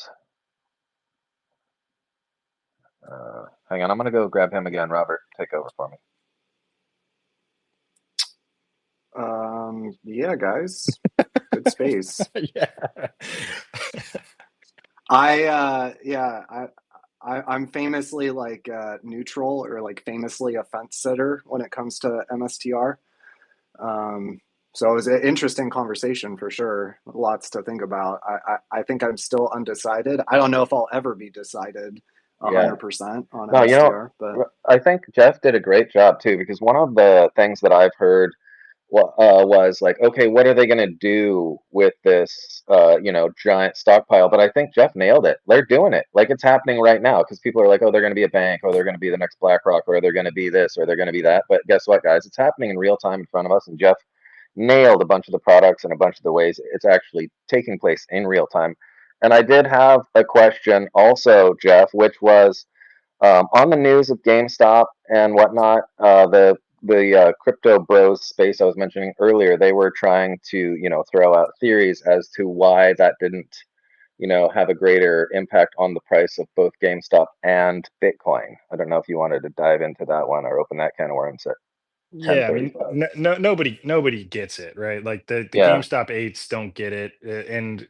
Hang on. I'm gonna go grab him again. Robert, take over for me. Yeah, guys, good space. Yeah. I'm famously like neutral, or like famously a fence sitter when it comes to MSTR. So it was an interesting conversation for sure. Lots to think about. I think I'm still undecided. I don't know if I'll ever be decided. Yeah. 100% on No, MSTR, but I think Jeff did a great job too, because one of the things that I've heard was like, okay, what are they going to do with this, giant stockpile? But I think Jeff nailed it. They're doing it. Like it's happening right now because people are like, oh, they're going to be a bank, or they're going to be the next BlackRock, or they're going to be this, or they're going to be that. But guess what, guys? It's happening in real time in front of us. And Jeff nailed a bunch of the products and a bunch of the ways it's actually taking place in real time. And I did have a question also, Jeff, which was on the news of GameStop and whatnot. The crypto bros space I was mentioning earlier, they were trying to throw out theories as to why that didn't have a greater impact on the price of both GameStop and Bitcoin. I don't know if you wanted to dive into that one or open that can of worms at Yeah, I mean, 10:35. nobody gets it, right? Like the Yeah. GameStop eights don't get it, and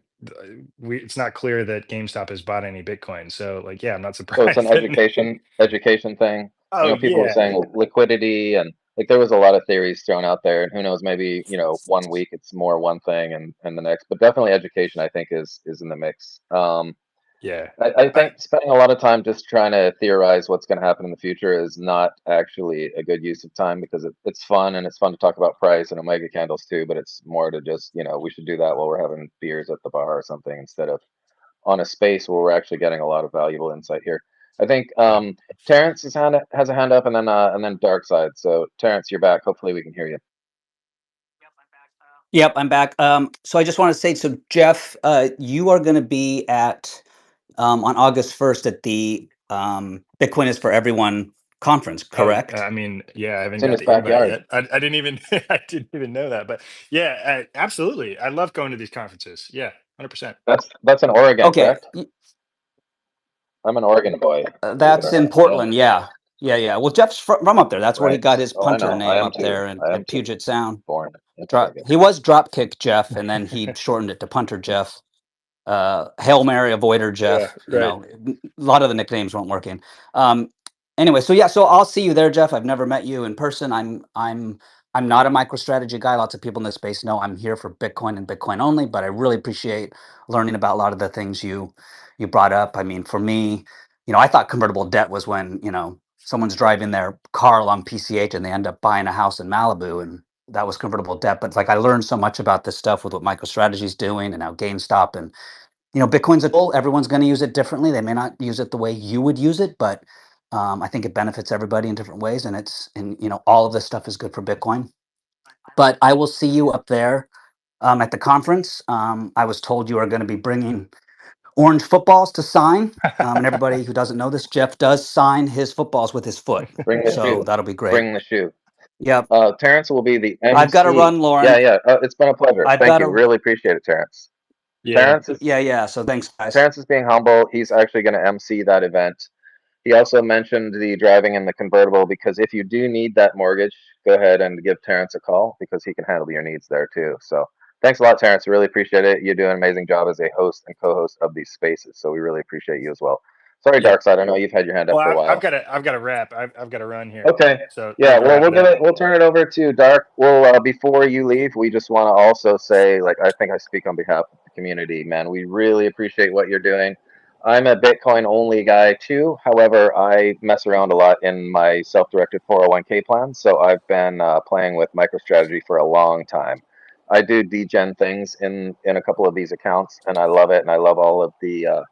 it's not clear that GameStop has bought any Bitcoin. So, like, yeah, I'm not So it's an surprised that. education thing. I Oh know people were yeah, saying liquidity and like there was a lot of theories thrown out there, and who knows, maybe 1 week it's more one thing and the next, but definitely education I think is in the mix. yeah. I I think spending a lot of time just trying to theorize what's going to happen in the future is not actually a good use of time because it's fun and it's fun to talk about price and omega candles too, but it's more to just we should do that while we're having beers at the bar or something instead of on a space where we're actually getting a lot of valuable insight here. I think yeah. Terrence has a hand up, and then Dark Side. So Terrence, you're back. Hopefully, we can hear you. Yep, I'm back. So I just want to say, so Jeff, you are going to be at on August 1st at the Bitcoin is for Everyone conference, Oh, correct? I mean, yeah, I haven't It's in got his the invite backyard. yet. I didn't even I didn't even know that, but yeah, absolutely. I love going to these conferences. Yeah, 100%. That's in Oregon, Okay, correct? I'm an Oregon boy, believe it that's or in not. Yeah, Portland. Yeah, yeah, yeah. Well, Jeff's from up there. That's where he right. got his Oh, I punter know. I name am up too. there in, I am at too. Puget Sound. Born in Oregon. He was Dropkick Jeff, and then he shortened it to Punter Jeff. Hail Mary Avoider Yeah, Jeff. right. A lot of the nicknames weren't working. Um, anyway, so yeah, so I'll see you there, Jeff. I've never met you in person. I'm not a MicroStrategy guy. Lots of people in this space know I'm here for Bitcoin and Bitcoin only, but I really appreciate learning about a lot of the things you brought up. I mean, for me, I thought convertible debt was when, someone's driving their car along PCH and they end up buying a house in Malibu, and that was convertible debt. But like I learned so much about this stuff with what MicroStrategy is doing and now GameStop, and Bitcoin's a tool. Everyone's going to use it differently. They may not use it the way you would use it, but I think it benefits everybody in different ways. And all of this stuff is good for Bitcoin. But I will see you up there at the conference. I was told you are going to be bringing orange footballs to sign. And everybody who doesn't know this, Jeff does sign his footballs with his foot. Bring the So shoe. that'll be great. Bring the shoe. Yep. Terrence will be the I've got to MC. run, Yeah, Lauren. yeah. It's been a pleasure. I've Thank got you. to. Really appreciate it, Terrence. Yeah. Terrence is Yeah. So thanks, guys. Terrence is being humble. He's actually going to MC that event. He also mentioned the driving in the convertible because if you do need that mortgage, go ahead and give Terrence a call because he can handle your needs there too. So thanks a lot, Terrence. Really appreciate it. You do an amazing job as a host and co-host of these spaces. So we really appreciate you as well. Sorry, Yeah. Darkside. I know you've had your hand up Well, for a while. I've got to wrap. I've got to run here. Okay. So we Yeah, have to well, wrap it up. we'll turn it over to Dark. Well, before you leave, we just want to also say, like, I think I speak on behalf of the community, man. We really appreciate what you're doing. I'm a Bitcoin only guy too. However, I mess around a lot in my self-directed 401k plan, so I've been playing with MicroStrategy for a long time. I do degen things in a couple of these accounts, and I love it, and I love all of the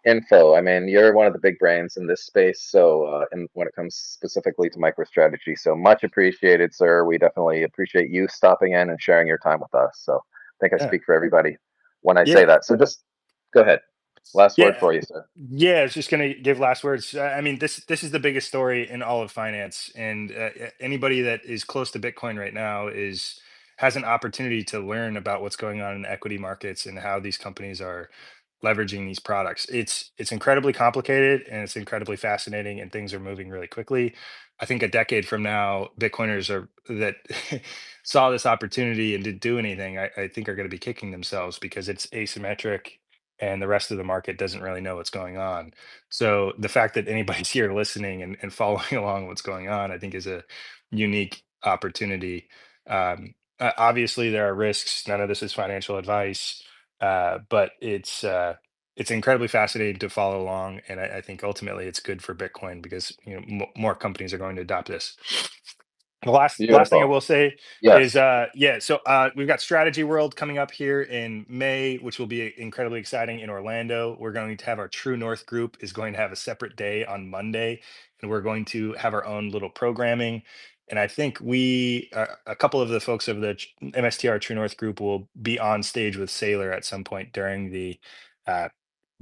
info. I mean, you're one of the big brains in this space, so and when it comes specifically to MicroStrategy, so much appreciated, sir. We definitely appreciate you stopping in and sharing your time with us. So I think I Yeah. speak for everybody when I say Yeah. that. So just go ahead. Last word Yeah. for you, sir. Yeah, I was just going to give last words. I mean, this is the biggest story in all of finance, and anybody that is close to Bitcoin right now has an opportunity to learn about what's going on in equity markets and how these companies are leveraging these products. It's incredibly complicated and it's incredibly fascinating, and things are moving really quickly. I think a decade from now, Bitcoiners are that saw this opportunity and didn't do anything. I think are going to be kicking themselves because it's asymmetric and the rest of the market doesn't really know what's going on. So the fact that anybody's here listening and following along what's going on, I think is a unique opportunity. Obviously, there are risks. None of this is financial advice, but it's incredibly fascinating to follow along, and I think ultimately it's good for Bitcoin because more companies are going to adopt this. The last thing I will Beautiful. say is Yes. so we've got Strategy World coming up here in May, which will be incredibly exciting in Orlando. We're going to have our True North group is going to have a separate day on Monday, and we're going to have our own little programming. And I think a couple of the folks of the MSTR True North group will be on stage with Sailor at some point uh,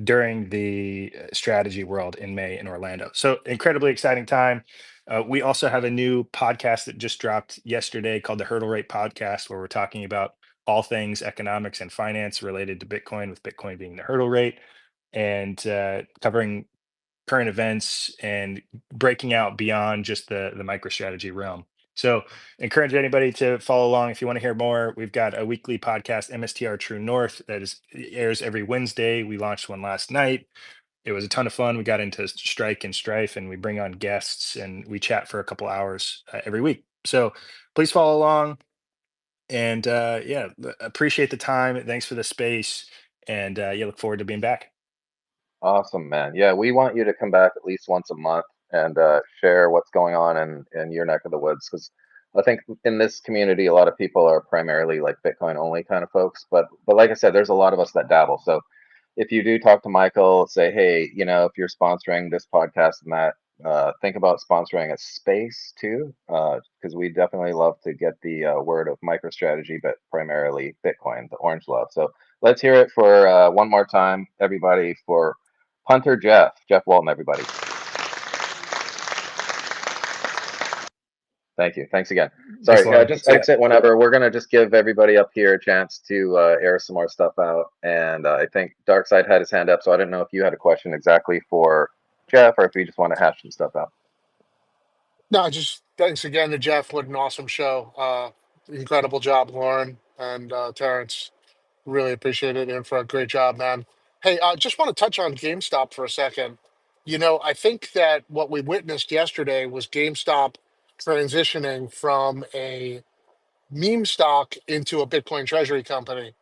during the Strategy World in May in Orlando. So incredibly exciting time. We also have a new podcast that just dropped yesterday called the Hurdle Rate Podcast, where we're talking about all things economics and finance related to Bitcoin, with Bitcoin being the hurdle rate, and covering current events and breaking out beyond just the MicroStrategy realm. So encourage anybody to follow along. If you want to hear more, we've got a weekly podcast, MSTR True North, that airs every Wednesday. We launched one last night. It was a ton of fun. We got into strike and strife, and we bring on guests and we chat for a couple hours every week. So please follow along. And appreciate the time. Thanks for the space. And look forward to being back. Awesome, man. Yeah, we want you to come back at least once a month and share what's going on in your neck of the woods, because I think in this community a lot of people are primarily like Bitcoin only kind of folks, but like I said, there's a lot of us that dabble. So if you do talk to Michael, say, hey, if you're sponsoring this podcast and that, think about sponsoring a space too, because we definitely love to get the word of MicroStrategy, but primarily Bitcoin, the orange love. So let's hear it for one more time, everybody, for Punter Jeff Walton, everybody. Thank you. Thanks again. Sorry, just exit whenever. We're going to just give everybody up here a chance to air some more stuff out. And I think Darkside had his hand up, so I didn't know if you had a question exactly for Jeff or if you just want to hash some stuff out. No, just thanks again to Jeff. What an awesome show. Incredible job, Lauren and Terrence. Really appreciate it. And for a great job, man. Hey, I just want to touch on GameStop for a second. I think that what we witnessed yesterday was GameStop transitioning from a meme stock into a Bitcoin treasury company.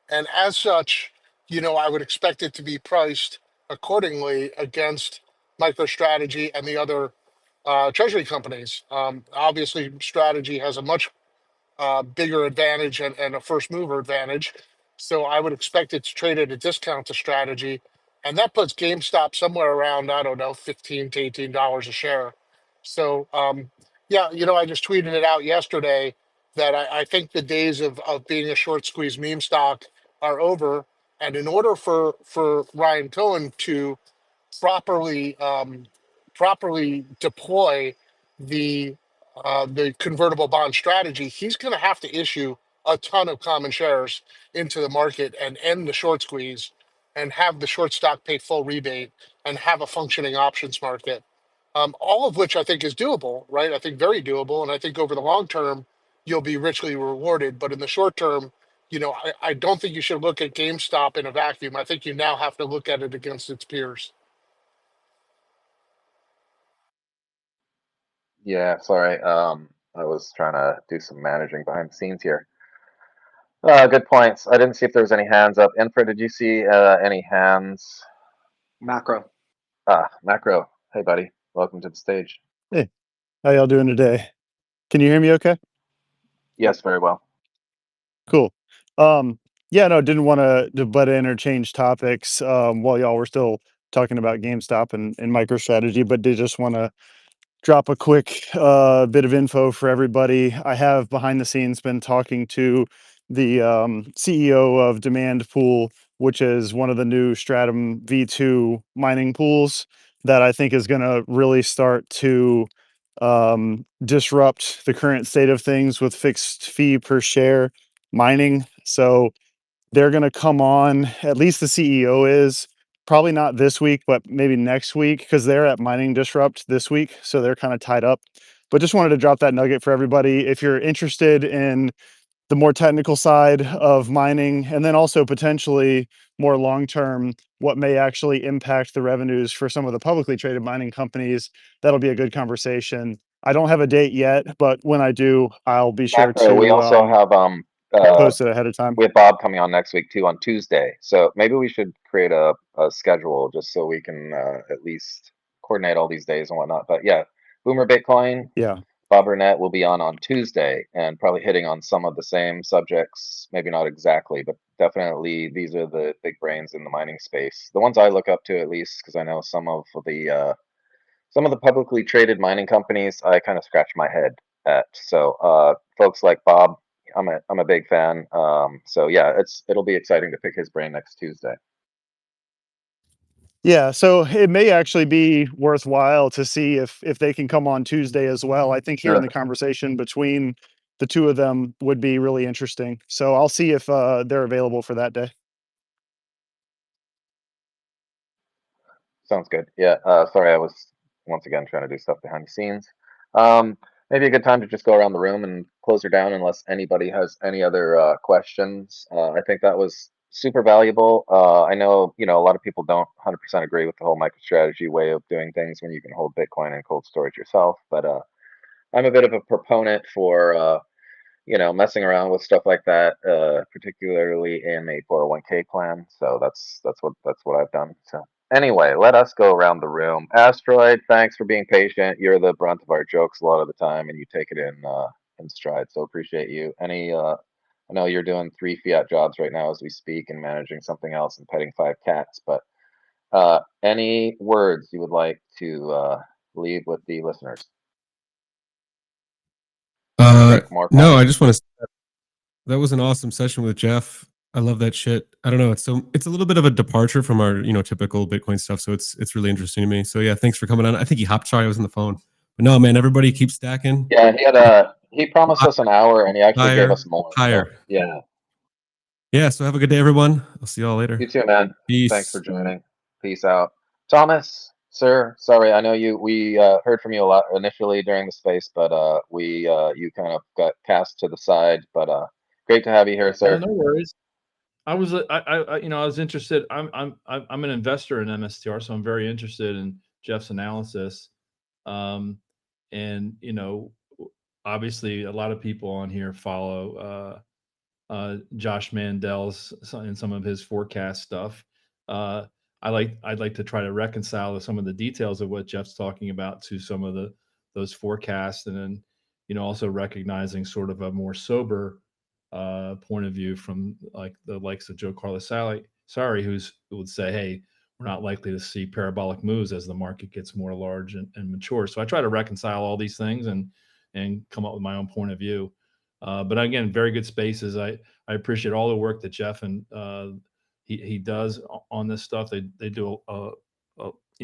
And as such, I would expect it to be priced accordingly against MicroStrategy and the other treasury companies. Obviously, Strategy has a much bigger advantage and a first mover advantage. So I would expect it to trade at a discount to Strategy. And that puts GameStop somewhere around, I don't know, $15 to $18 a share. So, I just tweeted it out yesterday that I think the days of being a short squeeze meme stock are over. And in order for Ryan Cohen to properly properly deploy the convertible bond strategy, he's going to have to issue a ton of common shares into the market and end the short squeeze and have the short stock pay full rebate and have a functioning options market. All of which I think is doable, right? I think very doable. And I think over the long term, you'll be richly rewarded. But in the short term, I don't think you should look at GameStop in a vacuum. I think you now have to look at it against its peers. Yeah, sorry. I was trying to do some managing behind the scenes here. Good points. I didn't see if there was any hands up. Infra, did you see any hands? Macro. Macro. Hey, buddy. Welcome to the stage. Hey, how y'all doing today? Can you hear me okay? Yes, very well. Cool. Didn't want to butt in or change topics while y'all were still talking about GameStop and MicroStrategy, but did just want to drop a quick bit of info for everybody. I have behind the scenes been talking to the CEO of Demand Pool, which is one of the new Stratum V2 mining pools that I think is going to really start to disrupt the current state of things with fixed fee per share mining. So they're going to come on, at least the CEO is, probably not this week, but maybe next week, because they're at Mining Disrupt this week. So they're kind of tied up. But just wanted to drop that nugget for everybody. If you're interested in the more technical side of mining, and then also potentially more long-term, what may actually impact the revenues for some of the publicly traded mining companies, that'll be a good conversation. I don't have a date yet, but when I do, I'll be sure Macro, to. we also have posted ahead of time. We have Bob coming on next week too on Tuesday. So maybe we should create a schedule just so we can at least coordinate all these days and whatnot. But yeah, Boomer Bitcoin. Yeah. Bob Burnett will be on Tuesday and probably hitting on some of the same subjects. Maybe not exactly, but definitely these are the big brains in the mining space. The ones I look up to, at least, because I know some of the publicly traded mining companies, I kind of scratch my head at. So folks like Bob, I'm a big fan. So yeah, it'll be exciting to pick his brain next Tuesday. Yeah, so it may actually be worthwhile to see if they can come on Tuesday as well. I think hearing the conversation between the two of them would be really interesting. So I'll see if they're available for that day. Sounds good. Yeah. Sorry, I was once again trying to do stuff behind the scenes. Maybe a good time to just go around the room and close her down unless anybody has any other questions. I think that was super valuable. I know, a lot of people don't 100% agree with the whole MicroStrategy way of doing things when you can hold Bitcoin in cold storage yourself, but I'm a bit of a proponent for messing around with stuff like that, particularly in a 401k plan. So that's what I've done. So anyway, let us go around the room. Asteroid, thanks for being patient. You're the brunt of our jokes a lot of the time, and you take it in stride. So appreciate you. I know you're doing 3 fiat jobs right now as we speak, and managing something else and petting 5 cats. But any words you would like to leave with the listeners? No, I just want to say that was an awesome session with Jeff. I love that shit. I don't know. It's a little bit of a departure from our, typical Bitcoin stuff. So it's really interesting to me. So yeah, thanks for coming on. I think he hopped. Sorry, I was on the phone. But no, man, everybody keeps stacking. Yeah, he promised us an hour and he actually gave us more. Higher. So, yeah. Yeah. So have a good day, everyone. I'll see you all later. You too, man. Peace. Thanks for joining. Peace out. Thomas, sir, sorry, I know we heard from you a lot initially during the space, but you kind of got cast to the side. But great to have you here, sir. No worries. I was interested. I'm an investor in MSTR, so I'm very interested in Jeff's analysis. And obviously a lot of people on here follow Josh Mandel's and some of his forecast stuff. I'd like to try to reconcile some of the details of what Jeff's talking about to some of those forecasts, and then also recognizing sort of a more sober point of view from like the likes of Joe Carlos Sari, who would say, hey, we're not likely to see parabolic moves as the market gets more large and mature. So I try to reconcile all these things and come up with my own point of view. But again, very good spaces. I appreciate all the work that Jeff and he does on this stuff. They do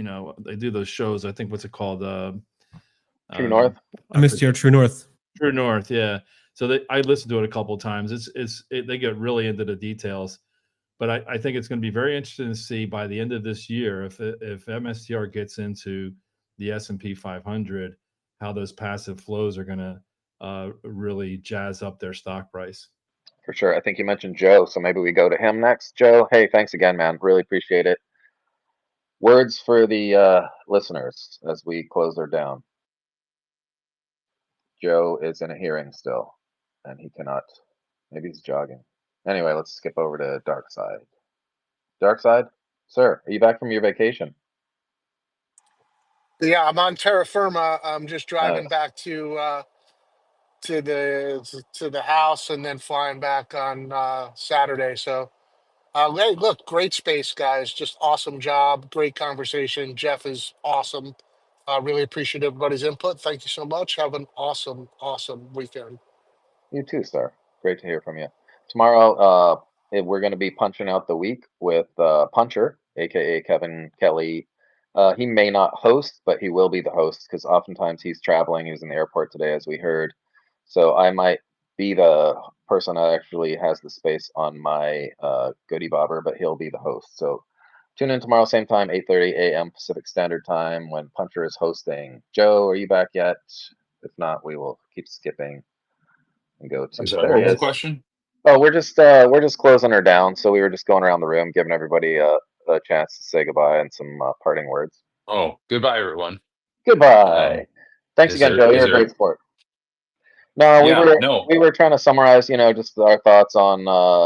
they do those shows. I think what's it called? True North. MSTR True North. True North, yeah. So I listened to it a couple of times. They get really into the details, but I think it's going to be very interesting to see by the end of this year if MSTR gets into the S&P 500, how those passive flows are going to really jazz up their stock price. For sure. I think you mentioned Joe, so maybe we go to him next. Joe, hey, thanks again, man. Really appreciate it. Words for the listeners as we close her down. Joe is in a hearing still, and he cannot. Maybe he's jogging. Anyway, let's skip over to Dark Side. Dark Side, sir, are you back from your vacation? Yeah, I'm on terra firma. I'm just driving back to the house and then flying back on Saturday. So, hey, look, great space, guys. Just awesome job, great conversation. Jeff is awesome. Really appreciate everybody's input. Thank you so much. Have an awesome weekend. You too, sir. Great to hear from you. Tomorrow, we're going to be punching out the week with Punter, aka Kevin Kelly. He may not host, but he will be the host because oftentimes he's traveling. He's in the airport today, as we heard. So I might be the person that actually has the space on my goodie bobber, but he'll be the host. So tune in tomorrow, same time, 8:30 a.m. Pacific Standard Time when Punter is hosting. Joe, are you back yet? If not, we will keep skipping and go to. I'm sorry, what was the question? Oh, we're just closing her down. So we were just going around the room, giving everybody a chance to say goodbye and some parting words. Oh, goodbye, everyone. Goodbye. Thanks again, Joe. You're a great sport. No, Yeah, no. we were trying to summarize, just our thoughts on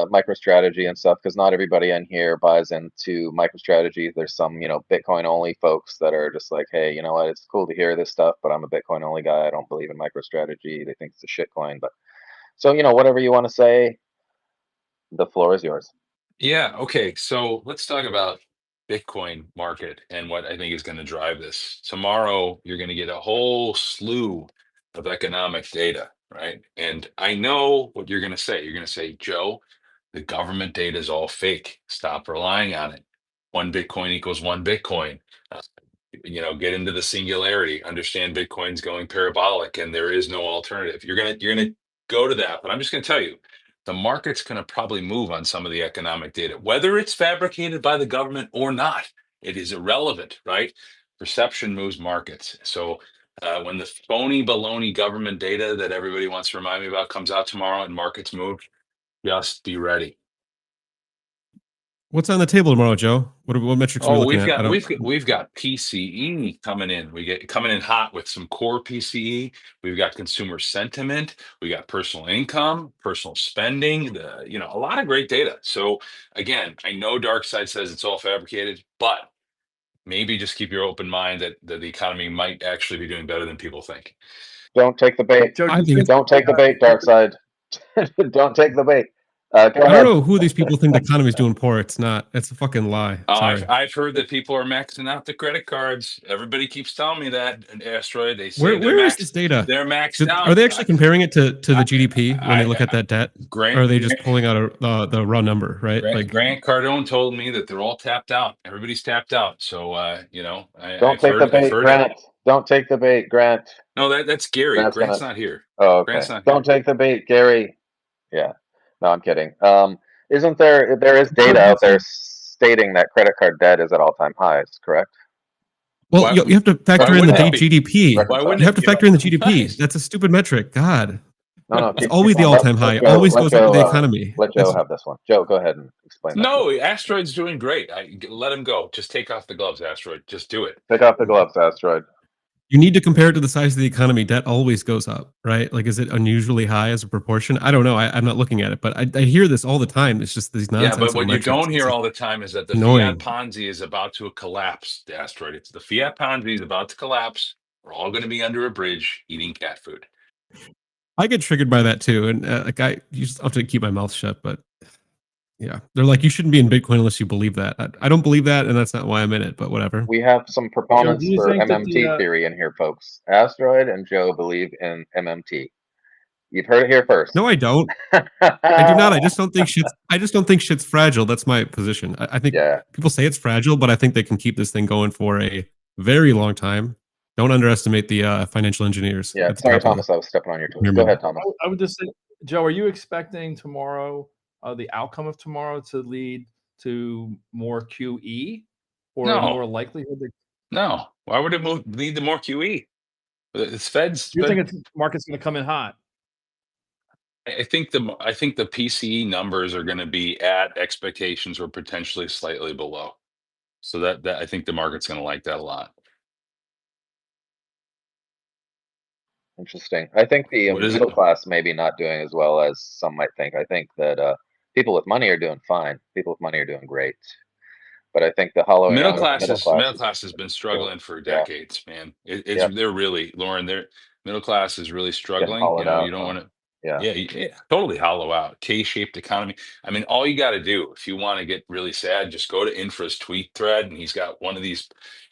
MicroStrategy and stuff, because not everybody in here buys into MicroStrategy. There's some, Bitcoin only folks that are just like, hey, you know what? It's cool to hear this stuff, but I'm a Bitcoin only guy. I don't believe in MicroStrategy. They think it's a shit coin. But so, whatever you want to say, the floor is yours. Yeah, okay. So let's talk about Bitcoin market and what I think is going to drive this. Tomorrow, you're going to get a whole slew of economic data, right? And I know what you're going to say. You're going to say, Joe, the government data is all fake. Stop relying on it. 1 Bitcoin equals 1 Bitcoin. Uh, get into the singularity. Understand Bitcoin's going parabolic, and there is no alternative. You're gonna go to that, but I'm just going to tell you, the market's going to probably move on some of the economic data, whether it's fabricated by the government or not. It is irrelevant, right? Perception moves markets. So when the phony baloney government data that everybody wants to remind me about comes out tomorrow and markets move, just be ready. What's on the table tomorrow, Joe? What metrics are we looking at? We've got PCE coming in. We get coming in hot with some core PCE. We've got consumer sentiment. We got personal income, personal spending. A lot of great data. So again, I know Dark Side says it's all fabricated, but maybe just keep your open mind that the economy might actually be doing better than people think. Don't take the bait. Joe, don't take the bait, Dark Side. Don't take the bait. Go I ahead. don't know who these people think the economy is doing poor. It's not. It's a fucking lie. Sorry. I've heard that people are maxing out the credit cards. Everybody keeps telling me that. Asteroid. They say where is this data? They're maxed out. Are they actually comparing it to the GDP when they look at that debt? Or are they just pulling out the raw number, right? Grant Cardone told me that they're all tapped out. Everybody's tapped out. So don't take the bait, Grant. Don't take the bait, Grant. No, that's Gary. Grant's not here. Oh, okay. Grant's not don't take the bait, Gary. Yeah. No, I'm kidding. Isn't there is data out there stating that credit card debt is at all-time highs, correct? Well, you have to factor in the GDP. Why wouldn't you have to factor in the GDP. That's a stupid metric. God. No, it's always the all-time high. Always goes up with the economy. Let Joe have this one. Joe, go ahead and explain. No, Asteroid's doing great. Let him go. Just take off the gloves, Asteroid. Just do it. Take off the gloves, Asteroid. You need to compare it to the size of the economy. Debt always goes up, right? Like, is it unusually high as a proportion? I don't know. I'm not looking at it, but I hear this all the time. It's just these nonsense. Yeah, but what you don't hear all the time is that the fiat Ponzi is about to collapse, the Asteroid. It's the fiat Ponzi is about to collapse. We're all going to be under a bridge eating cat food. I get triggered by that too. And I just have to keep my mouth shut, but yeah, they're like, you shouldn't be in Bitcoin unless you believe that. I don't believe that, and that's not why I'm in it, but whatever. We have some proponents for MMT theory in here, folks. Asteroid and Joe believe in MMT. You've heard it here first. No, I don't. I do not. I just don't think shit's fragile. That's my position. I think people say it's fragile, but I think they can keep this thing going for a very long time. Don't underestimate the financial engineers. Yeah, sorry, Thomas. I was stepping on your toes. Go ahead, Thomas. I would just say, Joe, are you expecting tomorrow, the outcome of tomorrow, to lead to more QE or more likelihood? No. Why would it lead to more QE? It's Fed's. You think the market's going to come in hot? I think the PCE numbers are going to be at expectations or potentially slightly below. So that I think the market's going to like that a lot. Interesting. I think the middle class maybe not doing as well as some might think. I think that people with money are doing fine. People with money are doing great. But I think the hollowing middle class has been struggling for decades, man. They're really, Lauren. Middle class is really struggling. You don't want to. Yeah, totally hollow out. K-shaped economy. I mean, all you got to do if you want to get really sad, just go to Infra's tweet thread, and he's got one of these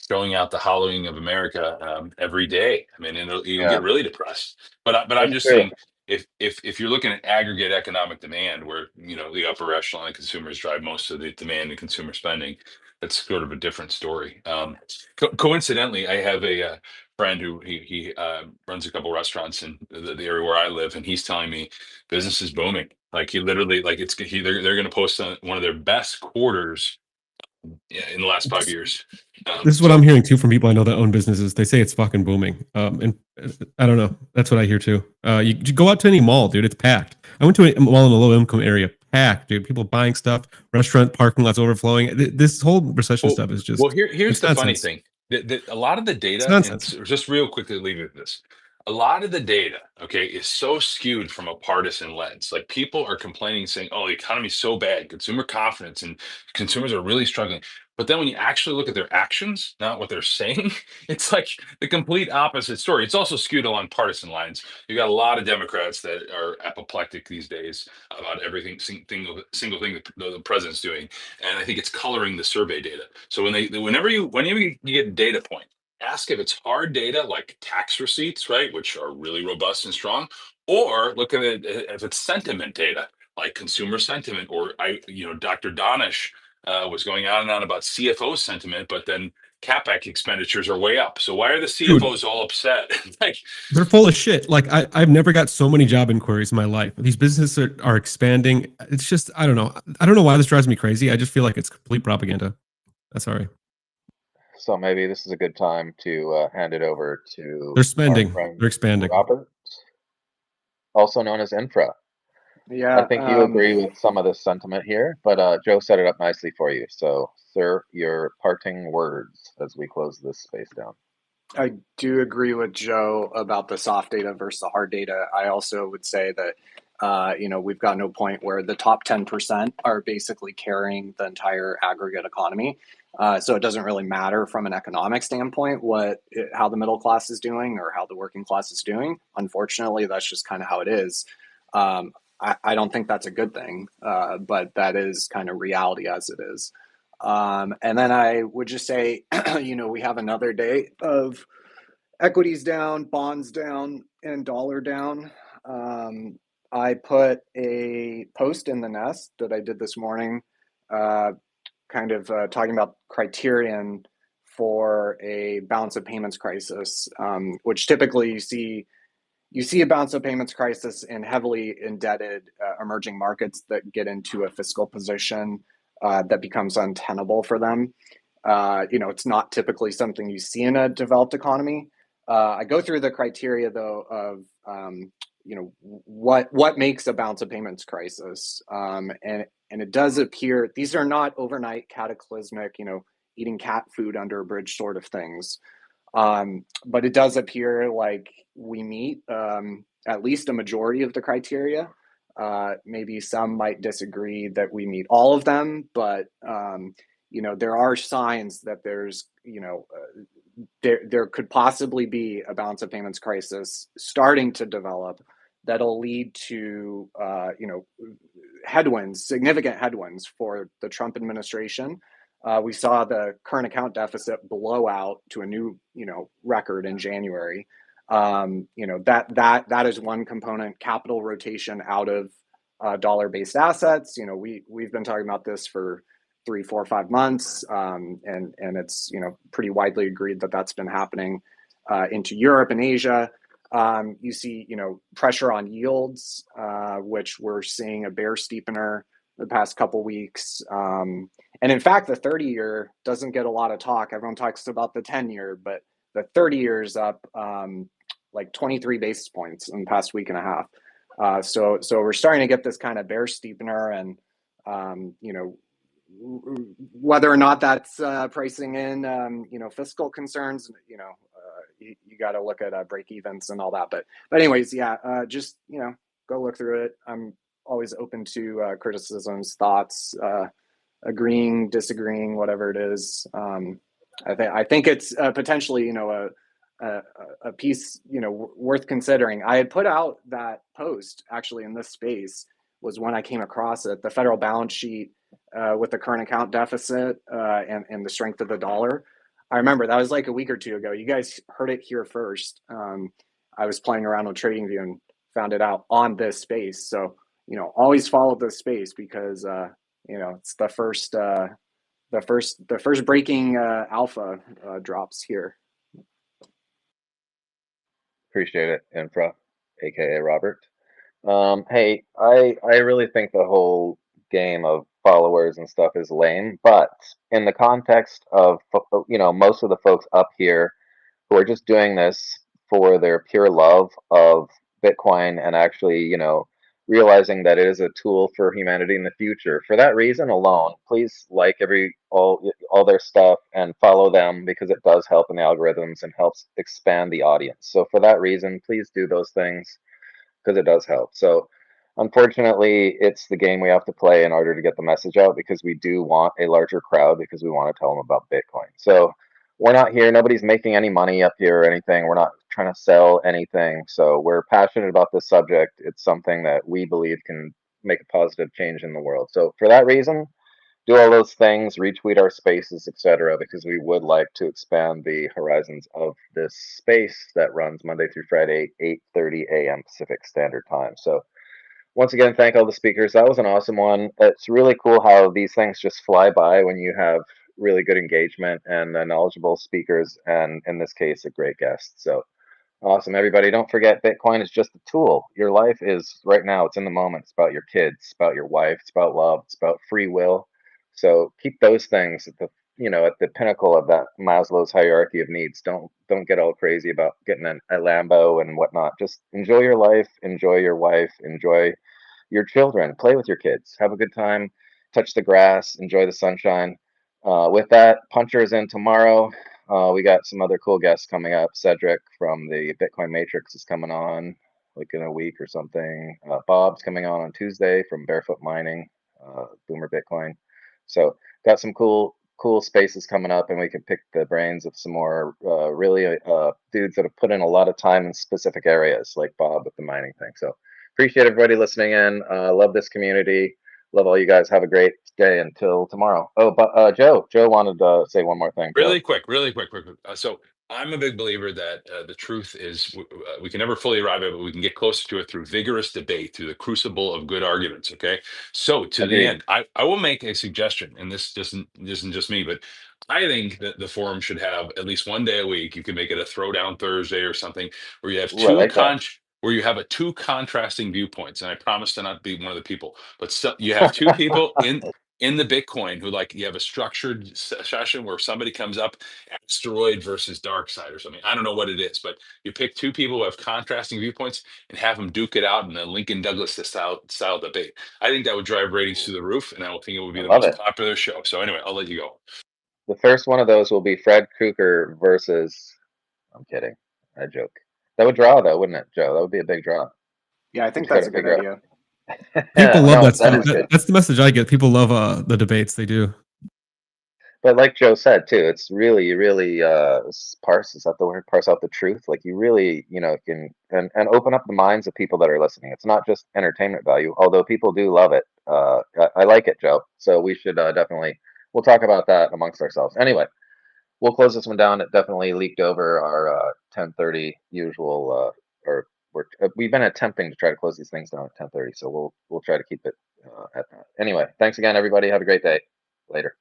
showing out the hollowing of America every day. I mean, you'll get really depressed. But I'm just saying, if you're looking at aggregate economic demand, where the upper echelon of consumers drive most of the demand and consumer spending, that's sort of a different story. Coincidentally, I have a friend who he runs a couple restaurants in the area where I live, and he's telling me business is booming. Like he literally, like they're going to post one of their best quarters in the last 5 years. This is what I'm hearing too from people I know that own businesses. They say it's fucking booming. And I don't know. That's what I hear too. You go out to any mall, dude. It's packed. I went to a mall in a low income area. Packed, dude. People buying stuff. Restaurant parking lots overflowing. This whole recession stuff is just. Well, here's the funny thing. A lot of the data. It's nonsense. Just real quickly, leave it at this. a lot of the data, okay, is so skewed from a partisan lens. Like people are complaining, saying, "Oh, the economy's so bad, consumer confidence, and consumers are really struggling." But then when you actually look at their actions, not what they're saying, it's like the complete opposite story. It's also skewed along partisan lines. You got a lot of Democrats that are apoplectic these days about everything, single thing the president's doing, and I think it's coloring the survey data. So whenever you get a data point, ask if it's hard data like tax receipts, right, which are really robust and strong, or look at it if it's sentiment data like consumer sentiment, or Dr. Donish was going on and on about CFO sentiment, but then CapEx expenditures are way up. So why are the Dude, CFOs all upset? Like, they're full of shit. Like I've never got so many job inquiries in my life. These businesses are expanding. It's just, I don't know. I don't know why this drives me crazy. I just feel like it's complete propaganda. Sorry. So maybe this is a good time to hand it over to They're our spending. friend They're expanding. Robert, also known as Infra. I Yeah. think you agree with some of this sentiment here, but Joe set it up nicely for you. So, sir, your parting words as we close this space down. I do agree with Joe about the soft data versus the hard data. I also would say that, we've gotten to a point where the top 10% are basically carrying the entire aggregate economy. So it doesn't really matter from an economic standpoint how the middle class is doing or how the working class is doing. Unfortunately, that's just kind of how it is. I don't think that's a good thing, but that is kind of reality as it is. And then I would just say, we have another day of equities down, bonds down, and dollar down. I put a post in the Nest that I did this morning, talking about criterion for a balance of payments crisis, which typically you see a balance of payments crisis in heavily indebted emerging markets that get into a fiscal position that becomes untenable for them. It's not typically something you see in a developed economy. I go through the criteria though of what makes a balance of payments crisis, and it does appear these are not overnight cataclysmic, eating cat food under a bridge sort of things. But it does appear like we meet at least a majority of the criteria. Maybe some might disagree that we meet all of them, but there are signs that there's there could possibly be a balance of payments crisis starting to develop that'll lead to significant headwinds for the Trump administration. We saw the current account deficit blow out to a new record in January. That is one component. Capital rotation out of dollar-based assets. We've been talking about this for 3, 4, 5 months, and it's pretty widely agreed that that's been happening into Europe and Asia. You see pressure on yields, which we're seeing a bear steepener the past couple weeks. And in fact, the 30-year doesn't get a lot of talk. Everyone talks about the 10-year, but the 30-year is up like 23 basis points in the past week and a half. So we're starting to get this kind of bear steepener, and whether or not that's pricing in fiscal concerns, you got to look at break evens and all that. But anyways, just go look through it. I'm always open to criticisms, thoughts, agreeing, disagreeing, whatever it is. I think it's potentially a piece worth considering. I had put out that post actually in this space was when I came across it. The federal balance sheet with the current account deficit and the strength of the dollar. I remember that was like a week or two ago. You guys heard it here first. I was playing around with TradingView and found it out on this space. So always follow this space because it's the first breaking alpha drops here. Appreciate it, Infra, aka Robert. Hey, I really think the whole game of followers and stuff is lame, but in the context of most of the folks up here who are just doing this for their pure love of Bitcoin and actually realizing that it is a tool for humanity in the future. For that reason alone, please like all their stuff and follow them, because it does help in the algorithms and helps expand the audience. So for that reason, please do those things, because it does help. So unfortunately, it's the game we have to play in order to get the message out, because we do want a larger crowd, because we want to tell them about Bitcoin. So we're not here, nobody's making any money up here or anything. We're not trying to sell anything. So we're passionate about this subject. It's something that we believe can make a positive change in the world. So for that reason, do all those things, retweet our spaces, etc., because we would like to expand the horizons of this space that runs Monday through Friday, 8:30 a.m. Pacific Standard Time. So once again, thank all the speakers. That was an awesome one. It's really cool how these things just fly by when you have really good engagement and knowledgeable speakers, and in this case, a great guest. So awesome, everybody. Don't forget, Bitcoin is just a tool. Your life is right now, it's in the moment. It's about your kids, it's about your wife, it's about love, it's about free will. So keep those things at the at the pinnacle of that Maslow's hierarchy of needs. Don't get all crazy about getting a Lambo and whatnot. Just enjoy your life, enjoy your wife, enjoy your children, play with your kids, have a good time, touch the grass, enjoy the sunshine. With that, Punter is in tomorrow. We got some other cool guests coming up. Cedric from the Bitcoin Matrix is coming on like in a week or something. Bob's coming on Tuesday from Barefoot Mining, Boomer Bitcoin. So got some cool spaces coming up, and we can pick the brains of some more really dudes that have put in a lot of time in specific areas, like Bob with the mining thing. So appreciate everybody listening in. Love this community. Love all you guys. Have a great day until tomorrow. Oh, but Joe wanted to say one more thing. Joe. Really quick. So I'm a big believer that the truth is we can never fully arrive at it, but we can get closer to it through vigorous debate, through the crucible of good arguments. Okay. So to the end, I will make a suggestion, and this isn't just me, but I think that the forum should have at least one day a week. You can make it a throwdown Thursday or something, where you have where you have two contrasting viewpoints. And I promise to not be one of the people, but you have two people in the Bitcoin who, like, you have a structured session where somebody comes up, asteroid versus dark side or something. I don't know what it is, but you pick two people who have contrasting viewpoints and have them duke it out in a Lincoln Douglas style debate. I think that would drive ratings through the roof, and I think it would be the most popular show. So anyway, I'll let you go. The first one of those will be Fred Krueger versus. I'm kidding. I joke. That would draw, though, wouldn't it, Joe? That would be a big draw. Yeah, I think that's a good idea. People love that stuff. That's the message I get. People love the debates. They do. But like Joe said too, it's really parse. Is that the word? Parse out the truth. Like you really, can and open up the minds of people that are listening. It's not just entertainment value, although people do love it. I like it, Joe. So we should definitely. We'll talk about that amongst ourselves. Anyway, we'll close this one down. It definitely leaked over our 10:30 usual. We've been attempting to try to close these things down at 10:30, so we'll try to keep it at that. Anyway, thanks again, everybody. Have a great day. Later.